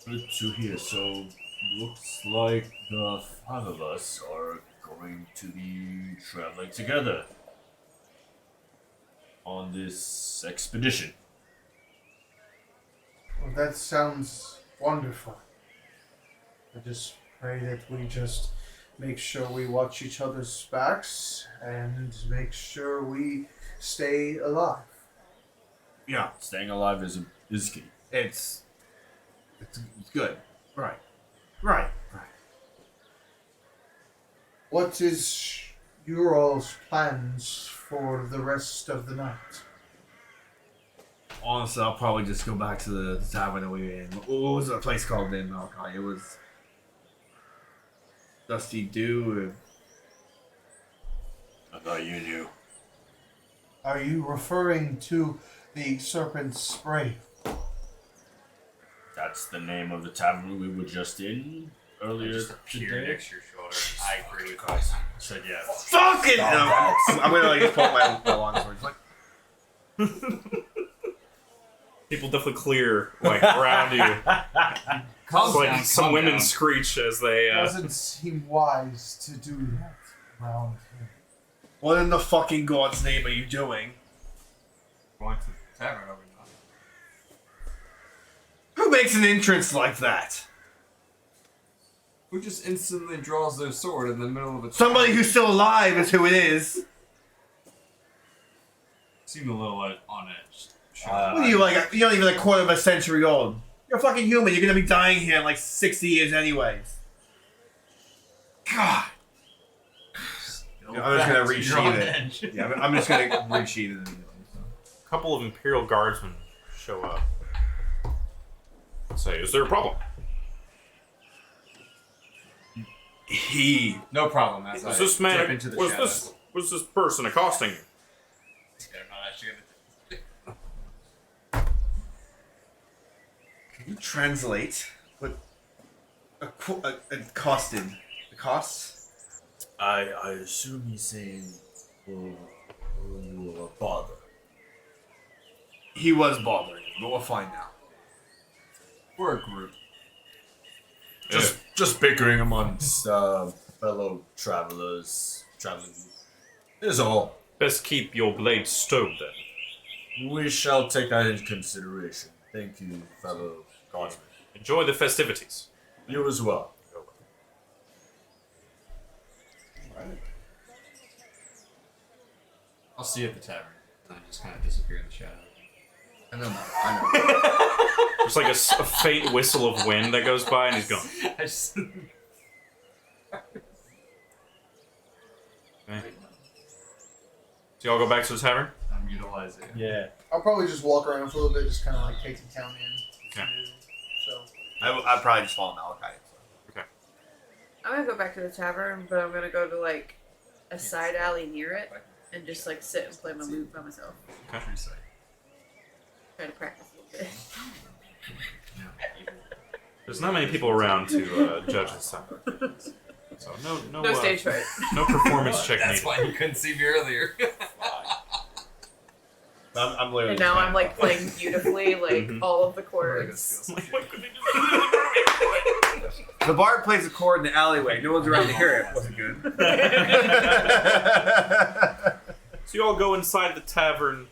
Good to hear. So, looks like the five of us are going to be traveling together on this expedition. Well, that sounds wonderful. I just pray that we just make sure we watch each other's backs and make sure we stay alive. Yeah, Staying alive is key. it's good. Right. What is your all's plans for the rest of the night? Honestly, I'll probably just go back to the tavern that we were in. What was the place called in Malachi? It was Dusty Dew. I thought you knew. Are you referring to the Serpent Spray? That's the name of the tavern we were just in earlier Just appear today. next to your shoulder. I agree with you. Said yes. Fucking! No, I'm gonna like just pull out my long sword. Like, People definitely clear like around you. Calm Like down, some calm women down. screech as they. Doesn't seem wise to do that around here. what in the fucking God's name are you doing? Going to the tavern over now. Who makes an entrance like that? Who just instantly draws their sword in the middle of a Somebody who's still alive is who it is. seemed a little like on edge. What are you like? You're not even a quarter of a century old. You're a fucking human. You're gonna be dying here in like 60 years anyways. God. I'm just gonna resheath it. Yeah, I'm just gonna resheath it. A couple of Imperial guardsmen show up. Say, is there a problem? No problem. As Was I this man? dip into the shadows. Was this person accosting you? Yeah, I'm not actually gonna. Can you translate what a costed? The costs? I assume he's saying you were a bother. He was bothering you, but we're fine now. We're a group. Just bickering amongst fellow travelers. Traveling is all. Best keep your blade stowed then. We shall take that into consideration. Thank you, fellow guardsmen. Enjoy the festivities. You as well. I'll see you at the tavern. And I just kind of disappear in the shadows. I know. There's like a faint whistle of wind that goes by, and he's gone. I just. Okay. So y'all go back to the tavern? I'm utilizing. Yeah. I'll probably just walk around for a little bit, just kind of like take the town in. Okay. So I'd probably just follow Malachi. So. I'm gonna go back to the tavern, but I'm gonna go to like a side alley near it and just like sit and play my lute by myself. Okay. Try to practice a little bit. There's not many people around to judge this time. So no Stage fright. no performance check That's needed. why you couldn't see me earlier. I'm literally. And now I'm like playing beautifully, like Mhm. all of the chords. The bard plays a chord in the alleyway. No one's around to hear it. Wasn't good. So you all go inside the tavern,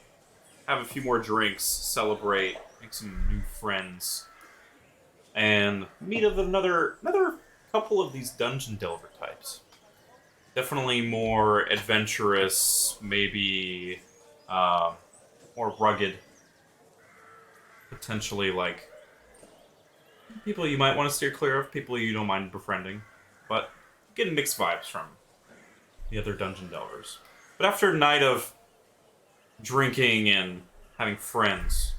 have a few more drinks, celebrate, make some new friends, and meet with another couple of these dungeon delver types. Definitely more adventurous, maybe more rugged, potentially like people you might want to steer clear of, people you don't mind befriending, but getting mixed vibes from the other dungeon delvers. But after a night of drinking and having friends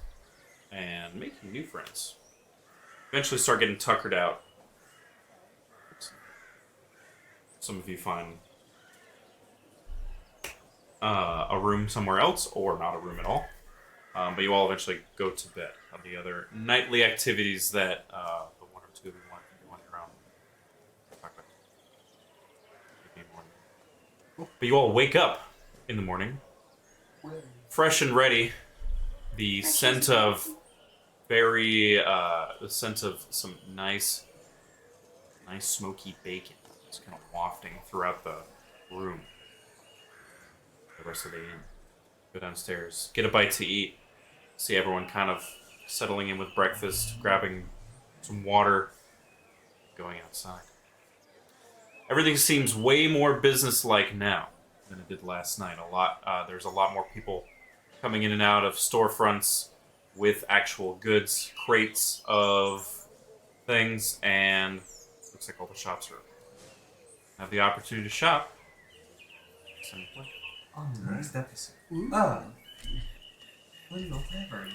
and making new friends, eventually start getting tuckered out. Some of you find a room somewhere else, or not a room at all. But you all eventually go to bed on the other nightly activities that the one or two of you want to do on your own. Talk about it. But you all wake up in the morning, fresh and ready. The scent of the scent of some nice smoky bacon is kind of wafting throughout the room. The rest of the inn. Go downstairs, get a bite to eat. See everyone kind of settling in with breakfast, grabbing some water, going outside. everything seems way more businesslike now than it did last night. There's a lot more people coming in and out of storefronts with actual goods, crates of things, and looks like all the shops are open. Have the opportunity to shop. Simply. On the next episode. Tavern.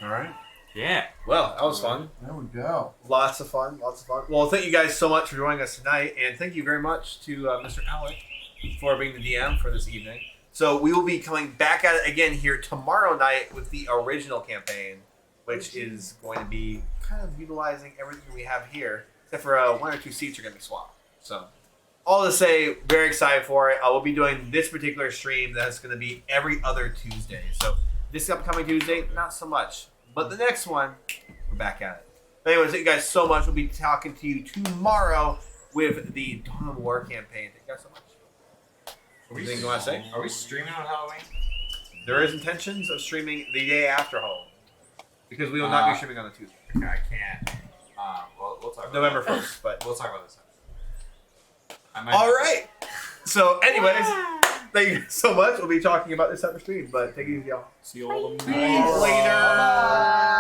All right. Yeah. Well, that was fun. There we go. Lots of fun. Well, thank you guys so much for joining us tonight, and thank you very much to Mr. Alec for being the DM for this evening. So we will be coming back at it again here tomorrow night with the original campaign, which is going to be kind of utilizing everything we have here, except for 1 or 2 seats are going to be swapped. So, all to say, very excited for it. We'll be doing this particular stream that's going to be every other Tuesday. So, this upcoming Tuesday, not so much. But the next one, we're back at it. But anyways, thank you guys so much. We'll be talking to you tomorrow with the Dawn of War campaign. Thank you guys so much. Anything you want to say? Are we streaming on Halloween? There is intentions of streaming the day after Halloween. Because we will not be streaming on the Tuesday. Okay, I can't. We'll talk about November that. 1st, but... We'll talk about this. All right. So, anyways, thank you so much. We'll be talking about this after stream, but take it easy, y'all. See you all tomorrow. Later. Bye.